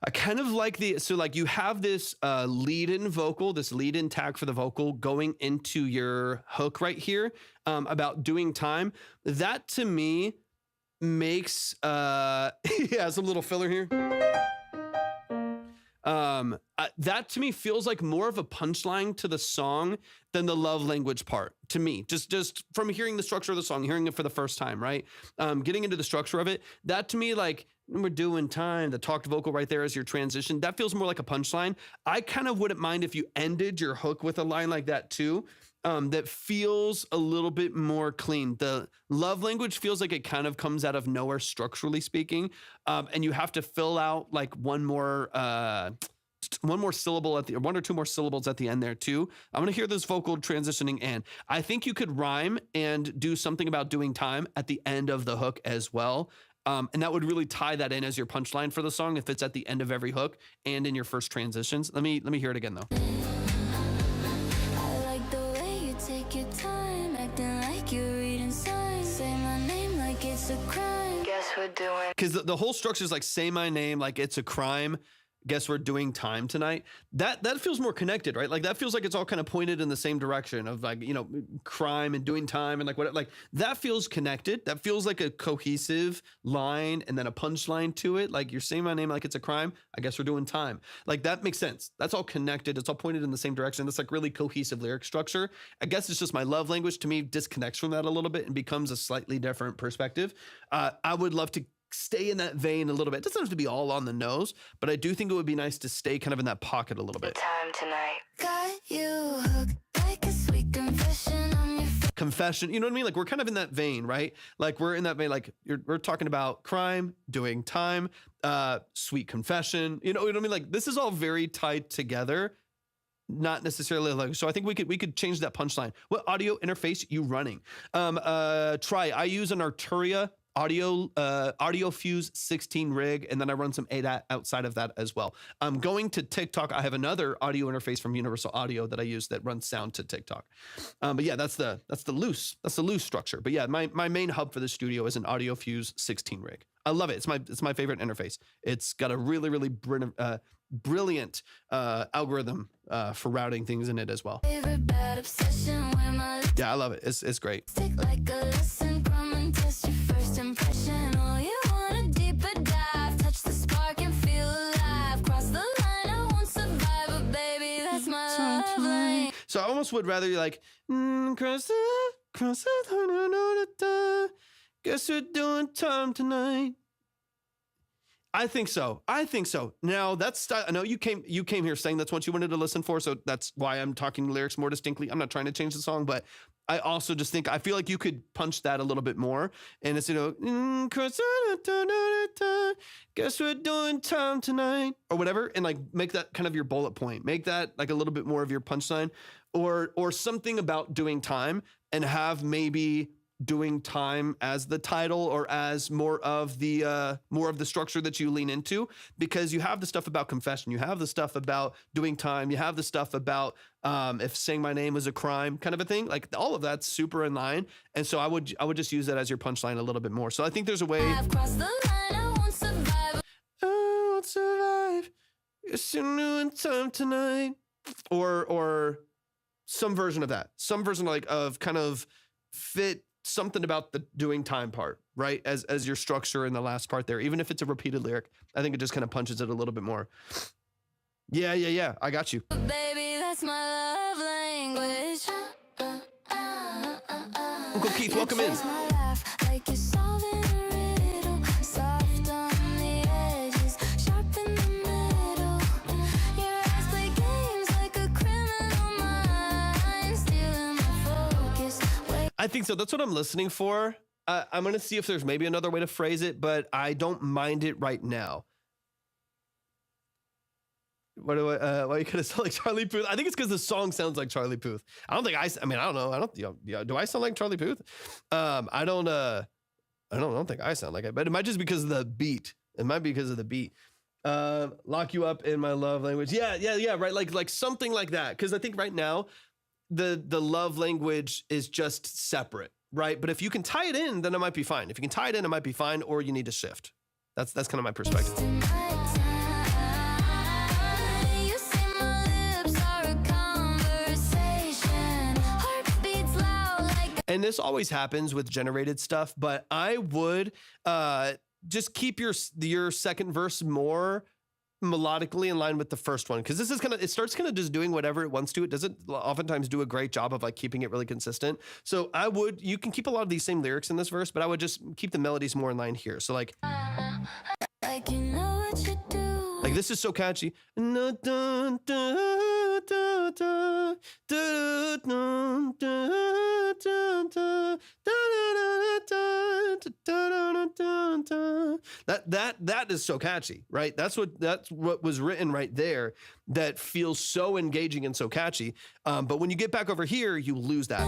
I kind of like you have this lead-in vocal, this lead-in tag for the vocal going into your hook right here about doing time. That to me makes, yeah, some little filler here. That to me feels like more of a punchline to the song than the love language part to me. Just from hearing the structure of the song, hearing it for the first time, right? Getting into the structure of it, that to me, like, we're doing time, the talked vocal right there as your transition, that feels more like a punchline. I kind of wouldn't mind if you ended your hook with a line like that too. That feels a little bit more clean. The love language feels like it kind of comes out of nowhere, structurally speaking. And you have to fill out like one more syllable one or two more syllables at the end there too. I'm gonna hear this vocal transitioning in. I think you could rhyme and do something about doing time at the end of the hook as well. And that would really tie that in as your punchline for the song if it's at the end of every hook and in your first transitions. Let me hear it again though. I like the way you take your time, acting like you're reading signs. Say my name like it's a crime. Guess we're doing. Because the whole structure is like, say my name like it's a crime. guess we're doing time tonight. That feels more connected, right? Like that feels like it's all kind of pointed in the same direction of like, you know, crime and doing time and like what, like that feels connected. That feels like a cohesive line and then a punchline to it. Like you're saying my name like it's a crime. I guess we're doing time. Like that makes sense. That's all connected. It's all pointed in the same direction. That's like really cohesive lyric structure. I guess it's just my love language to me disconnects from that a little bit and becomes a slightly different perspective. I would love to stay in that vein a little bit. It doesn't have to be all on the nose, but I do think it would be nice to stay kind of in that pocket a little bit. Time tonight. Got you hooked like a sweet confession on your face. Confession, you know what I mean? Like we're kind of in that vein, right? Like we're in that vein, like we're talking about crime, doing time, sweet confession, you know what I mean? Like this is all very tied together. Not necessarily like, so I think we could change that punchline. What audio interface you running? I use an Arturia audio fuse 16 rig, and then I run some ADAT outside of that as well. I'm going to TikTok. I have another audio interface from Universal Audio that I use that runs sound to TikTok. But yeah, that's the loose structure. But yeah, my main hub for the studio is an audio fuse 16 rig. I love it. It's my favorite interface. It's got a really brilliant algorithm for routing things in it as well. Favorite bad obsession with my Yeah, I love it. It's great. stick like a lesson. Come and test your first impression. Oh, you want a deeper dive? Touch the spark and feel alive. Cross the line, I won't survive, but baby, that's my love lane. So I almost would rather you like cross the line. Guess we're doing time tonight. I think so. Now that's, I know you came here saying that's what you wanted to listen for, so that's why I'm talking lyrics more distinctly. I'm not trying to change the song, but I also just think I feel like you could punch that a little bit more, and it's, you know, guess we're doing time tonight or whatever, and like make that kind of your bullet point. Make that like a little bit more of your punchline, or something about doing time, and have maybe doing time as the title or as more of the structure that you lean into, because you have the stuff about confession, you have the stuff about doing time, you have the stuff about if saying my name is a crime kind of a thing. Like all of that's super in line, and so I would just use that as your punchline a little bit more. So I think there's a way. I've crossed the line, I won't survive. I won't survive. Guess you're doing time tonight, or some version of that, some version like of kind of fit something about the doing time part, right? As your structure in the last part there, even if it's a repeated lyric, I think it just kind of punches it a little bit more. Yeah. I got you. Baby, that's my love language. Uncle Keith, welcome in. Chase my laugh like you're solving a riddle. Soft on the edges, sharp in the middle. Your eyes play games like a criminal mind, stealing my focus. I think so. That's what I'm listening for. I'm going to see if there's maybe another way to phrase it, but I don't mind it right now. Why you kind of sound like Charlie Puth? I think it's because the song sounds like Charlie Puth. I don't know. Do I sound like Charlie Puth? I don't think I sound like it, but it might just because of the beat. It might be because of the beat. Lock you up in my love language. Yeah. Right. Like something like that. Cause I think right now the love language is just separate. Right. But if you can tie it in, then it might be fine. If you can tie it in, it might be fine, or you need to shift. That's kind of my perspective. And this always happens with generated stuff, but I would just keep your second verse more melodically in line with the first one, because it starts kind of just doing whatever it wants to. It doesn't oftentimes do a great job of like keeping it really consistent. So you can keep a lot of these same lyrics in this verse, but I would just keep the melodies more in line here. So like you know what you do. Like this is so catchy. That is so catchy, right? That's what was written right there that feels so engaging and so catchy. But when you get back over here, you lose that.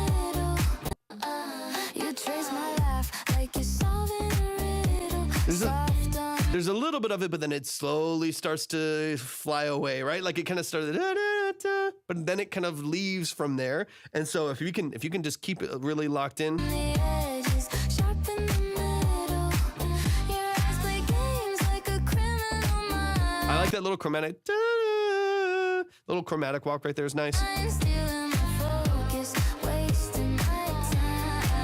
You trace my laugh like you're solving a riddle. There's a little bit of it, but then it slowly starts to fly away, right? Like it kind of started, but then it kind of leaves from there. And so if you can just keep it really locked in. I like that little chromatic, little chromatic walk right there is nice. I'm stealing my focus, wasting my time.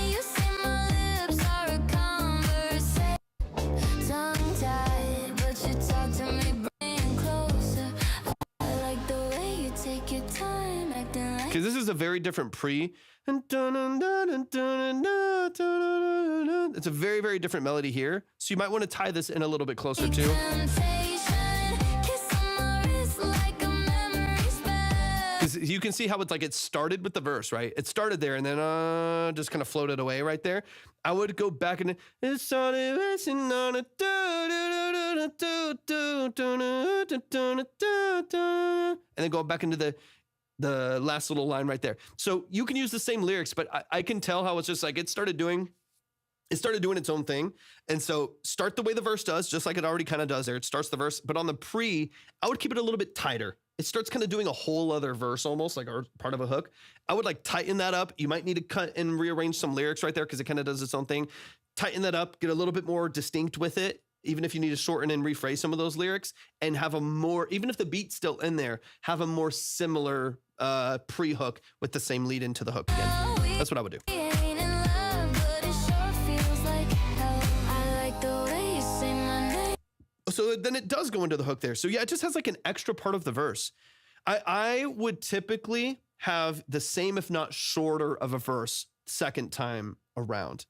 You say my lips are a conversation, tongue-tied, but you talk to me, bring closer. I like the way you take your time, acting like Because this is a very different pre. It's a very, very different melody here. So you might want to tie this in a little bit closer too. temptation. Kiss on my wrist like a memory spell. Because you can see how it's like it started with the verse, right? It started there and then just kind of floated away right there. I would go back and it started racing on a and then go back into the last little line right there. So you can use the same lyrics, but I can tell how it's just like it started doing its own thing. And so start the way the verse does, just like it already kind of does there. It starts the verse, but on the pre, I would keep it a little bit tighter. It starts kind of doing a whole other verse almost, like or part of a hook. I would like tighten that up. You might need to cut and rearrange some lyrics right there because it kind of does its own thing. Tighten that up, get a little bit more distinct with it. Even if you need to shorten and rephrase some of those lyrics and have a more, even if the beat's still in there, have a more similar pre-hook with the same lead into the hook again. That's what I would do. We ain't in love, but it sure feels like hell. I like the way you say my name. So then it does go into the hook there. So yeah, it just has like an extra part of the verse. I would typically have the same, if not shorter of a verse second time around.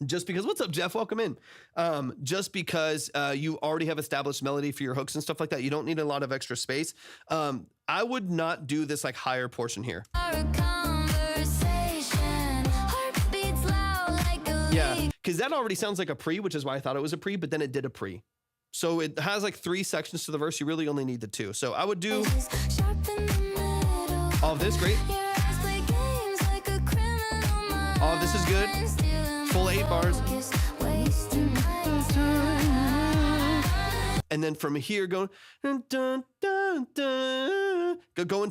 Just because, what's up, Jeff? Welcome in. Just because you already have established melody for your hooks and stuff like that, you don't need a lot of extra space. I would not do this like higher portion here. Our conversation, heart beats loud like a Yeah, because that already sounds like a pre, which is why I thought it was a pre, but then it did a pre. So it has like 3 sections to the verse. You really only need the 2. So I would do sharp in the middle. all of this, great. Your eyes play games like a criminal mind. All of this is good. Stealing Full my 8 bars. focus, wasting my time. And then from here, go into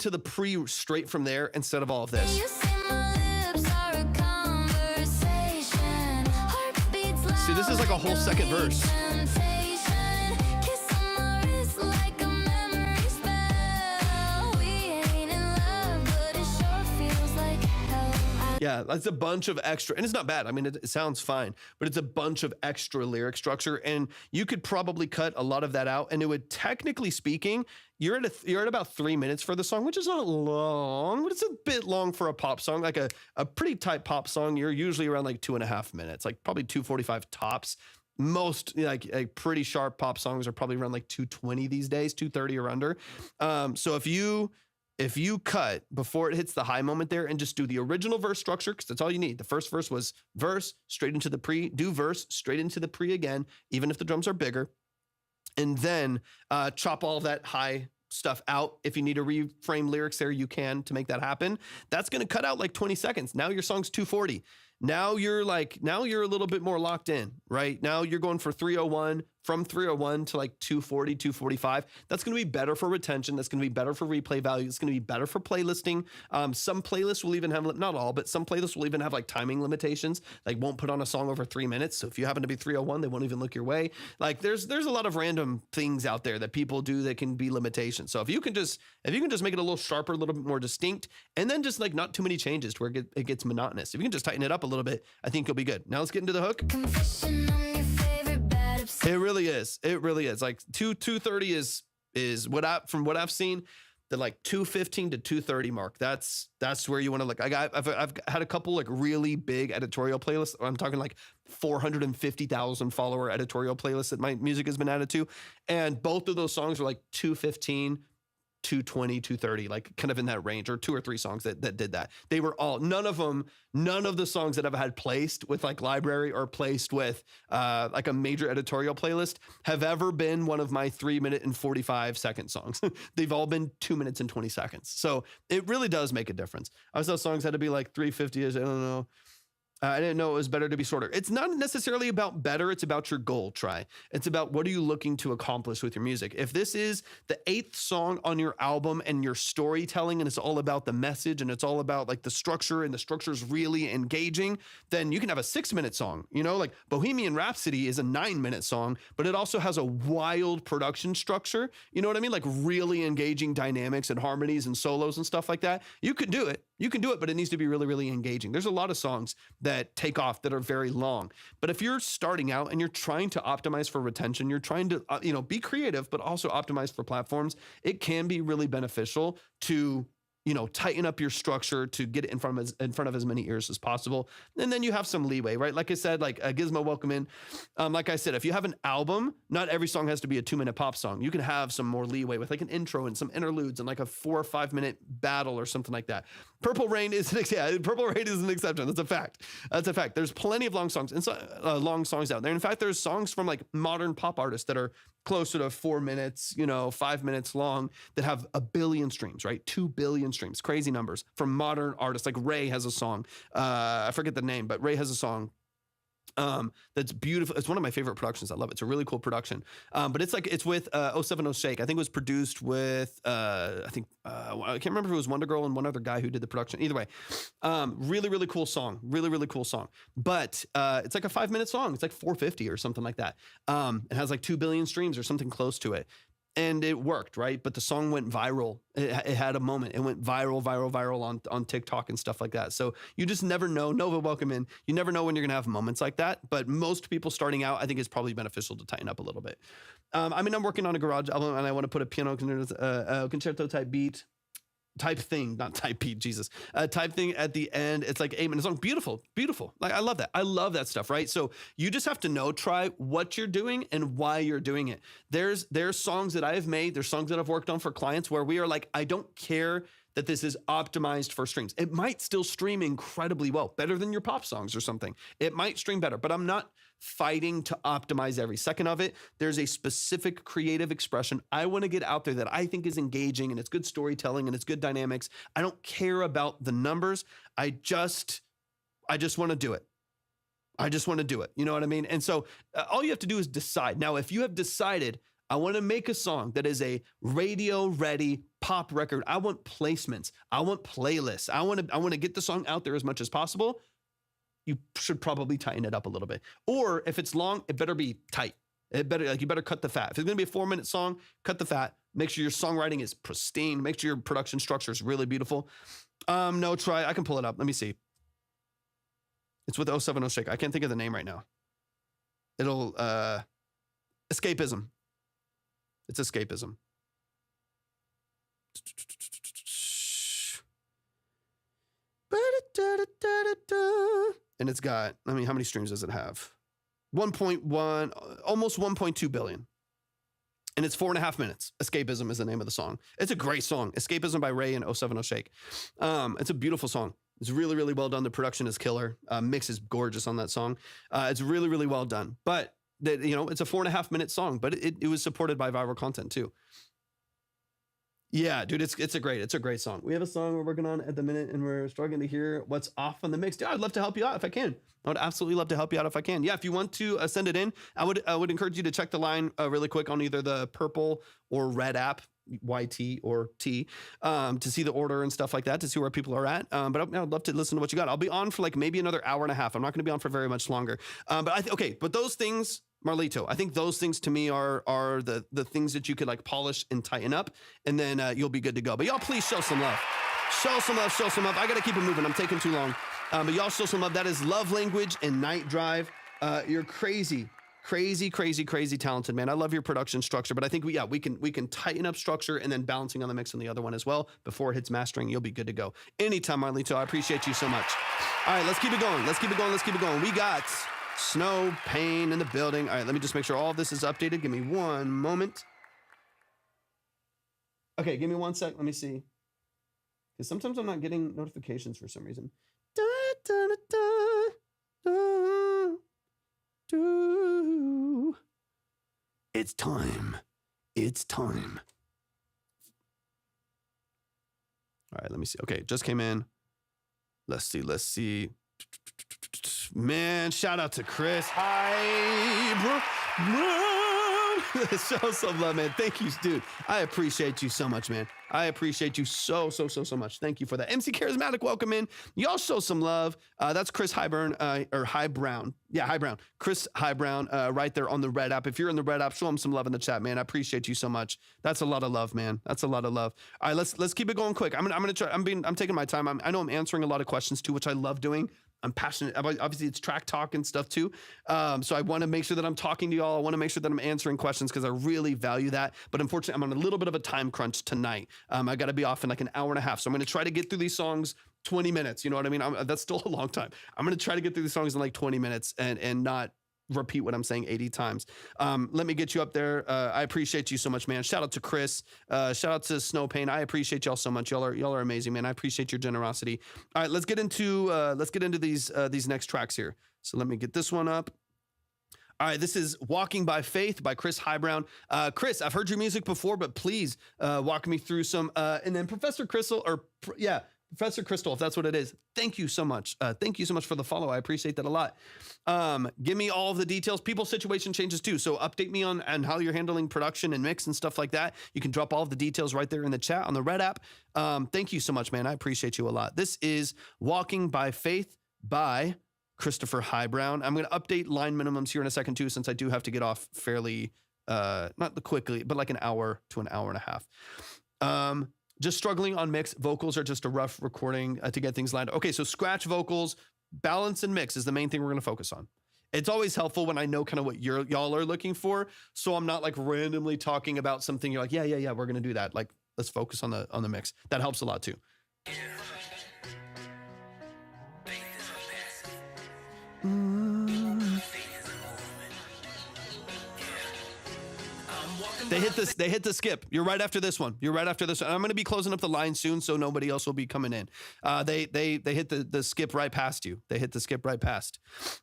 the pre straight from there instead of all of this. You say my lips are a conversation. Heart beats loud. See, this is like a whole second verse. Temptation. Kiss on my wrist like a memory spell. We ain't in love, but it sure feels like hell. Yeah, that's a bunch of extra, and it's not bad. I mean, it sounds fine, but it's a bunch of extra lyric structure, and you could probably cut a lot of that out, and it would, technically speaking, you're at about 3 minutes for the song, which is not long, but it's a bit long for a pop song. Like a pretty tight pop song, you're usually around like 2.5 minutes, like probably 2:45 tops. Most like pretty sharp pop songs are probably around like 2:20 these days, 2:30 or under. So if you cut before it hits the high moment there and just do the original verse structure, because that's all you need. The first verse was verse, straight into the pre, do verse, straight into the pre again, even if the drums are bigger. And then chop all of that high stuff out. If you need to reframe lyrics there, you can to make that happen. That's going to cut out like 20 seconds. Now your song's 2:40. Now you're a little bit more locked in, right? Now you're going for 3:01, from 3:01 to like 2:40, 2:45. That's going to be better for retention. That's going to be better for replay value. It's going to be better for playlisting. Some playlists will even have, not all, but some playlists will even have like timing limitations. Like won't put on a song over 3 minutes. So if you happen to be 3:01, they won't even look your way. Like there's a lot of random things out there that people do that can be limitations. So if you can just make it a little sharper, a little bit more distinct, and then just like not too many changes to where it gets monotonous. If you can just tighten it up a little bit, I think you'll be good. Now let's get into the hook. Confession on your favorite bad obsession. It really is. It really is. Like 2:30 is from what I've seen, the like 2:15 to 2:30 mark. That's where you want to look. I've had a couple like really big editorial playlists. I'm talking like 450,000 follower editorial playlists that my music has been added to, and both of those songs are like 2:15. 2:20, 2:30, like kind of in that range, or 2 or 3 songs that did that. They were all, none of the songs that I've had placed with like library or placed with like a major editorial playlist have ever been one of my 3-minute and 45-second songs. They've all been 2 minutes and 20 seconds. So it really does make a difference. I saw songs had to be like 3:50, I don't know. I didn't know it was better to be shorter. It's not necessarily about better. It's about your goal, Try. It's about what are you looking to accomplish with your music. If this is the 8th song on your album and your storytelling and it's all about the message and it's all about like the structure and the structure is really engaging, then you can have a 6-minute song. You know, like Bohemian Rhapsody is a 9-minute song, but it also has a wild production structure. You know what I mean? Like really engaging dynamics and harmonies and solos and stuff like that. You could do it. You can do it, but it needs to be really, really engaging. There's a lot of songs that take off that are very long. But if you're starting out and you're trying to optimize for retention, you're trying to, be creative, but also optimize for platforms, it can be really beneficial to, tighten up your structure to get it in front of as many ears as possible. And then you have some leeway, right? Like I said, like Gizmo, welcome in. Like I said, if you have an album, not every song has to be a 2-minute pop song. You can have some more leeway with like an intro and some interludes and like a 4 or 5 minute battle or something like that. Purple Rain is an exception. That's a fact. That's a fact. There's plenty of long songs and long songs out there. In fact, there's songs from like modern pop artists that are closer to 4 minutes, 5 minutes long that have 1 billion streams, right? 2 billion streams, crazy numbers from modern artists. Like Ray has a song. I forget the name, but Ray has a song that's beautiful. It's one of my favorite productions. I love it. It's a really cool production. But it's with 070 Shake. I think it was produced with I can't remember if it was Wonder Girl and one other guy who did the production. Either way, really, really cool song. Really, really cool song. But it's like a 5-minute song. It's like 450 or something like that. It has like 2 billion streams or something close to it. And it worked, right? But the song went viral. It had a moment. It went viral on TikTok and stuff like that. So you just never know. Nova, welcome in. You never know when you're going to have moments like that. But most people starting out, I think it's probably beneficial to tighten up a little bit. I'm working on a garage album and I want to put a piano concerto type beat. Type thing, not type beat, Jesus. Type thing at the end. It's like 8-minute song. Beautiful, beautiful. Like I love that. I love that stuff, right? So you just have to try what you're doing and why you're doing it. There's songs that I have made. There's songs that I've worked on for clients where we are like, I don't care that this is optimized for streams. It might still stream incredibly well, better than your pop songs or something. It might stream better, but I'm not fighting to optimize every second of it. There's a specific creative expression I want to get out there that I think is engaging and it's good storytelling and it's good dynamics. I don't care about the numbers. I just want to do it. I just want to do it. You know what I mean? And so all you have to do is decide. Now, if you have decided, I want to make a song that is a radio ready pop record. I want placements. I want playlists. I want to get the song out there as much as possible. You should probably tighten it up a little bit. Or if it's long, it better be tight. You better cut the fat. If it's going to be a 4-minute song, cut the fat. Make sure your songwriting is pristine. Make sure your production structure is really beautiful. Try. I can pull it up. Let me see. It's with 070 Shake. I can't think of the name right now. It'll Escapism. It's Escapism. And it's got, how many streams does it have? 1.1, almost 1.2 billion. And it's 4.5 minutes. Escapism is the name of the song. It's a great song. Escapism by Ray and 070 Shake. It's a beautiful song. It's really, really well done. The production is killer. Mix is gorgeous on that song. It's really, really well done. But it's a 4.5 minute song, but it was supported by viral content too. Yeah, dude, it's a great song. We have a song we're working on at the minute and we're struggling to hear what's off on the mix. Dude, I'd love to help you out if I can. I would absolutely love to help you out if I can. Yeah, if you want to send it in, I would encourage you to check the line really quick on either the purple or red app, YT or T, to see the order and stuff like that, to see where people are at. But I'd love to listen to what you got. I'll be on for like maybe another hour and a half. I'm not going to be on for very much longer. But those things, Marlito, I think those things to me are the things that you could like polish and tighten up, and then you'll be good to go. But y'all please show some love. Show some love. I got to keep it moving. I'm taking too long. But y'all show some love. That is Love Language and Night Drive. You're crazy talented, man. I love your production structure, but I think we can tighten up structure and then balancing on the mix on the other one as well. Before it hits mastering, you'll be good to go. Anytime, Marlito. I appreciate you so much. All right, let's keep it going. We got Snow Pain in the building. All right, let me just make sure all of this is updated. Give me one moment. Okay, give me 1 sec. Let me see. Because sometimes I'm not getting notifications for some reason. It's time. All right, let me see. Okay, just came in. Let's see. Man, shout out to Chris Highbrown. Show some love, man. Thank you, dude. I appreciate you so much, man. I appreciate you so much. Thank you for that. MC Charismatic, welcome in. Y'all show some love. That's Chris Highbrown, or Highbrown. Yeah, Highbrown. Chris Highbrown, right there on the Red app. If you're in the Red app, show him some love in the chat, man. I appreciate you so much. That's a lot of love, man. That's a lot of love. All right, let's keep it going quick. I'm gonna try. I'm taking my time. I know I'm answering a lot of questions too, which I love doing. I'm passionate about, obviously it's track talk and stuff too. So I want to make sure that I'm talking to y'all. I want to make sure that I'm answering questions because I really value that. But unfortunately, I'm on a little bit of a time crunch tonight. I got to be off in like an hour and a half. So I'm going to try to get through these songs 20 minutes. You know what I mean? That's still a long time. I'm going to try to get through these songs in like 20 minutes and not repeat what I'm saying 80 times. Let me get you up there. I appreciate you so much, man. Shout out to Chris. Shout out to Snow Pain. I appreciate y'all so much. Y'all are amazing, man. I appreciate your generosity. All right, let's get into these next tracks here. So let me get this one up. All right, this is Walking by Faith by Chris Highbrown. Chris, I've heard your music before, but please walk me through some. And then Professor Crystal, Professor Crystal, if that's what it is. Thank you so much. Thank you so much for the follow. I appreciate that a lot. Give me all of the details. People's situation changes too. So update me on how you're handling production and mix and stuff like that. You can drop all of the details right there in the chat on the Red app. Thank you so much, man. I appreciate you a lot. This is Walking by Faith by Christopher Highbrown. I'm going to update line minimums here in a second too, since I do have to get off fairly, not quickly, but like an hour to an hour and a half. Just struggling on mix. Vocals are just a rough recording to get things lined up. Okay, so scratch vocals, balance and mix is the main thing we're going to focus on. It's always helpful when I know kind of what y'all are looking for, so I'm not like randomly talking about something. You're like, yeah, we're going to do that. Like, let's focus on the mix. That helps a lot too. They hit the skip. You're right after this one. I'm going to be closing up the line soon, so nobody else will be coming in. They hit the skip right past you. They hit the skip right past,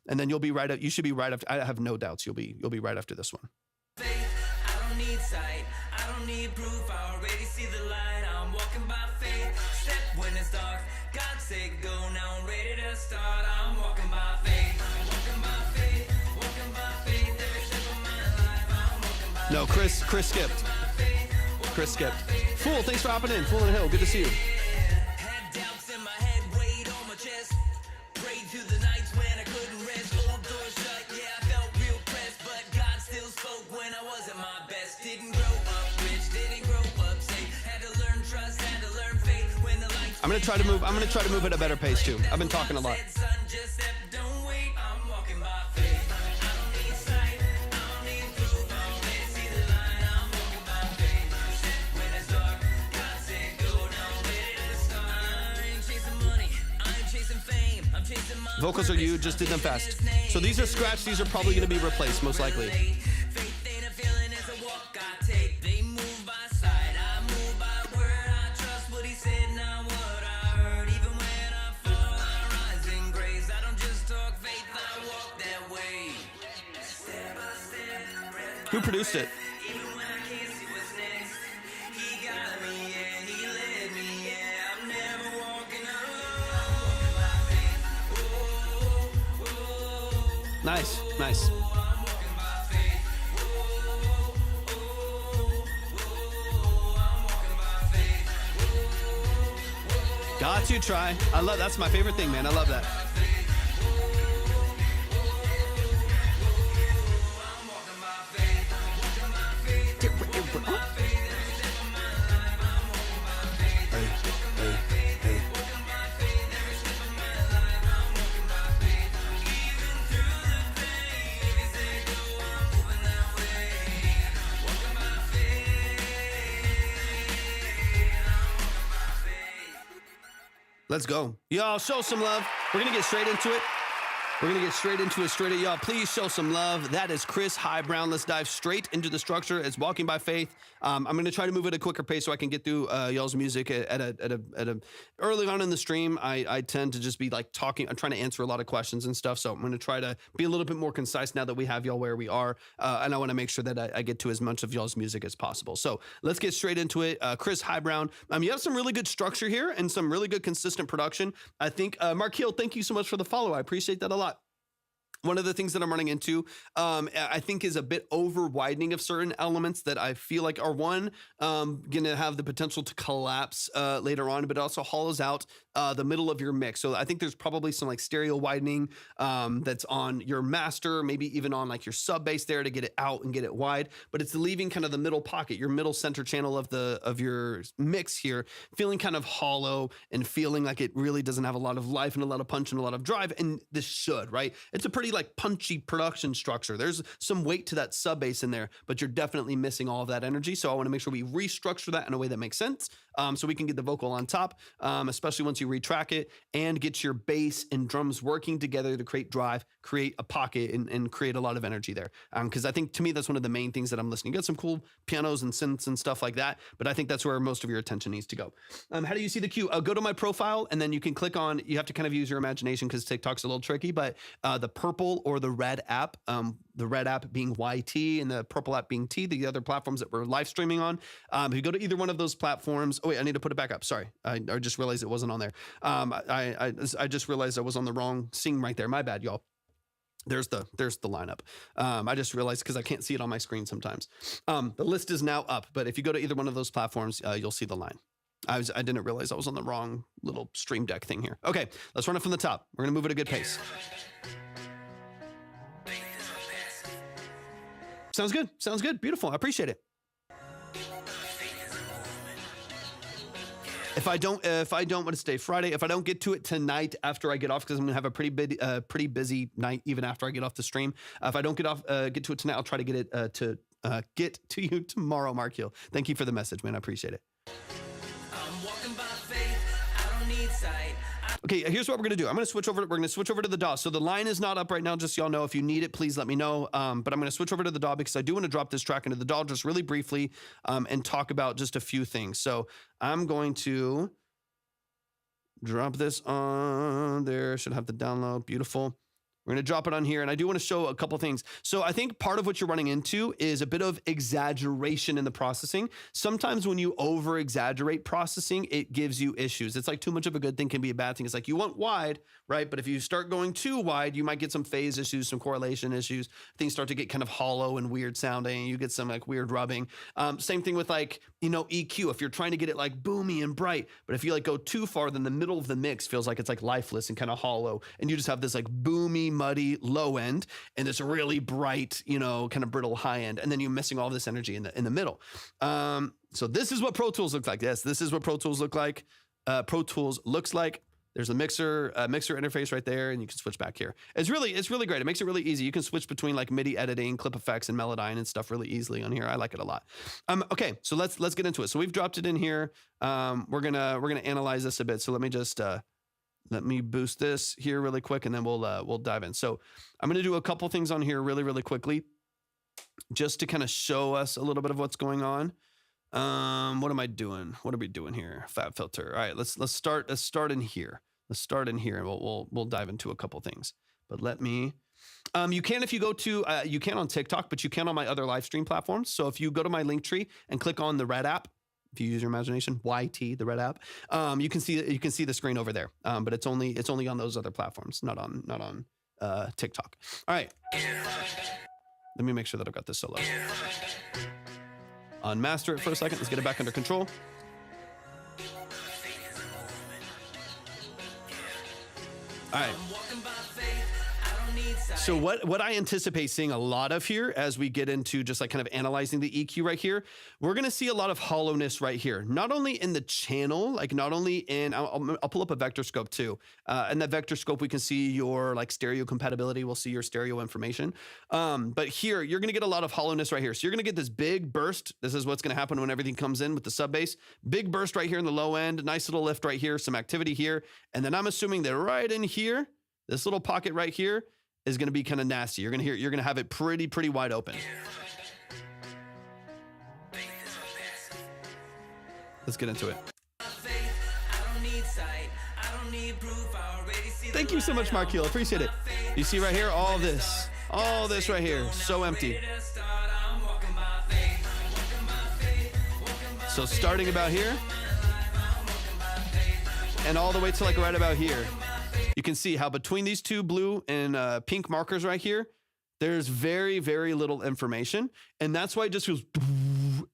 and then you'll be right up. You should be right after. I have no doubts you'll be right after this one. Faith, I don't need sight. I don't need proof. I already see the light. I'm walking by faith. Step when it's dark. God say go. Now I'm ready to start. I'm walking by faith. Walking by faith. Walking by faith. Every step of my life. I'm walking by faith. No, Chris skipped. Chris skipped. Fool, thanks for hopping in. Fool in the Hill, good to see you. Had doubts in my head, weight on my chest. Prayed through the nights when I couldn't rest. Old doors shut, yeah, I felt real pressed, but God still spoke when I wasn't my best. Didn't grow up rich, didn't grow up safe. Had to learn trust, had to learn faith. When the lights I'm gonna try to move at a better pace too. I've been talking a lot. Son, just step, don't wait. I'm walking by faith. I don't need sight, I don't need proof. I already see the line. I'm walking by faith. Step when it's dark. God said go, now I'm ready to start. I ain't chasing money, I ain't chasing fame. I'm chasing my Vocals are you, just did them fast. So these are scratched, these are probably gonna be replaced, most likely. Faith ain't a feeling, it's a walk I take. They move by sight, I move by word. I trust what he said, not what I heard. Even when I fall, I rise in grace. I don't just talk faith, I walk that way. Step by step, breath by Who produced it? even when I can't see what's next. He got me, yeah, he led me, yeah. I'm never walking alone. Nice. Got to try. That's my favorite thing, man. I love that. Let's go. Y'all show some love. We're going to get straight into it. Y'all, please show some love. That is Chris Highbrown. Let's dive straight into the structure. It's Walking by Faith. I'm going to try to move at a quicker pace so I can get through y'all's music at a early on in the stream. I tend to just be like talking. I'm trying to answer a lot of questions and stuff. So I'm going to try to be a little bit more concise now that we have y'all where we are. And I want to make sure that I get to as much of y'all's music as possible. So let's get straight into it. Chris Highbrown. You have some really good structure here and some really good consistent production. I think, Mark Hill, thank you so much for the follow. I appreciate that a lot. One of the things that I'm running into, I think, is a bit over widening of certain elements that I feel like are going to have the potential to collapse later on, but it also hollows out the middle of your mix. So I think there's probably some like stereo widening that's on your master, maybe even on like your sub bass there to get it out and get it wide, but it's leaving kind of the middle pocket, your middle center channel of your mix here, feeling kind of hollow and feeling like it really doesn't have a lot of life and a lot of punch and a lot of drive. And this should, right? It's a pretty like punchy production structure. There's some weight to that sub bass in there, but you're definitely missing all of that energy. So I want to make sure we restructure that in a way that makes sense, so we can get the vocal on top, especially once you retrack it and get your bass and drums working together to create drive, create a pocket, and create a lot of energy there. Because I think, to me, that's one of the main things that I'm listening. You got some cool pianos and synths and stuff like that, but I think that's where most of your attention needs to go. How do you see the cue? Go to my profile, and then you can click on, you have to kind of use your imagination because TikTok's a little tricky, but the purple or the red app, the red app being YT and the purple app being T, the other platforms that we're live streaming on. If you go to either one of those platforms, oh wait, I need to put it back up. Sorry. I just realized it wasn't on there. I just realized I was on the wrong scene right there. My bad, y'all. There's the lineup. I just realized because I can't see it on my screen sometimes. The list is now up, but if you go to either one of those platforms, you'll see the line. I didn't realize I was on the wrong little stream deck thing here. Okay, let's run it from the top. We're gonna move at a good pace. Sounds good. Sounds good. Beautiful. I appreciate it. If I don't want to stay Friday, if I don't get to it tonight after I get off, because I'm gonna have a pretty busy night even after I get off the stream. If I don't get to it tonight, I'll try to get it get to you tomorrow. Mark Hill, thank you for the message, man. I appreciate it. I'm walking by faith, I don't need sight. Okay, here's what we're gonna do. We're gonna switch over to the DAW. So the line is not up right now, just so y'all know. If you need it, please let me know. But I'm gonna switch over to the DAW because I do want to drop this track into the DAW just really briefly and talk about just a few things. So I'm going to drop this on there. Should have the download. Beautiful. We're going to drop it on here, and I do want to show a couple things. So I think part of what you're running into is a bit of exaggeration in the processing. Sometimes when you over-exaggerate processing, it gives you issues. It's like too much of a good thing can be a bad thing. It's like you want wide, right? But if you start going too wide, you might get some phase issues, some correlation issues. Things start to get kind of hollow and weird sounding. You get some like weird rubbing. Same thing with like, EQ. If you're trying to get it like boomy and bright, but if you like go too far, then the middle of the mix feels like it's like lifeless and kind of hollow. And you just have this like boomy, muddy low end and this really bright, kind of brittle high end, and then you're missing all this energy in the middle. So this is what Pro Tools looks like. Yes, this is what Pro Tools look like. Pro Tools looks like. There's a mixer interface right there, and you can switch back here. It's really great. It makes it really easy. You can switch between like MIDI editing, clip effects, and Melodyne and stuff really easily on here. I like it a lot. Okay, so let's get into it. So we've dropped it in here. We're gonna analyze this a bit. So let me just let me boost this here really quick, and then we'll dive in. So I'm gonna do a couple things on here really quickly, just to kind of show us a little bit of what's going on. What am I doing? What are we doing here? Fab filter. All right, let's start in here. Let's start in here, and we'll dive into a couple things. But let me. You can if you go to you can on TikTok, but you can on my other live stream platforms. So if you go to my link tree and click on the red app, if you use your imagination, YT, the red app, you can see the screen over there. But it's only on those other platforms, not on TikTok. All right. Let me make sure that I've got this solo. Unmaster it for a second. Let's get it back under control. All right. So what I anticipate seeing a lot of here as we get into just like kind of analyzing the EQ right here, we're going to see a lot of hollowness right here. Not only in the channel, like not only in, I'll pull up a vector scope too. In that vector scope, we can see your like stereo compatibility. We'll see your stereo information. But here, you're going to get a lot of hollowness right here. So you're going to get this big burst. This is what's going to happen when everything comes in with the sub bass. Big burst right here in the low end. Nice little lift right here. Some activity here. And then I'm assuming that right in here, this little pocket right here, is going to be kind of nasty. You're going to have it pretty wide open. Let's get into it. Thank you so much, Mark Hill. Appreciate it. You see right here, all this right here, so empty. So starting about here and all the way to like right about here. You can see how between these two blue and pink markers right here, there's very, very little information. And that's why it just feels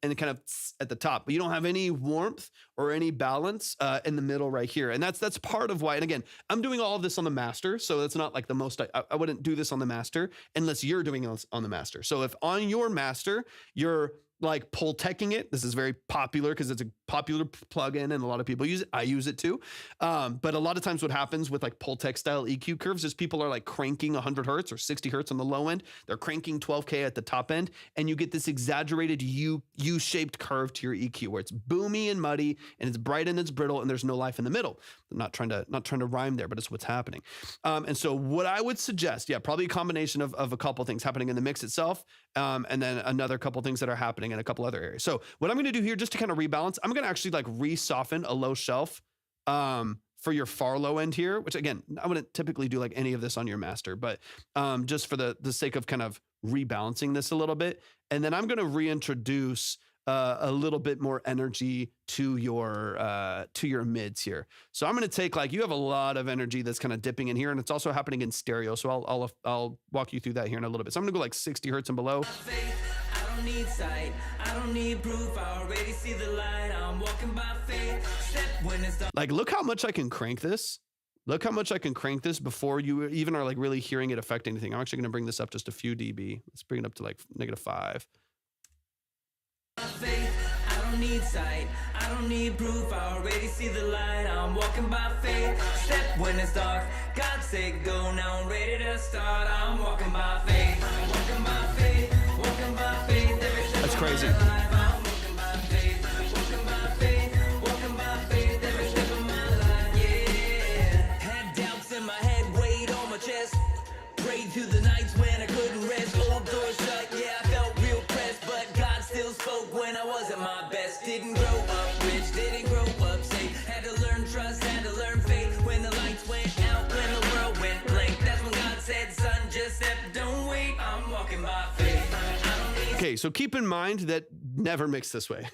and it kind of at the top, but you don't have any warmth or any balance in the middle right here. And that's part of why. And again, I'm doing all of this on the master. So it's not like the most, I wouldn't do this on the master unless you're doing it on the master. So if on your master, you're like pull teching it. This is very popular because it's a popular plugin and a lot of people use it. I use it too. But a lot of times what happens with like pull tech style EQ curves is people are like cranking 100 hertz or 60 hertz on the low end. They're cranking 12K at the top end. And you get this exaggerated U-shaped curve to your EQ where it's boomy and muddy and it's bright and it's brittle and there's no life in the middle. I'm not trying to rhyme there, but it's what's happening. And so what I would suggest, probably a combination of a couple things happening in the mix itself. And then another couple things that are happening in a couple other areas. So what I'm going to do here, just to kind of rebalance, I'm going to actually like re-soften a low shelf for your far low end here, which again, I wouldn't typically do like any of this on your master, but just for the sake of kind of rebalancing this a little bit. And then I'm going to reintroduce a little bit more energy to your mids here. So I'm going to take like, you have a lot of energy that's kind of dipping in here and it's also happening in stereo. So I'll walk you through that here in a little bit. So I'm going to go like 60 hertz and below. I don't need sight, I don't need proof, I already see the light, I'm walking by faith, step when it's dark. Like, look how much I can crank this. Look how much I can crank this before you even are like really hearing it affect anything. I'm actually going to bring this up just a few dB. Let's bring it up to like -5. I don't need sight, I don't need proof, I already see the light, I'm walking by faith, step when it's dark, God said go, now I'm ready to start, I'm walking by faith, I'm walking by faith, walking by faith, every step That's crazy. of my life, I'm walking by faith, walking by faith, walking by faith, every step of my life, yeah. Had doubts in my head, weight on my chest, prayed through the nights when I couldn't rest, old doors shut, yeah, I felt real pressed, but God still spoke when I wasn't my best. Didn't grow up rich, didn't grow up safe. Had to learn trust, had to learn faith. When the lights went out, when the world went blank, that's when God said, son, just step, don't wait. I'm walking by faith. I don't need. Okay, so keep in mind that never mix this way.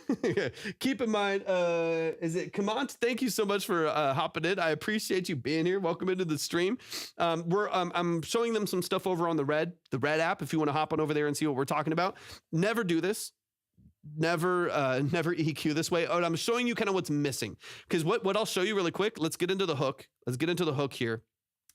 Keep in mind, is it Kamant? Thank you so much for hopping in. I appreciate you being here. Welcome into the stream. I'm showing them some stuff over on the Red app. If you want to hop on over there and see what we're talking about, never do this. Never EQ this way. Oh, I'm showing you kind of what's missing because what I'll show you really quick. Let's get into the hook. Let's get into the hook here.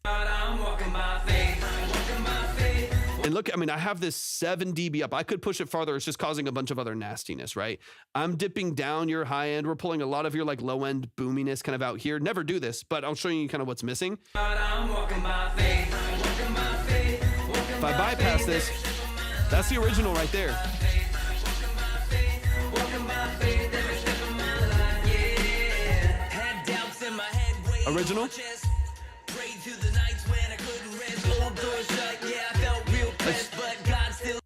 I'm walking by faith. I'm walking by faith. And look, I mean, I have this 7 dB up. I could push it farther. It's just causing a bunch of other nastiness, right? I'm dipping down your high end. We're pulling a lot of your like low end boominess kind of out here. Never do this, but I'll show you kind of what's missing. I'm walking by faith. I'm walking by faith. If I bypass this, that's the original right there. Original.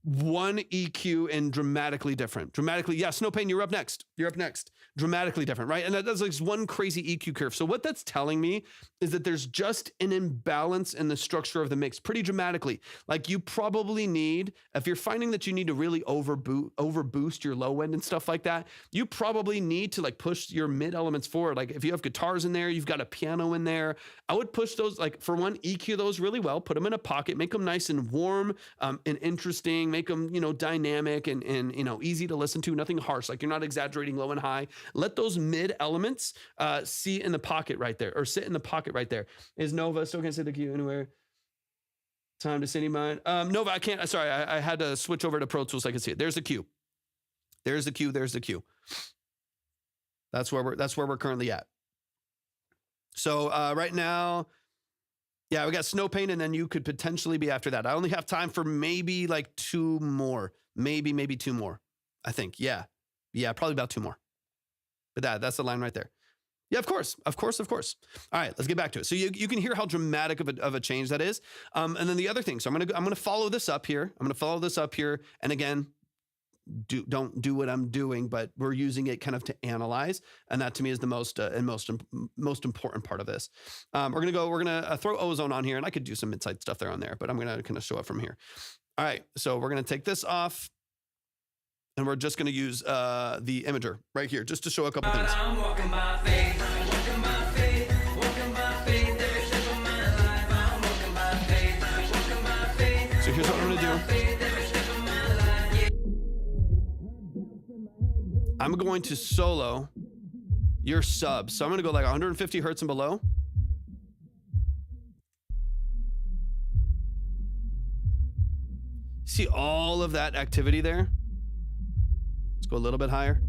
One EQ and dramatically different. Dramatically, yeah, Snow Pain, you're up next. You're up next. Dramatically different, right? And that's like one crazy EQ curve. So what that's telling me is that there's just an imbalance in the structure of the mix pretty dramatically. Like you probably need, if you're finding that you need to really over boost your low end and stuff like that, you probably need to like push your mid elements forward. Like if you have guitars in there, you've got a piano in there, I would push those, like for one, EQ those really well, put them in a pocket, make them nice and warm and interesting, make them, dynamic and easy to listen to, nothing harsh, like you're not exaggerating low and high. Let those mid elements sit in the pocket right there. Is Nova still can't say the Q anywhere? Time to city mine. Nova, I can't. Sorry, I had to switch over to Pro Tools so I could see it. There's the Q. There's the Q. There's the Q. That's where we're currently at. So right now, yeah, we got Snow Pain, and then you could potentially be after that. I only have time for maybe like 2 more, maybe 2 more. I think, yeah, probably about 2 more. But that's the line right there. Yeah, of course. All right, let's get back to it. So you can hear how dramatic of a change that is. And then the other thing. So I'm gonna follow this up here. And again, don't do what I'm doing, but we're using it kind of to analyze, and that to me is the most important part of this. We're gonna throw ozone on here, and I could do some mid-side stuff there on there, but I'm gonna kind of show it from here. All right, so we're gonna take this off. And we're just going to use the imager right here just to show a couple things. I'm walking by faith. I'm walking by faith. Walking by faith. Every step of my I'm going to solo your sub. So I'm gonna go like 150 hertz and below. See all of that activity there? Let's go a little bit higher.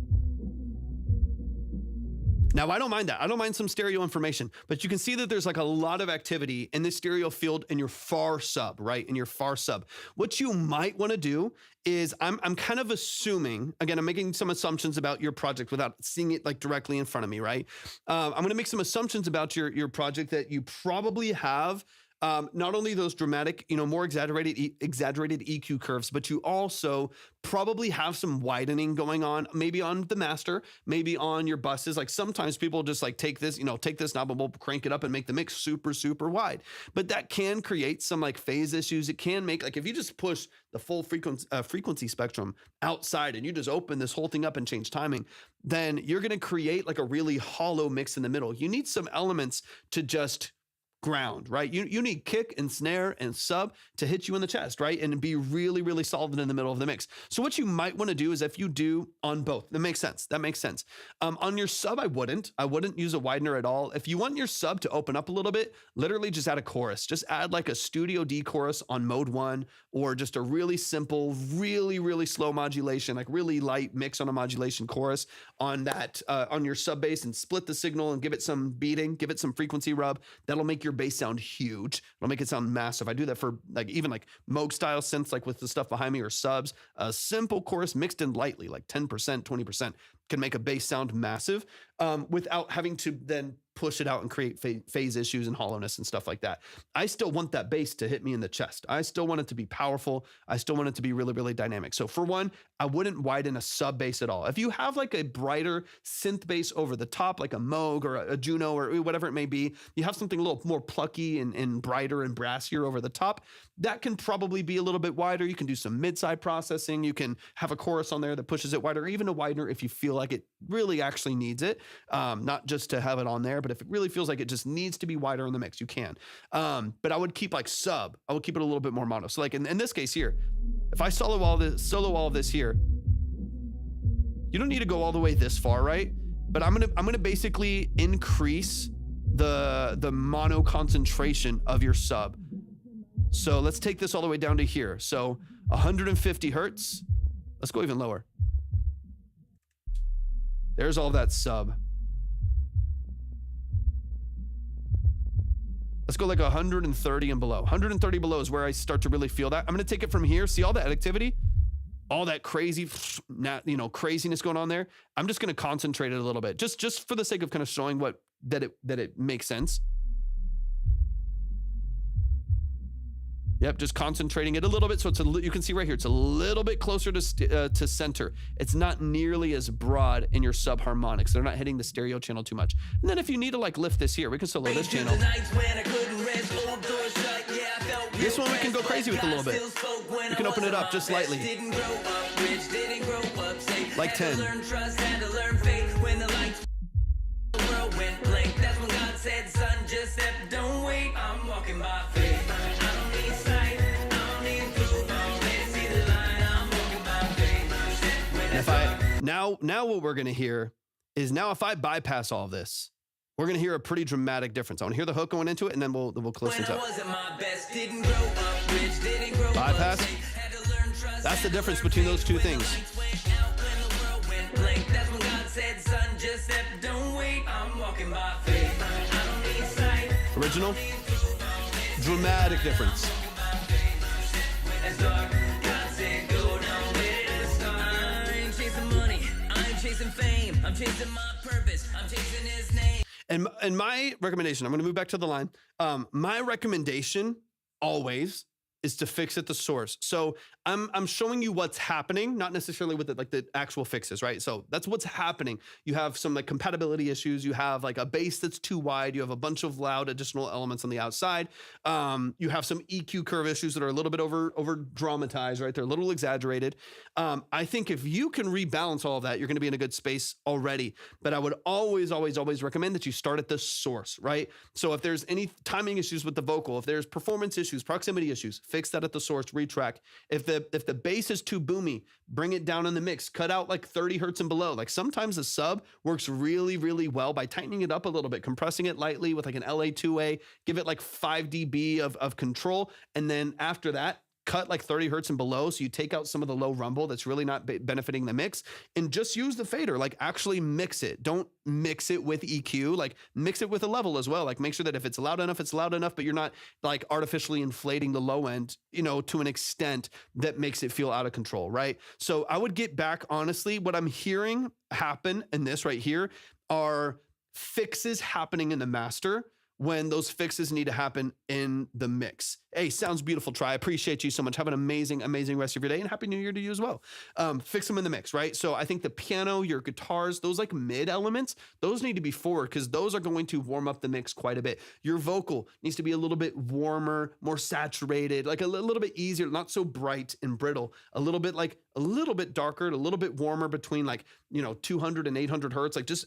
Now, I don't mind that. I don't mind some stereo information, but you can see that there's like a lot of activity in this stereo field in your far sub, right? In your far sub. What you might want to do is I'm kind of assuming, again, I'm making some assumptions about your project without seeing it like directly in front of me, right? I'm going to make some assumptions about your project that you probably have not only those dramatic, more exaggerated EQ curves, but you also probably have some widening going on, maybe on the master, maybe on your buses. Like sometimes people just like take this knob and we'll crank it up and make the mix super, super wide. But that can create some like phase issues. It can make like, if you just push the full frequency spectrum outside and you just open this whole thing up and change timing, then you're going to create like a really hollow mix in the middle. You need some elements to just ground, right? You need kick and snare and sub to hit you in the chest, right? And be really, really solid in the middle of the mix. So what you might want to do is if you do on both, that makes sense. On your sub, I wouldn't use a widener at all. If you want your sub to open up a little bit, literally just add a chorus. Just add like a Studio D chorus on mode 1, or just a really simple, really, really slow modulation, like really light mix on a modulation chorus on that, on your sub bass, and split the signal and give it some beating, give it some frequency rub. That'll make your bass sound huge. It'll make it sound massive. I do that for like even like Moog style synths, like with the stuff behind me, or subs. A simple chorus mixed in lightly, like 10%, 20%, can make a bass sound massive without having to then push it out and create phase issues and hollowness and stuff like that. I still want that bass to hit me in the chest. I still want it to be powerful. I still want it to be really, really dynamic. So for one, I wouldn't widen a sub bass at all. If you have like a brighter synth bass over the top, like a Moog or a Juno or whatever it may be, you have something a little more plucky and brighter and brassier over the top, that can probably be a little bit wider. You can do some mid-side processing. You can have a chorus on there that pushes it wider, or even a widener if you feel like it really actually needs it, not just to have it on there, but if it really feels like it just needs to be wider in the mix, you can. But I would keep like sub, I would keep it a little bit more mono. So like in this case here, if I solo all of this here, you don't need to go all the way this far, right? But I'm gonna basically increase the mono concentration of your sub. So let's take this all the way down to here. So 150 hertz. Let's go even lower. There's all that sub. Let's go like 130 and below. 130 below is where I start to really feel that. I'm gonna take it from here. See all that activity? All that crazy, craziness going on there. I'm just gonna concentrate it a little bit, just for the sake of kind of showing that it makes sense. Yep, just concentrating it a little bit, so you can see right here, it's a little bit closer to center. It's not nearly as broad in your subharmonics. They're not hitting the stereo channel too much. And then if you need to like lift this here, we can solo this channel. This one we can go crazy with a little bit. You can open it up just slightly, like 10. That's when God said, son, just step, don't wait. I'm walking by faith. Now what we're gonna hear is, now if I bypass all of this, we're gonna hear a pretty dramatic difference. I wanna hear the hook going into it, and then we'll close things up. Bypass. That's the difference between those two things. Original. Dramatic difference. Chasing fame, I'm chasing my purpose, I'm chasing his name. And my recommendation, I'm gonna move back to the line. My recommendation always is to fix at the source. So I'm showing you what's happening, not necessarily with the actual fixes, right? So that's what's happening. You have some like compatibility issues. You have like a bass that's too wide. You have a bunch of loud additional elements on the outside. You have some EQ curve issues that are a little bit over dramatized, right? They're a little exaggerated. I think if you can rebalance all of that, you're gonna be in a good space already. But I would always recommend that you start at the source, right? So if there's any timing issues with the vocal, if there's performance issues, proximity issues, fix that at the source, retrack. If the bass is too boomy, bring it down in the mix, cut out like 30 hertz and below. Like sometimes the sub works really, really well by tightening it up a little bit, compressing it lightly with like an LA2A, give it like 5 dB of control. And then after that, cut like 30 hertz and below, so you take out some of the low rumble that's really not benefiting the mix, and just use the fader. Like actually mix it. Don't mix it with EQ, like mix it with a level as well. Like make sure that if it's loud enough, it's loud enough, but you're not like artificially inflating the low end, you know, to an extent that makes it feel out of control, right? So I would get back, honestly, what I'm hearing happen in this right here are fixes happening in the master when those fixes need to happen in the mix. Hey, sounds beautiful, Try. I appreciate you so much. Have an amazing, amazing rest of your day, and Happy New Year to you as well. Fix them in the mix, right? So I think the piano, your guitars, those like mid elements, those need to be forward because those are going to warm up the mix quite a bit. Your vocal needs to be a little bit warmer, more saturated, like a little bit easier, not so bright and brittle, a little bit darker, a little bit warmer between like, 200 and 800 hertz, like just,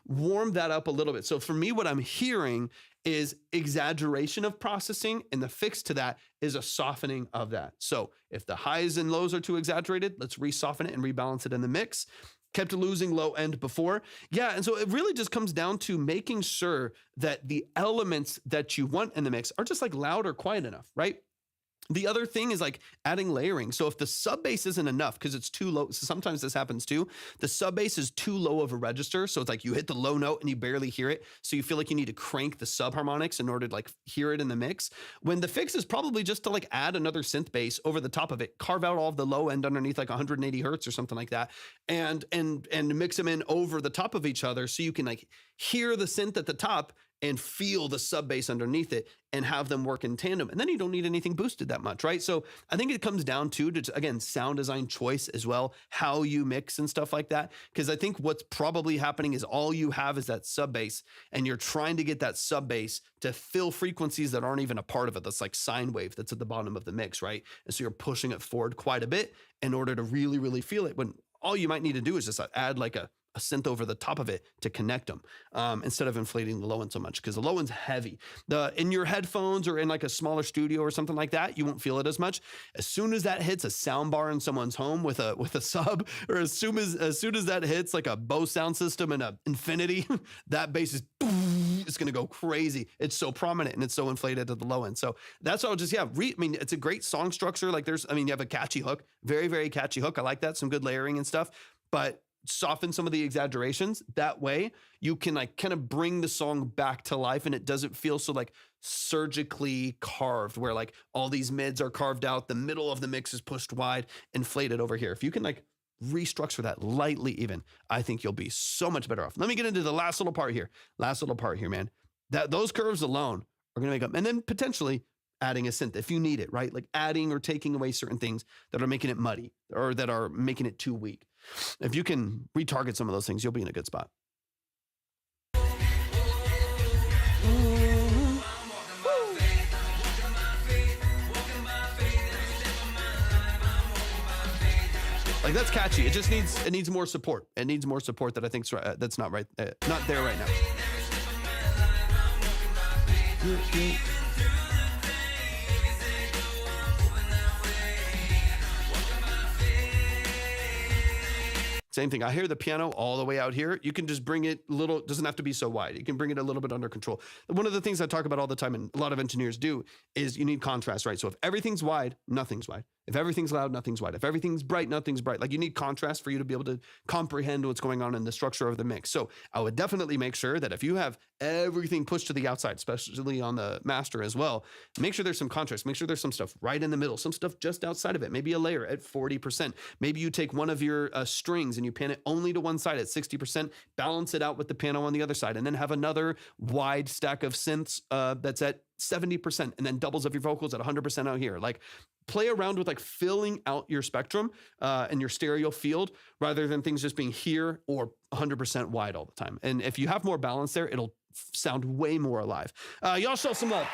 warm that up a little bit. So for me, what I'm hearing is exaggeration of processing, and the fix to that is a softening of that. So if the highs and lows are too exaggerated, let's re-soften it and rebalance it in the mix. Kept losing low end before. Yeah, and so it really just comes down to making sure that the elements that you want in the mix are just like loud or quiet enough, right? The other thing is like adding layering. So if the sub bass isn't enough because it's too low, so sometimes this happens too, the sub bass is too low of a register. So it's like you hit the low note and you barely hear it. So you feel like you need to crank the sub harmonics in order to like hear it in the mix. When the fix is probably just to like add another synth bass over the top of it, carve out all of the low end underneath like 180 hertz or something like that, and mix them in over the top of each other so you can like hear the synth at the top and feel the sub bass underneath it and have them work in tandem. And then you don't need anything boosted that much, right? So I think it comes down to again, sound design choice as well, how you mix and stuff like that. Because I think what's probably happening is all you have is that sub bass, and you're trying to get that sub bass to fill frequencies that aren't even a part of it. That's like sine wave that's at the bottom of the mix, right? And so you're pushing it forward quite a bit in order to really, really feel it, when all you might need to do is just add like a synth over the top of it to connect them, instead of inflating the low end so much, because the low end's heavy. In your headphones or in like a smaller studio or something like that, you won't feel it as much. As soon as that hits a sound bar in someone's home with a sub, or as soon as that hits like a Bose sound system and a Infinity, that bass is it's going to go crazy. It's so prominent and it's so inflated at the low end. So that's all just, it's a great song structure. Like you have a catchy hook, very, very catchy hook. I like that. Some good layering and stuff, but soften some of the exaggerations. That way you can like kind of bring the song back to life, and it doesn't feel so like surgically carved where like all these mids are carved out, the middle of the mix is pushed wide, inflated over here. If you can like restructure that lightly even, I think you'll be so much better off. Let me get into the last little part here, man. Those curves alone are going to make up, and then potentially adding a synth if you need it, right? Like adding or taking away certain things that are making it muddy or that are making it too weak. If you can retarget some of those things, you'll be in a good spot. Like that's catchy. It needs more support. It needs more support that I think's that's not right, not there right now. Same thing. I hear the piano all the way out here. You can just bring it doesn't have to be so wide. You can bring it a little bit under control. One of the things I talk about all the time, and a lot of engineers do, is you need contrast, right? So if everything's wide, nothing's wide. If everything's loud, nothing's wide. If everything's bright, nothing's bright. Like you need contrast for you to be able to comprehend what's going on in the structure of the mix. So I would definitely make sure that if you have everything pushed to the outside, especially on the master as well, make sure there's some contrast. Make sure there's some stuff right in the middle, some stuff just outside of it. Maybe a layer at 40%. Maybe you take one of your strings and you pan it only to one side at 60%, balance it out with the piano on the other side, and then have another wide stack of synths that's at 70%, and then doubles of your vocals at 100% out here. Like play around with like filling out your spectrum and your stereo field, rather than things just being here or 100% wide all the time. And if you have more balance there, it'll sound way more alive. Y'all show some love.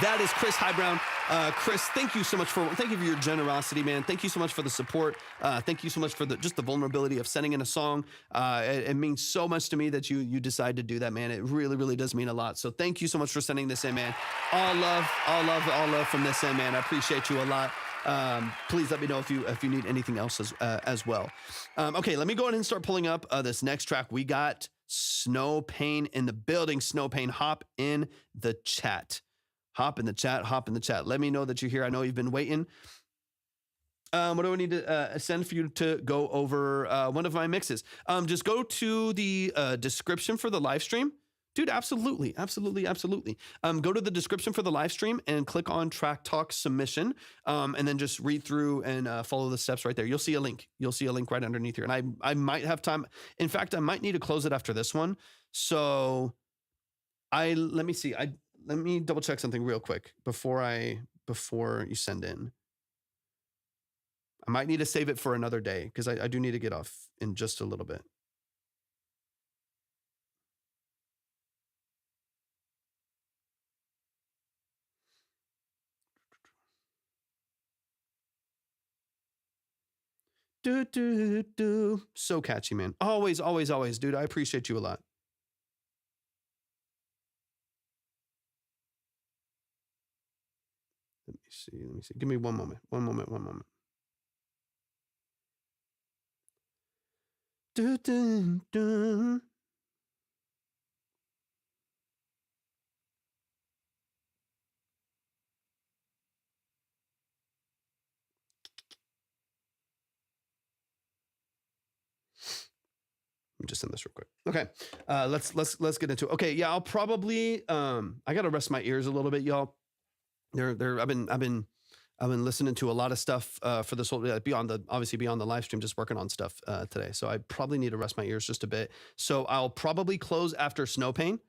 That is Chris Highbrown. Chris, thank you for your generosity, man. Thank you so much for the support. Thank you so much for just the vulnerability of sending in a song. It means so much to me that you decide to do that, man. It really, really does mean a lot. So thank you so much for sending this in, man. All love from this end, man. I appreciate you a lot. Please let me know if you need anything else as well. Okay, let me go ahead and start pulling up this next track. We got Snow Pain in the building. Snow Pain, hop in the chat. Hop in the chat. Let me know that you're here. I know you've been waiting. What do I need to send for you to go over one of my mixes? Just go to the description for the live stream. Dude, absolutely. Go to the description for the live stream and click on Track Talk Submission, and then just read through and follow the steps right there. You'll see a link. Right underneath here. And I might have time. In fact, I might need to close it after this one. So let me see. Let me double check something real quick before you send in. I might need to save it for another day because I do need to get off in just a little bit. So catchy, man. Always, dude. I appreciate you a lot. Let me see. Give me one moment. Let me just send this real quick. Okay, let's get into it. Okay, yeah, I'll probably I gotta rest my ears a little bit, y'all. I've been listening to a lot of stuff for this whole beyond the live stream, just working on stuff today. So I probably need to rest my ears just a bit. So I'll probably close after Snow Pain.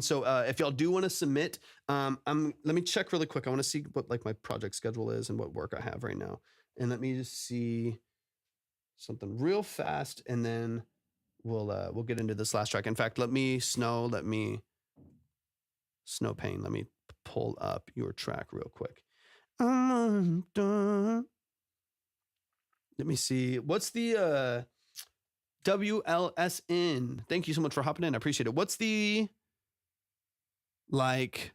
So if y'all do want to submit, let me check really quick. I want to see what like my project schedule is and what work I have right now. And let me just see something real fast, and then we'll get into this last track. In fact, let me Snow Pain. Let me pull up your track real quick. Let me see. What's the WLSN? Thank you so much for hopping in. I appreciate it. What's the like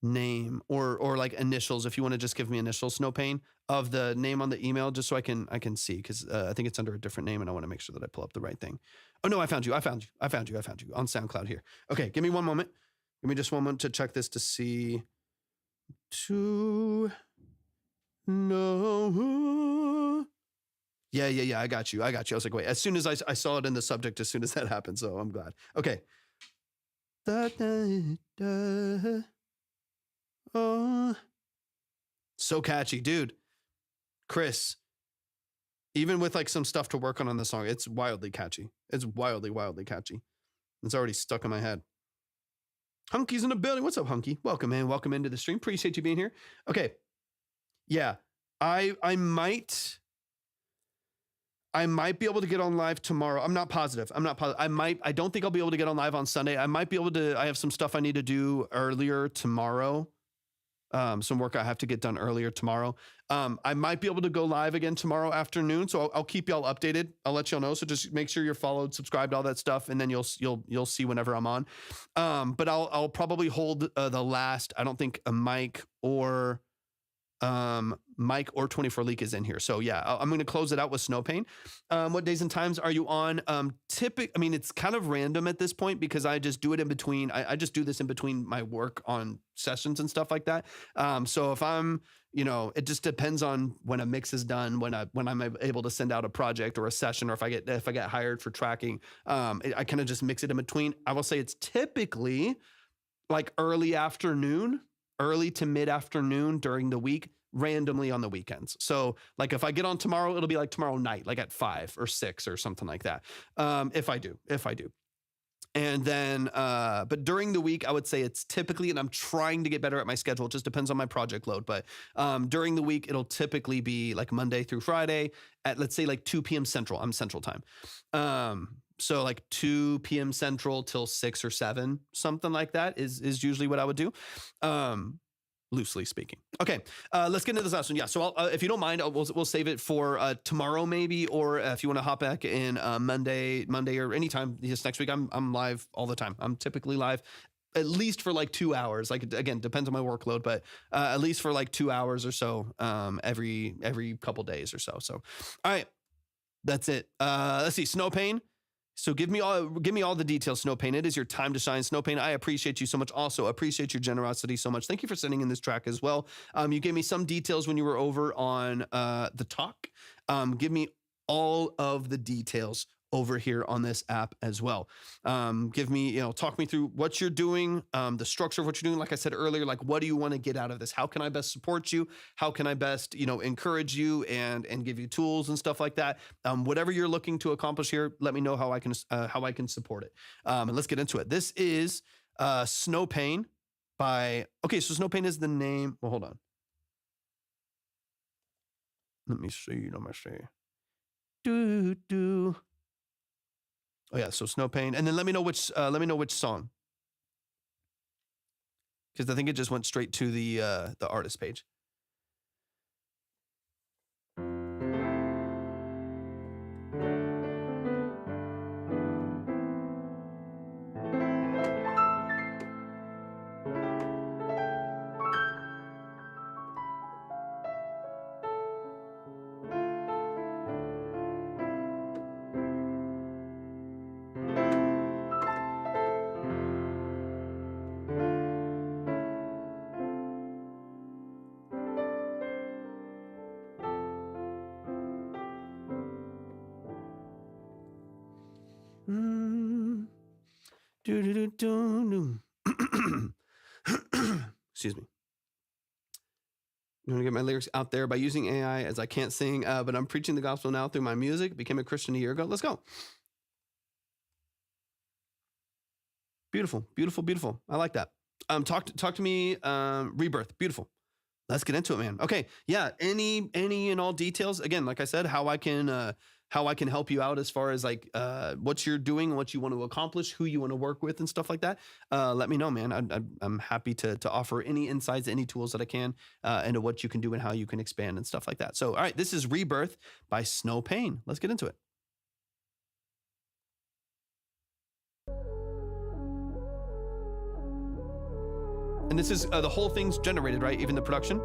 name or like initials, if you want to just give me initials, Snow Pain, of the name on the email, just so I can see, because I think it's under a different name and I want to make sure that I pull up the right thing. Oh no, I found you on SoundCloud here. Okay, give me one moment. Give me just one moment to check this to see. To know. Yeah. I got you. I was like, wait, as soon as I saw it in the subject, as soon as that happened. So I'm glad. Okay. Oh. So catchy, dude. Chris, even with like some stuff to work on the song, it's wildly catchy. It's wildly catchy. It's already stuck in my head. Hunky's in the building. What's up, Hunky? Welcome, man. Welcome into the stream. Appreciate you being here. Okay. Yeah. I might be able to get on live tomorrow. I'm not positive. I don't think I'll be able to get on live on Sunday. I might be able to. I have some stuff I need to do earlier tomorrow. Some work I have to get done earlier tomorrow. I might be able to go live again tomorrow afternoon. So I'll keep y'all updated. I'll let y'all know. So just make sure you're followed, subscribed, all that stuff. And then you'll see whenever I'm on. But I'll probably hold the last, I don't think a mic or 24 Leak is in here. So yeah, I'm going to close it out with Snow Pain. What days and times are you on? It's kind of random at this point because I just do it in between. I just do this in between my work on sessions and stuff like that. So if I'm, it just depends on when a mix is done, when I'm able to send out a project or a session, or if I get hired for tracking. I kind of just mix it in between. I will say it's typically like early to mid afternoon during the week, randomly on the weekends. So like if I get on tomorrow, it'll be like tomorrow night, like at 5 or 6 or something like that. If I do. And then, but during the week, I would say it's typically, and I'm trying to get better at my schedule. It just depends on my project load. But during the week, it'll typically be like Monday through Friday at, let's say, like 2 p.m. Central. I'm Central time. So like 2 p.m. Central till 6 or 7, something like that is usually what I would do. loosely speaking. Okay, let's get into this last one. Yeah, so if you don't mind, we'll save it for tomorrow maybe, or if you want to hop back in Monday or anytime this next week. I'm live all the time. I'm typically live at least for like 2 hours. Like, again, depends on my workload, but at least for like 2 hours or so every couple days or so. So, all right, that's it. Let's see, Snow Pain. So give me all the details, Snow Pain. It is your time to shine, Snow Pain. I appreciate you so much. Also appreciate your generosity so much. Thank you for sending in this track as well. You gave me some details when you were over on the talk. Give me all of the details over here on this app as well. Give me, talk me through what you're doing, the structure of what you're doing. Like I said earlier, like, what do you want to get out of this? How can I best support you? How can I best, encourage you and give you tools and stuff like that? Whatever you're looking to accomplish here, let me know how I can support it. And let's get into it. This is Snow Pain so Snow Pain is the name. Well, hold on. Let me see. Oh yeah, so Snow Pain, and then let me know which song, because I think it just went straight to the artist page. Excuse me. I'm gonna get my lyrics out there by using AI, as I can't sing, but I'm preaching the gospel now through my music. Became a Christian a year ago. Let's go. Beautiful, beautiful, beautiful. I like that. Talk to me. Rebirth. Beautiful. Let's get into it, man. Okay. Yeah. Any and all details. Again, like I said, how I can help you out as far as like what you're doing and what you want to accomplish, who you want to work with and stuff like that. Let me know, man. I'm happy to offer any insights, any tools that I can into what you can do and how you can expand and stuff like that. So, all right, this is Rebirth by Snow Pain. Let's get into it. And this is the whole thing's generated, right? Even the production.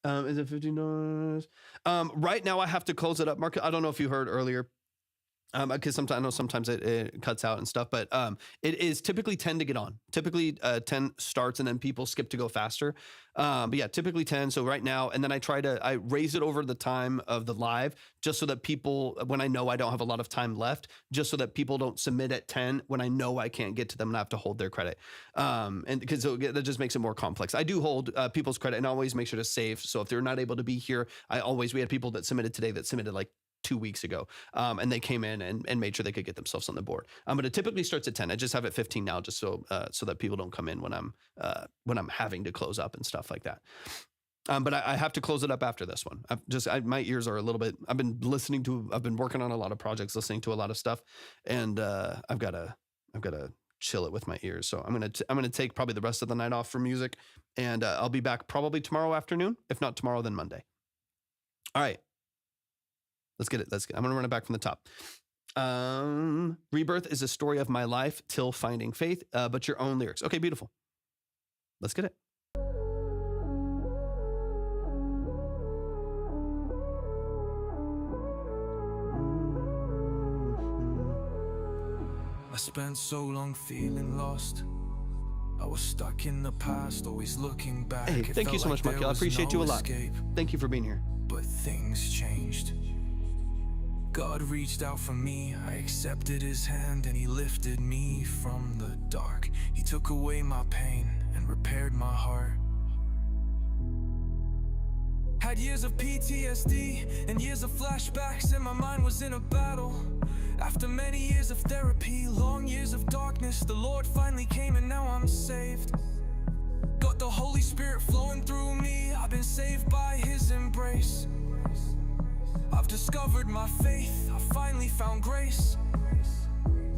Is it $15? Right now I have to close it up, Mark. I don't know if you heard earlier, because sometimes it cuts out and stuff, but it is typically 10 to get on. Typically 10 starts and then people skip to go faster. But yeah, typically 10. So right now, and then I raise it over the time of the live, just so that people, when I know I don't have a lot of time left, just so that people don't submit at 10 when I know I can't get to them and I have to hold their credit. And because that just makes it more complex. I do hold people's credit and always make sure to save. So if they're not able to be here, we had people that submitted today that submitted like 2 weeks ago, and they came in and made sure they could get themselves on the board. But it typically starts at 10. I just have it 15 now, just so that people don't come in when I'm having to close up and stuff like that. But I have to close it up after this one. My ears are a little bit. I've been working on a lot of projects, listening to a lot of stuff, and I've got to chill it with my ears. So I'm gonna take probably the rest of the night off for music, and I'll be back probably tomorrow afternoon. If not tomorrow, then Monday. All right. Let's get it. I'm going to run it back from the top. Rebirth is a story of my life till finding faith, but your own lyrics. Okay, beautiful. Let's get it. I spent so long feeling lost. I was stuck in the past, always looking back. Hey, thank you so much, Michael. I appreciate you a lot. Thank you for being here. But things changed. God reached out for me, I accepted his hand and he lifted me from the dark. He took away my pain and repaired my heart. Had years of PTSD and years of flashbacks, and my mind was in a battle. After many years of therapy, long years of darkness, the Lord finally came and now I'm saved. Got the Holy Spirit flowing through me, I've been saved by his embrace. I've discovered my faith, I finally found grace.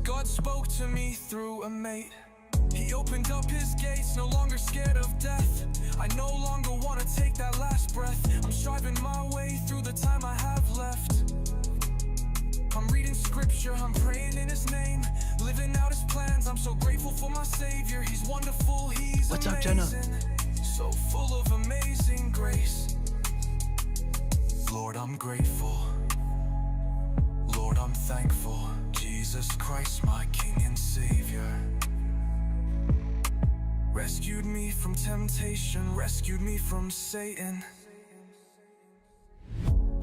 God spoke to me through a mate. He opened up his gates, no longer scared of death. I no longer want to take that last breath. I'm striving my way through the time I have left. I'm reading scripture, I'm praying in his name, living out his plans. I'm so grateful for my savior. He's wonderful, he's What's up, amazing. Jenna? So full of amazing grace. Lord, I'm grateful. Lord, I'm thankful. Jesus Christ, my King and Savior. Rescued me from temptation, rescued me from Satan.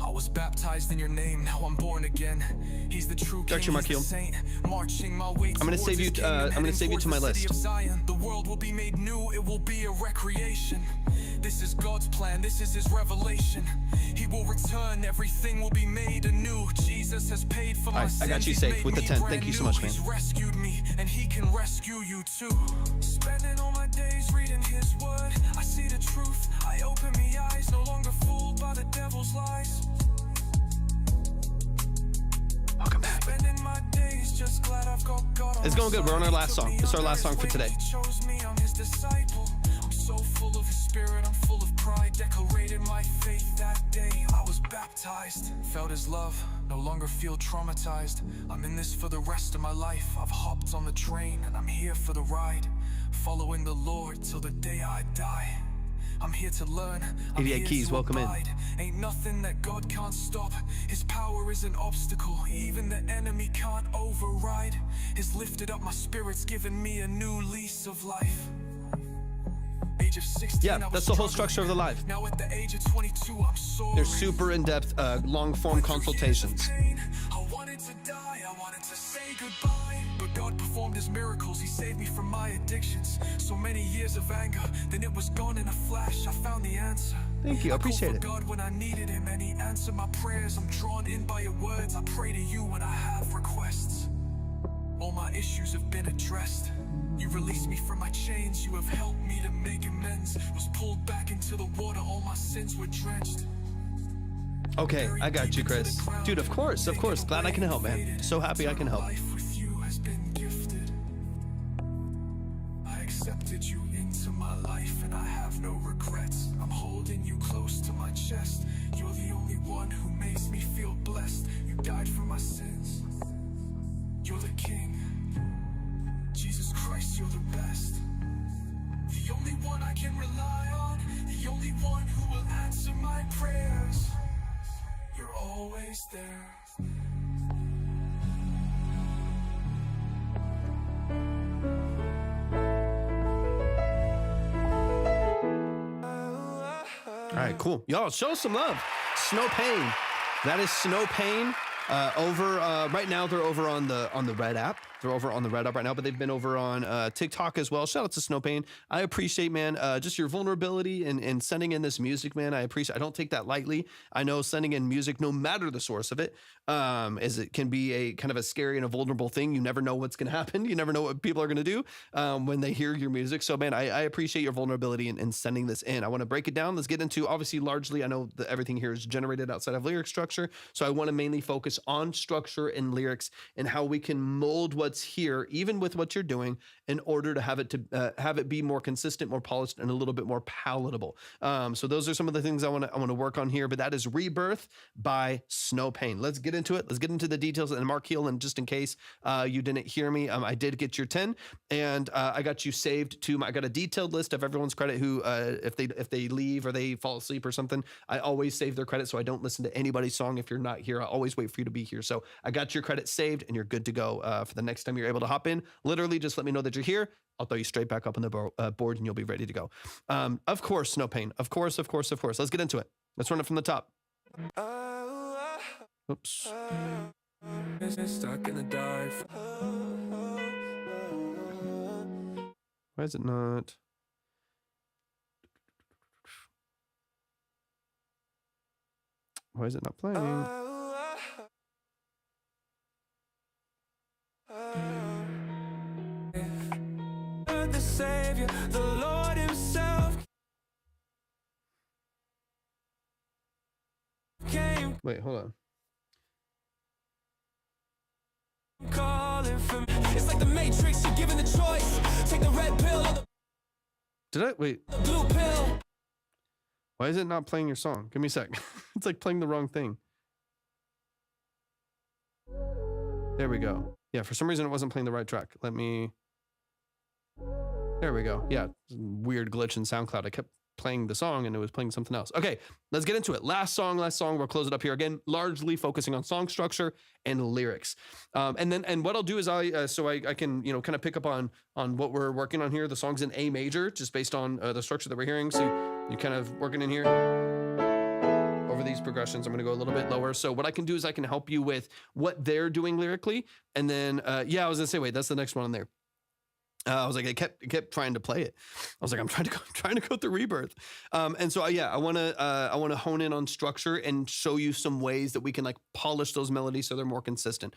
I was baptized in your name, now I'm born again. He's the true king, Dr. he's the Markeel. saint, marching my way I'm gonna save you. I'm gonna save you to my list. The world will be made new, it will be a recreation. This is God's plan, this is his revelation. He will return, everything will be made anew. Jesus has paid for my sins. I got you he's safe made with the me 10. brand Thank you so new. much, man. He's rescued me, and he can rescue you too. Spending all my days reading his word, I see the truth, I open my eyes, no longer fooled by the devil's lies. Welcome back. Spending my days just glad I've got God on It's going my good. We're on our side. last He took song. me It's our under last his song for wing. today. He chose me, I'm his disciple. I'm so full of his spirit, I'm full of pride. Decorated my faith that day. I was baptized, felt his love, no longer feel traumatized. I'm in this for the rest of my life. I've hopped on the train and I'm here for the ride. Following the Lord till the day I die. I'm here to learn. I'm 88 here keys, to welcome in. abide. Ain't nothing that God can't stop. His power is an obstacle, even the enemy can't override. He's lifted up my spirits, given me a new lease of life. Age of 16, Yeah, I was that's the whole struggling. structure of the live. Now at the age of 22, I'm soaring. They're super in-depth, long-form consultations. I wanted to die, I wanted to say goodbye, but God performed his miracles, he saved me from my addictions. So many years of anger, then it was gone in a flash. I found the answer. Thank you, I appreciate called it. for God when I needed him, and he answered my prayers. I'm drawn in by your words, I pray to you when I have requests. All my issues have been addressed. You released me from my chains, you have helped me to make amends. Was pulled back into the water, all my sins were drenched. Okay, I got you, Chris. Dude, of course. Glad I can help, man. So happy I can help. Life with you has been gifted. I accepted you into my life and I have no regrets. I'm holding you close to my chest. You're the only one who makes me feel blessed. You died for my sins. You're the King. Jesus Christ, you're the best. The only one I can rely on. The only one who will answer my prayers. You're always there. All right, cool. Y'all, show us some love. Snow Pain. That is Snow Pain. Over right now, they're over on the Red app. They're over on the Red app right now, but they've been over on TikTok as well. Shout out to Snow Pain. I appreciate, man, just your vulnerability and sending in this music, man. I appreciate. I don't take that lightly. I know sending in music, no matter the source of it, as it can be a kind of a scary and a vulnerable thing. You never know what's going to happen. You never know what people are going to do when they hear your music. So, man, I appreciate your vulnerability in sending this in. I want to break it down. Let's get into, obviously, largely, I know that everything here is generated outside of lyric structure. So I want to mainly focus on structure and lyrics and how we can mold what's here, even with what you're doing, in order to have it be more consistent, more polished, and a little bit more palatable. So those are some of the things I want to work on here. But that is Rebirth by Snow Pain. Let's get into it. Let's get into the details. And Markeel, and just in case you didn't hear me, I did get your 10, and I got you saved to I got a detailed list of everyone's credit who if they leave or they fall asleep or something, I always save their credit, so I don't listen to anybody's song if you're not here. I always wait for you to be here. So I got your credit saved, and you're good to go for the next time you're able to hop in. Literally, just let me know that you're here. I'll throw you straight back up on the board, and you'll be ready to go. Of course, Snow Pain. Of course. Let's get into it. Let's run it from the top. Oops. Stuck in the dive. Why is it not? Why is it not playing? The Savior, the Lord himself came Wait, hold on. calling for me. It's like the Matrix, you're given the choice. take the red pill or Did I? Wait. the blue pill. Why is it not playing your song? Give me a sec. It's like playing the wrong thing. There we go. Yeah, for some reason it wasn't playing the right track. Let me... There we go. Yeah, weird glitch in SoundCloud. I kept playing the song and it was playing something else. Okay, let's get into it. Last song. We'll close it up here again, largely focusing on song structure and lyrics. And what I'll do is I can, kind of pick up on what we're working on here. The song's in A major, just based on the structure that we're hearing. So you kind of working in here over these progressions. I'm going to go a little bit lower. So what I can do is I can help you with what they're doing lyrically. And then, I was going to say, wait, that's the next one on there. I was like, I kept trying to play it. I was like, I'm trying to go through Rebirth. And so, I want to hone in on structure and show you some ways that we can like polish those melodies so they're more consistent.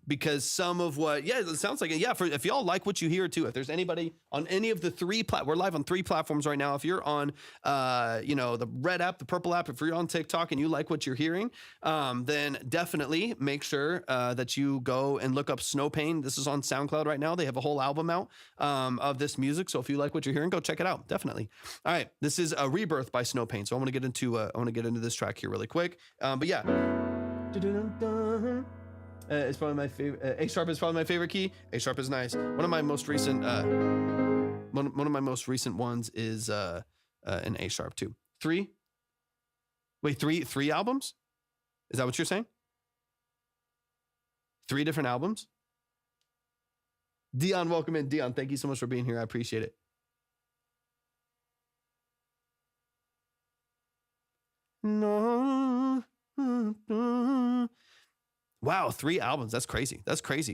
Because some of what, it sounds like, if y'all like what you hear too, if there's anybody on any of the we're live on 3 platforms right now. If you're on, the red app, the purple app, if you're on TikTok and you like what you're hearing, then definitely make sure that you go and look up Snow Pain. This is on SoundCloud right now. They have a whole album out of this music, so if you like what you're hearing, go check it out. Definitely. All right, this is a Rebirth by Snow Pain. So I want to get into this track here really quick. It's probably my favorite. A sharp is probably my favorite key. A sharp is nice. One of my most recent ones is an A sharp too. Three albums? Is that what you're saying? 3 different albums? Dion, welcome in. Dion, thank you so much for being here. I appreciate it. No. Wow, 3 albums. That's crazy.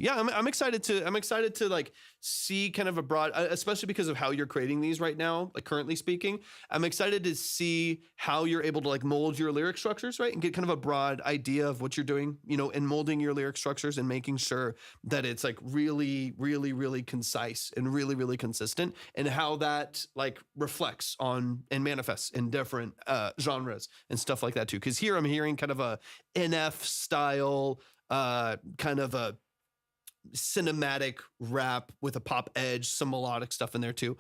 Yeah, I'm excited to like see kind of a broad, especially because of how you're creating these right now, like currently speaking. I'm excited to see how you're able to like mold your lyric structures, right? And get kind of a broad idea of what you're doing, in molding your lyric structures and making sure that it's like really, really, really concise and really, really consistent, and how that like reflects on and manifests in different genres and stuff like that too. Because here I'm hearing kind of a NF style, kind of a cinematic rap with a pop edge, some melodic stuff in there too.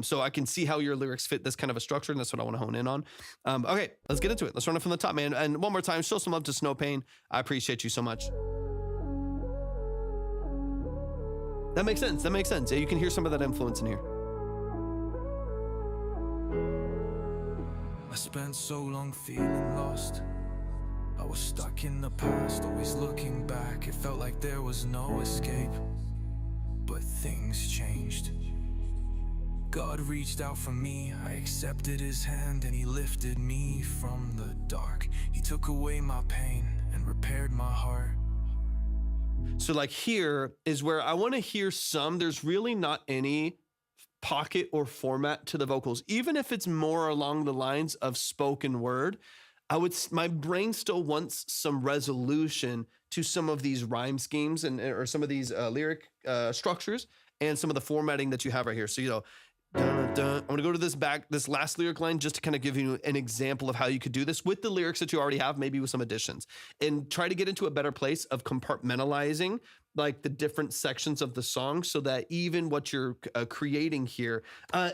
So I can see how your lyrics fit this kind of a structure, and that's what I want to hone in on. Okay, let's get into it. Let's run it from the top, man. And one more time, show some love to Snow Pain. I appreciate you so much. That makes sense. Yeah, you can hear some of that influence in here. I spent so long feeling lost. I was stuck in the past, always looking back. It felt like there was no escape, but things changed. God reached out for me, I accepted his hand, and he lifted me from the dark. He took away my pain and repaired my heart. So like here is where I want to hear there's really not any pocket or format to the vocals, even if it's more along the lines of spoken word. My brain still wants some resolution to some of these rhyme schemes or some of these lyric structures and some of the formatting that you have right here. So, dun, dun. I'm gonna go to this last lyric line just to kind of give you an example of how you could do this with the lyrics that you already have, maybe with some additions, and try to get into a better place of compartmentalizing like the different sections of the song so that even what you're creating here.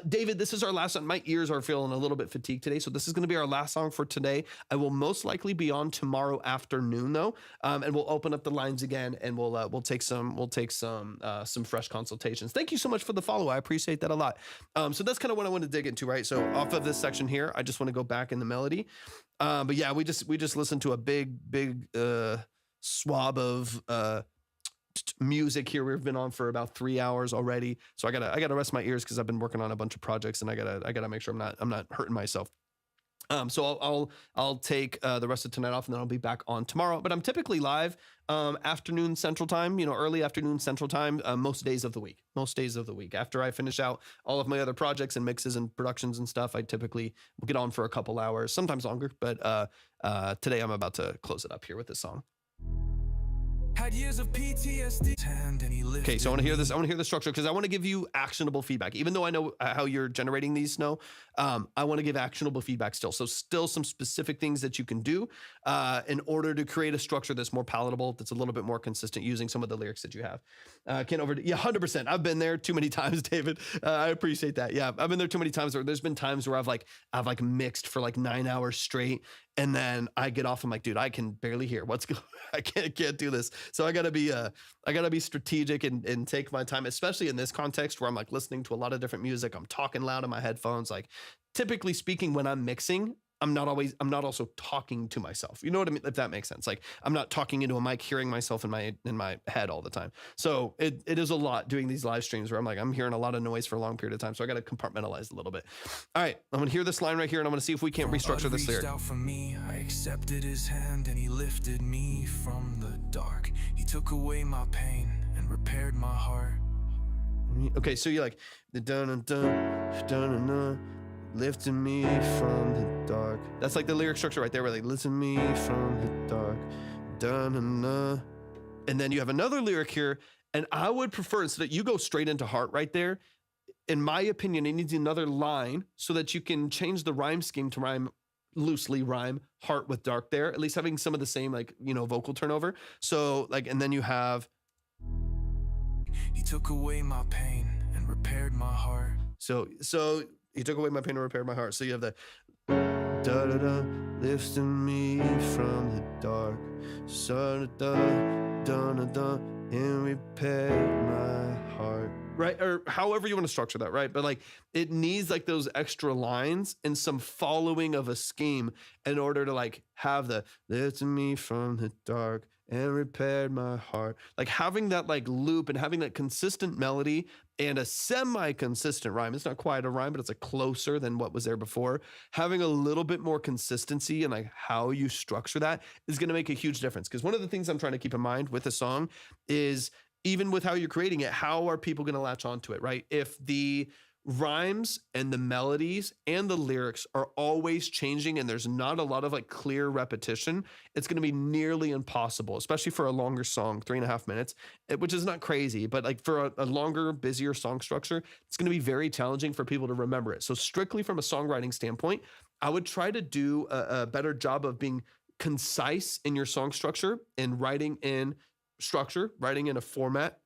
David, this is our last song. My ears are feeling a little bit fatigued today, so this is going to be our last song for today. I will most likely be on tomorrow afternoon though, and we'll open up the lines again, and we'll take some fresh consultations. Thank you so much for the follow. I appreciate that a lot. So that's kind of what I want to dig into, right? So off of this section here, I just want to go back in the melody. But yeah, we just listened to a big swab of music here. We've been on for about 3 hours already, so I gotta rest my ears because I've been working on a bunch of projects, and I gotta make sure I'm not hurting myself. So I'll take the rest of tonight off, and then I'll be back on tomorrow. But I'm typically live afternoon Central Time, early afternoon Central Time, most days of the week. After I finish out all of my other projects and mixes and productions and stuff, I typically will get on for a couple hours, sometimes longer. But today I'm about to close it up here with this song. Had years of PTSD. Hand and he lifted Okay, so I want to hear me. this. I want to hear the structure because I want to give you actionable feedback. Even though I know how you're generating these, Snow, I want to give actionable feedback still. So still some specific things that you can do in order to create a structure that's more palatable, that's a little bit more consistent using some of the lyrics that you have. Yeah, 100%. I've been there too many times, David. I appreciate that. Yeah, I've been there too many times. There's been times where I've mixed for like 9 hours straight. And then I get off. I'm like, dude, I can barely hear what's going. I can't do this. So I gotta be strategic and take my time, especially in this context where I'm like listening to a lot of different music. I'm talking loud in my headphones. Like, typically speaking, when I'm mixing, I'm not also talking to myself. You know what I mean? If that makes sense. Like, I'm not talking into a mic, hearing myself in my head all the time. So it is a lot doing these live streams where I'm hearing a lot of noise for a long period of time. So I got to compartmentalize a little bit. All right, I'm gonna hear this line right here, and I'm gonna see if we can't restructure this lyric. Out for me, I accepted his hand and he lifted me from the dark. He took away my pain and repaired my heart. Okay, so you're like the dun dun dun dun. Lifting me from the dark. That's like the lyric structure right there, where like, listen me from the dark. Dun-dun-dun. And then you have another lyric here, and I would prefer, instead that you go straight into heart right there, in my opinion, it needs another line so that you can change the rhyme scheme to loosely rhyme heart with dark there, at least having some of the same, like, you know, vocal turnover. So like, and then you have, he took away my pain and repaired my heart. So he took away my pain and repaired my heart. So you have the da-da-da, lifting me from the dark. Da-da-da, da-da-da, and repaired my heart. Right? Or however you want to structure that, right? But like, it needs like those extra lines and some following of a scheme in order to like have the lifting me from the dark and repaired my heart. Like having that like loop and having that consistent melody and a semi-consistent rhyme. It's not quite a rhyme, but it's a closer than what was there before. Having a little bit more consistency and like how you structure that is going to make a huge difference. Because one of the things I'm trying to keep in mind with a song is, even with how you're creating it, how are people going to latch onto it, right? If the rhymes and the melodies and the lyrics are always changing and there's not a lot of like clear repetition, it's going to be nearly impossible, especially for a longer song, 3.5 minutes, which is not crazy, but like for a longer, busier song structure, it's going to be very challenging for people to remember it. So strictly from a songwriting standpoint, I would try to do a better job of being concise in your song structure and writing in structure, writing in a format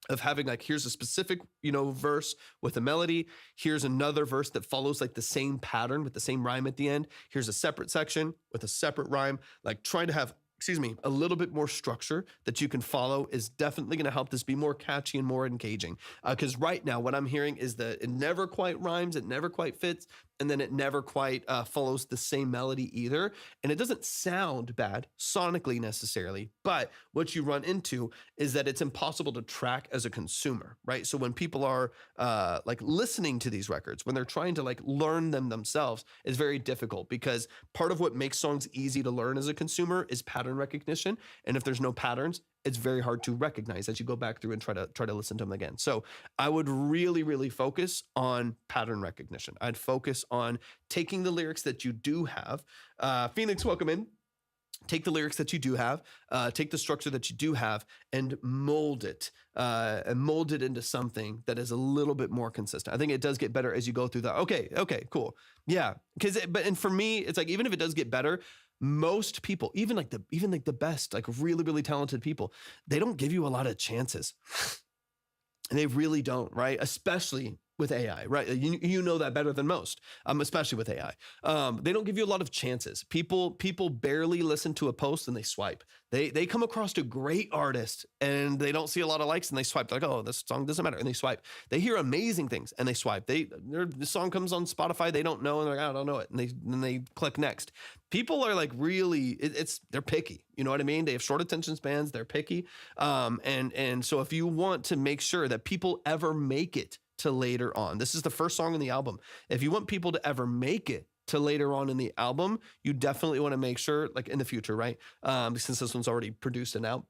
of having like, here's a specific, you know, verse with a melody. Here's another verse that follows like the same pattern with the same rhyme at the end. Here's a separate section with a separate rhyme. Like trying to have, a little bit more structure that you can follow is definitely going to help this be more catchy and more engaging. Because right now what I'm hearing is that it never quite rhymes, it never quite fits, and then it never quite follows the same melody either. And it doesn't sound bad sonically necessarily, but what you run into is that it's impossible to track as a consumer, right? So when people are like listening to these records, when they're trying to like learn them themselves, it's very difficult, because part of what makes songs easy to learn as a consumer is pattern recognition. And if there's no patterns, it's very hard to recognize as you go back through and try to listen to them again. So I would really, really focus on pattern recognition. I'd focus on taking the lyrics that you do have. Phoenix, welcome in. Take the lyrics that you do have, take the structure that you do have, and mold it into something that is a little bit more consistent. I think it does get better as you go through that. Okay, cool. Yeah, and for me, it's like, even if it does get better, most people, even like the best, like really, really talented people, they don't give you a lot of chances. And they really don't, right? Especially with AI, right? You know that better than most, especially with AI. They don't give you a lot of chances. People barely listen to a post and they swipe. They come across a great artist and they don't see a lot of likes and they swipe. They're like, oh, this song doesn't matter. And they swipe. They hear amazing things and they swipe. The song comes on Spotify, they don't know, and they're like, I don't know it. And then they click next. People are like really, they're picky. You know what I mean? They have short attention spans. They're picky. And so if you want to make sure that people ever make it to later on, this is the first song in the album. If you want people to ever make it to later on in the album, you definitely want to make sure, like in the future, right? Since this one's already produced and out,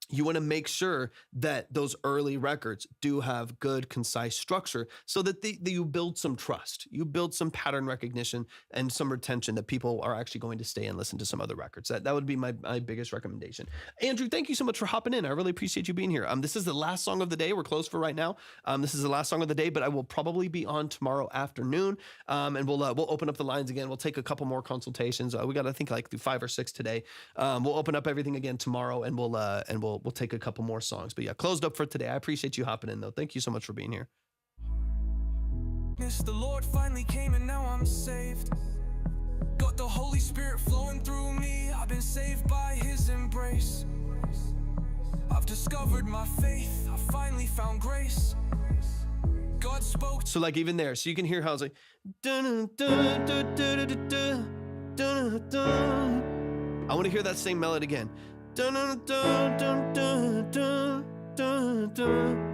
you want to make sure that those early records do have good, concise structure so that you build some trust, you build some pattern recognition and some retention that people are actually going to stay and listen to some other records. That would be my biggest recommendation. Andrew, thank you so much for hopping in. I really appreciate you being here. This is the last song of the day. We're closed for right now. This is the last song of the day, but I will probably be on tomorrow afternoon. And we'll open up the lines again. We'll take a couple more consultations. We got, I think, like 5 or 6 today. We'll open up everything again tomorrow, and we'll take a couple more songs. But yeah, closed up for today. I appreciate you hopping in, though. Thank you so much for being here. The Lord finally came and now I'm saved. Got the Holy Spirit flowing through me. I've been saved by his embrace. I've discovered my faith. I finally found grace. God spoke. So like even there, so you can hear how it's like dun, dun, dun, dun, dun, dun, dun, dun. I want to hear that same melody again. Dun, dun, dun, dun, dun, dun, dun, dun.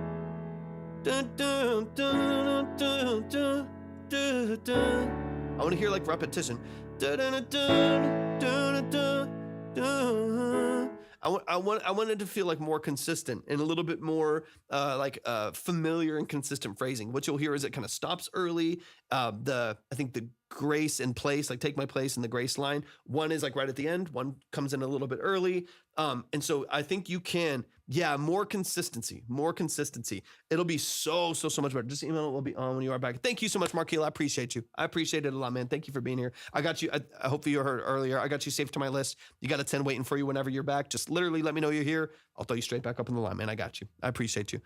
Dun, dun, dun, dun, dun, dun, dun. I want to hear like repetition. Dun, dun, dun, dun, dun, dun. I wanted to feel like more consistent and a little bit more familiar and consistent phrasing. What you'll hear is it kind of stops early. I think the grace and place, like take my place in the grace line. One is like right at the end. One comes in a little bit early. And so I think you can, more consistency. It'll be so much better. Just email it will be on when you are back. Thank you so much, Marquila. I appreciate you. I appreciate it a lot, man. Thank you for being here. I got you. I hope you heard earlier. I got you saved to my list. You got a 10 waiting for you whenever you're back. Just literally let me know you're here. I'll throw you straight back up in the line, man. I got you. I appreciate you.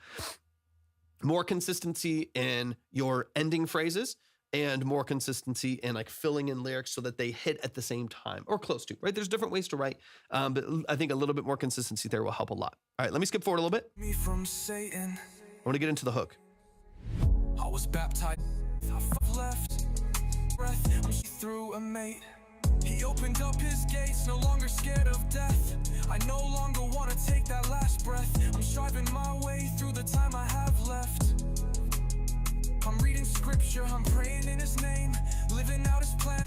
More consistency in your ending phrases and more consistency in like filling in lyrics so that they hit at the same time or close to, right? There's different ways to write, but I think a little bit more consistency there will help a lot. All right, let me skip forward a little bit. Me from Satan. I want to get into the hook. I was baptized. I left breath. I'm through a mate. He opened up his gates, no longer scared of death. I no longer want to take that last breath. I'm striving my way through the time I have left. I'm reading scripture, I'm praying in his name, living out his plan.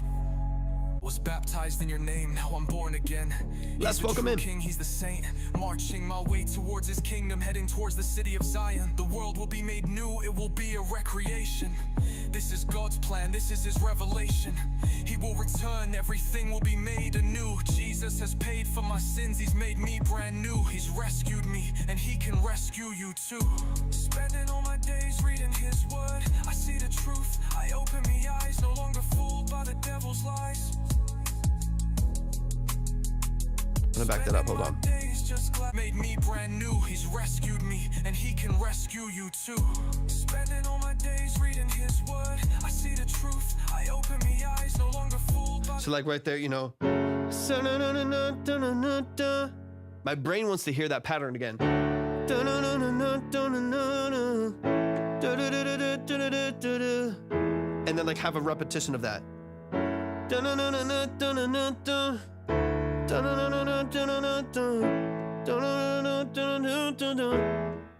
Was baptized in your name, now I'm born again. Let's welcome him. King, he's the saint, marching my way towards his kingdom, heading towards the city of Zion. The world will be made new, it will be a recreation. This is God's plan, this is his revelation. He will return, everything will be made anew. Jesus has paid for my sins, he's made me brand new. He's rescued me, and he can rescue you too. Spending all my days reading his word, I see the truth, I open my eyes, no longer fooled by the devil's lies. I'm gonna back that up, hold on. Made me brand new, he's rescued me, and he can rescue you too. Spending all my days reading his word, I see the truth, I open my eyes, no longer fooled by. So like right there, you know, my brain wants to hear that pattern again. And then like have a repetition of that.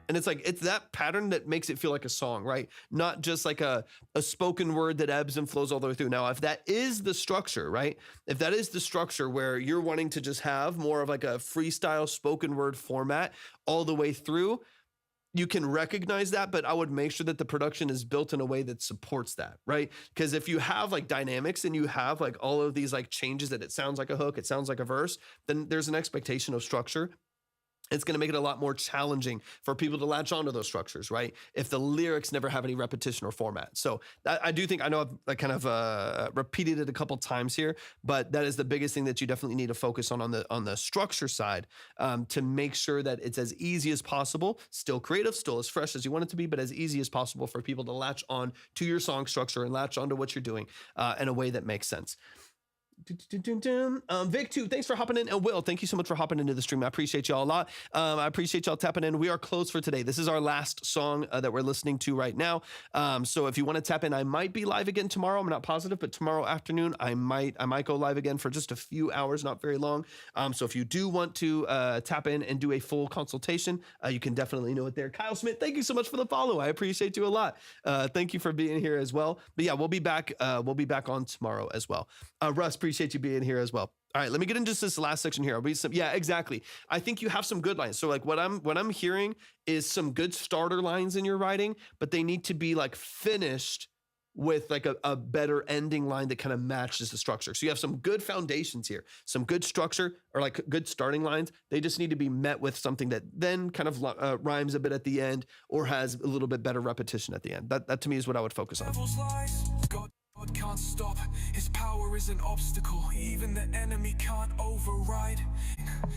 And it's like, it's that pattern that makes it feel like a song, right? Not just like a spoken word that ebbs and flows all the way through. Now, if that is the structure, right? If that is the structure where you're wanting to just have more of like a freestyle spoken word format all the way through, you can recognize that, but I would make sure that the production is built in a way that supports that, right? Because if you have like dynamics and you have like all of these like changes that it sounds like a hook, it sounds like a verse, then there's an expectation of structure. It's going to make it a lot more challenging for people to latch onto those structures, right? If the lyrics never have any repetition or format. So I do think, I know I've kind of repeated it a couple times here, but that is the biggest thing that you definitely need to focus on the structure side, to make sure that it's as easy as possible, still creative, still as fresh as you want it to be, but as easy as possible for people to latch on to your song structure and latch onto what you're doing in a way that makes sense. Vic too, thanks for hopping in. And Will, thank you so much for hopping into the stream. I appreciate y'all a lot. I appreciate y'all tapping in. We are closed for today. This is our last song that we're listening to right now. So if you want to tap in, I might be live again tomorrow. I'm not positive, but tomorrow afternoon I might go live again for just a few hours, not very long. So if you do want to tap in and do a full consultation, you can definitely know it there. Kyle Smith, thank you so much for the follow. I appreciate you a lot. Thank you for being here as well. But yeah, we'll be back on tomorrow as well. Russ, appreciate you being here as well. All right, let me get into this last section here. Yeah, exactly. I think you have some good lines. So like what I'm hearing is some good starter lines in your writing, but they need to be like finished with like a better ending line that kind of matches the structure. So you have some good foundations here, some good structure or like good starting lines. They just need to be met with something that then kind of rhymes a bit at the end or has a little bit better repetition at the end. That to me is what I would focus on. Devil's lies. God can't stop. His power is an obstacle. Even the enemy can't override.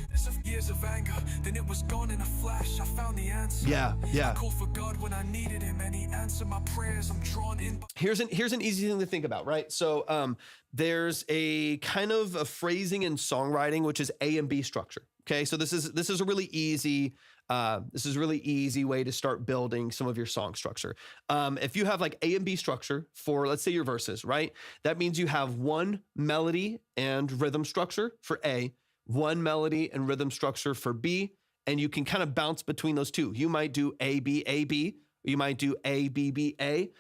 There's years of anger, then it was gone in a flash. I found the answer. Yeah. I called for God when I needed him, and he answered my prayers. I'm drawn in. Here's an easy thing to think about, right? So there's a kind of a phrasing in songwriting, which is A and B structure. Okay, so this is a really easy way to start building some of your song structure. If you have like A and B structure for, let's say, your verses, right? That means you have one melody and rhythm structure for A, one melody and rhythm structure for B, and you can kind of bounce between those two. You might do A, B, A, B. You might do A, B, B, A.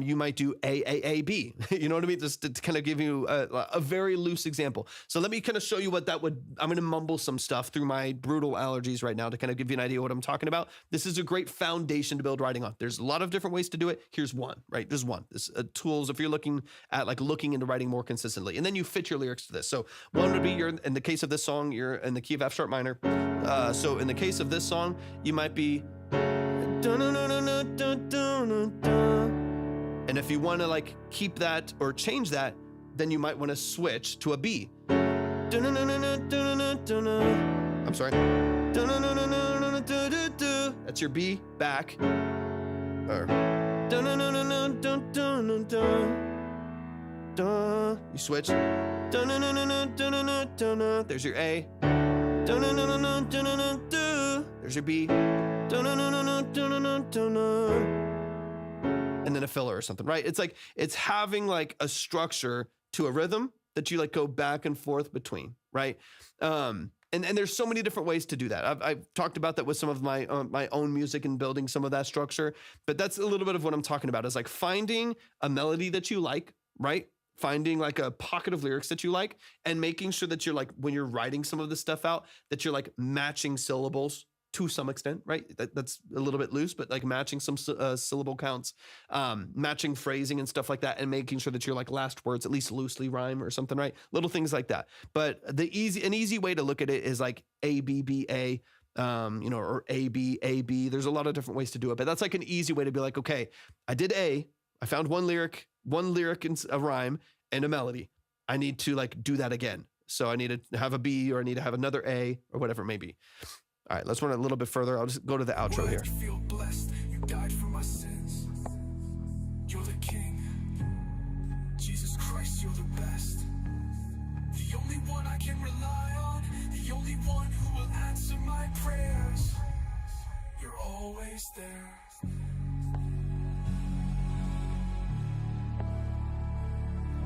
You might do A, B. You know what I mean? Just to kind of give you a very loose example. So let me kind of show you what that would, I'm going to mumble some stuff through my brutal allergies right now to kind of give you an idea of what I'm talking about. This is a great foundation to build writing on. There's a lot of different ways to do it. Here's one, right? There's one. This tools if you're looking into writing more consistently. And then you fit your lyrics to this. So one would be in the case of this song, you're in the key of F sharp minor. So in the case of this song, you might be and if you want to like keep that or change that, then you might want to switch to a B. I'm sorry. That's your B back. Or you switch. There's your A. There's your B. And then a filler or something, right? It's like, it's having like a structure to a rhythm that you like go back and forth between, right? And there's so many different ways to do that. I've talked about that with some of my own music and building some of that structure, but that's a little bit of what I'm talking about is like finding a melody that you like, right? Finding like a pocket of lyrics that you like and making sure that you're like, when you're writing some of this stuff out, that you're like matching syllables to some extent, right? That's a little bit loose, but like matching some syllable counts, matching phrasing and stuff like that, and making sure that your like last words at least loosely rhyme or something, right? Little things like that. But an easy way to look at it is like A, B, B, A, or A, B, A, B. There's a lot of different ways to do it, but that's like an easy way to be like, okay, I did A, I found one lyric and a rhyme and a melody. I need to like do that again. So I need to have a B or I need to have another A or whatever it may be. All right, let's run a little bit further. I'll just go to the outro here. Feel blessed. You died for my sins. You're the King. Jesus Christ, you're the best. The only one I can rely on. The only one who will answer my prayers. You're always there.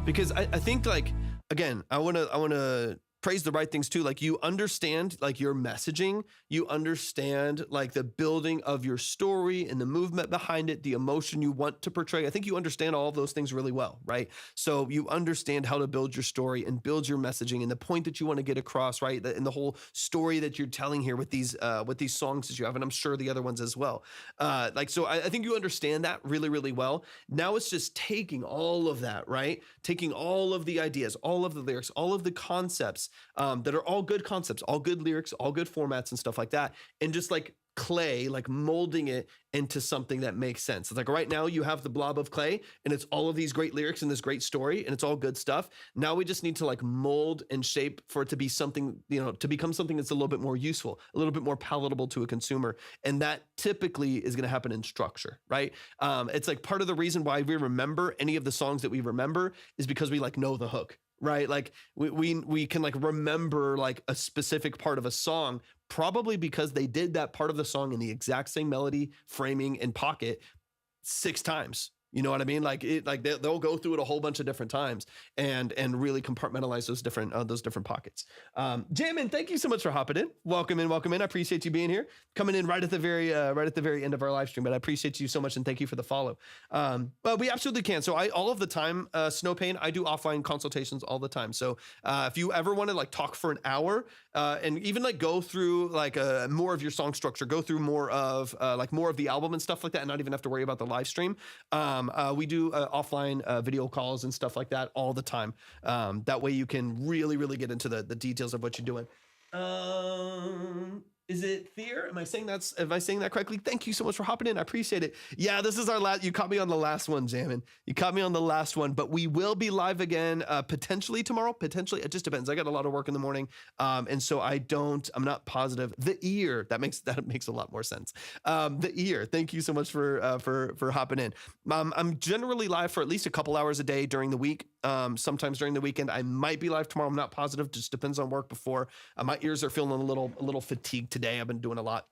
Because I think like, again, I want to praise the right things too. Like you understand like your messaging, you understand like the building of your story and the movement behind it, the emotion you want to portray. I think you understand all of those things really well, right? So you understand how to build your story and build your messaging and the point that you want to get across, right? And the whole story that you're telling here with these songs that you have, and I'm sure the other ones as well. So I think you understand that really, really well. Now it's just taking all of that, right? Taking all of the ideas, all of the lyrics, all of the concepts that are all good concepts, all good lyrics, all good formats and stuff like that. And just like clay, like molding it into something that makes sense. It's like right now you have the blob of clay and it's all of these great lyrics and this great story and it's all good stuff. Now we just need to like mold and shape for it to be something, to become something that's a little bit more useful, a little bit more palatable to a consumer. And that typically is going to happen in structure, right? It's like part of the reason why we remember any of the songs that we remember is because we like know the hook. Right? Like we can like remember like a specific part of a song, probably because they did that part of the song in the exact same melody, framing, and pocket 6 times, You know what I mean? Like they'll go through it a whole bunch of different times and really compartmentalize those different pockets. Jamin, thank you so much for hopping in. Welcome in. I appreciate you being here, coming in right at the very end of our live stream. But I appreciate you so much and thank you for the follow. But we absolutely can. So all of the time, Snow Pain, I do offline consultations all the time. So if you ever want to like talk for an hour and even like go through like more of your song structure, go through more of the album and stuff like that, and not even have to worry about the live stream. We do offline video calls and stuff like that all the time. That way you can really get into the details of what you're doing. Is it Thier? Am I saying that correctly? Thank you so much for hopping in. I appreciate it. Yeah, this is our last. You caught me on the last one, Jamin. You caught me on the last one, but we will be live again potentially tomorrow. Potentially, it just depends. I got a lot of work in the morning, and so I'm not positive. The ear that makes a lot more sense. The ear. Thank you so much for hopping in. I'm generally live for at least a couple hours a day during the week. Sometimes during the weekend, I might be live tomorrow. I'm not positive. Just depends on work. Before my ears are feeling a little fatigued today. I've been doing a lot,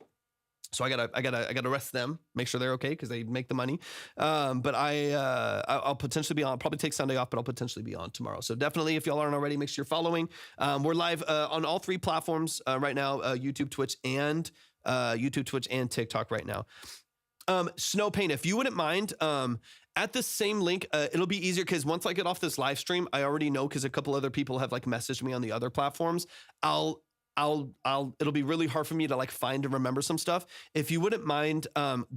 so I gotta rest them, make sure they're okay because they make the money. But I'll potentially be on. Probably take Sunday off, but I'll potentially be on tomorrow. So definitely, if y'all aren't already, make sure you're following. We're live on all three platforms right now: YouTube, Twitch, and TikTok right now. Snow Pain, if you wouldn't mind, at the same link, it'll be easier because once I get off this live stream, I already know because a couple other people have like messaged me on the other platforms. It'll be really hard for me to like find and remember some stuff. If you wouldn't mind,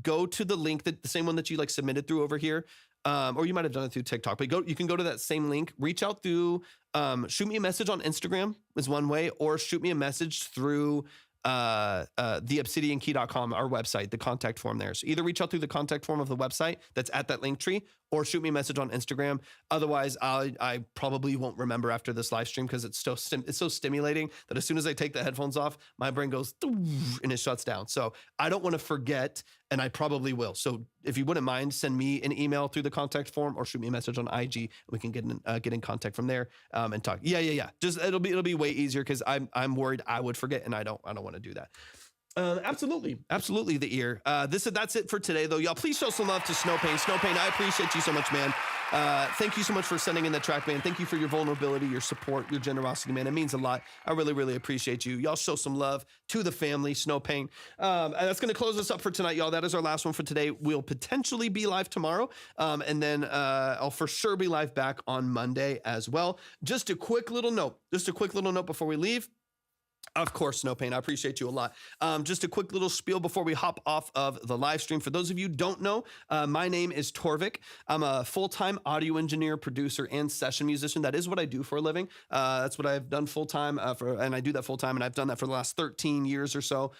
go to the link the same one that you like submitted through over here. Or you might have done it through TikTok, but you can go to that same link, reach out through, shoot me a message on Instagram is one way, or shoot me a message through theobsidiankey.com, our website, the contact form there. So either reach out through the contact form of the website that's at that link tree, or shoot me a message on Instagram. Otherwise, I probably won't remember after this live stream because it's so stimulating that as soon as I take the headphones off, my brain goes and it shuts down. So I don't want to forget, and I probably will. So if you wouldn't mind, send me an email through the contact form or shoot me a message on IG. We can get in contact from there and talk. Yeah. Just it'll be way easier because I'm worried I would forget, and I don't want to do that. Absolutely, the ear. That's it for today, though. Y'all, please show some love to Snow Pain. Snow Pain, I appreciate you so much, man. Thank you so much for sending in the track, man. Thank you for your vulnerability, your support, your generosity, man. It means a lot. I really appreciate you. Y'all show some love to the family, Snow Pain. That's going to close us up for tonight, y'all. That is our last one for today. We'll potentially be live tomorrow, and then I'll for sure be live back on Monday as well. Just a quick little note before we leave. Of course, Snow Pain, I appreciate you a lot. Just a quick little spiel before we hop off of the live stream. For those of you who don't know, my name is Torvik. I'm a full-time audio engineer, producer, and session musician. That is what I do for a living. That's what I've done full-time, and I do that full-time, and I've done that for the last 13 years or so.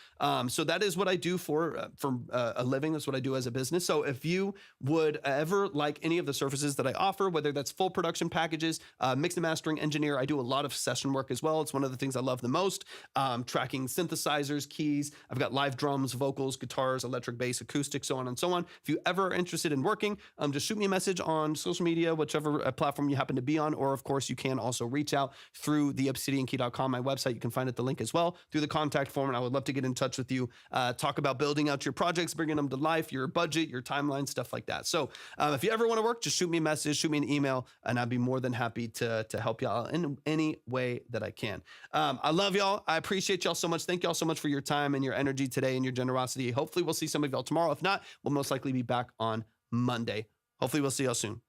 So that is what I do for a living. That's what I do as a business. So if you would ever like any of the services that I offer, whether that's full production packages, mix and mastering engineer, I do a lot of session work as well. It's one of the things I love the most. Tracking synthesizers, keys. I've got live drums, vocals, guitars, electric bass, acoustic, so on and so on. If you ever are interested in working, just shoot me a message on social media, whichever platform you happen to be on, or of course you can also reach out through theobsidiankey.com, my website. You can find it, the link as well, through the contact form, and I would love to get in touch with you, talk about building out your projects, bringing them to life, your budget, your timeline, stuff like that. So if you ever want to work, just shoot me a message, shoot me an email, and I'd be more than happy to help y'all in any way that I can. I love y'all. I appreciate y'all so much. Thank y'all so much for your time and your energy today and your generosity. Hopefully we'll see some of y'all tomorrow. If not, we'll most likely be back on Monday. Hopefully we'll see y'all soon.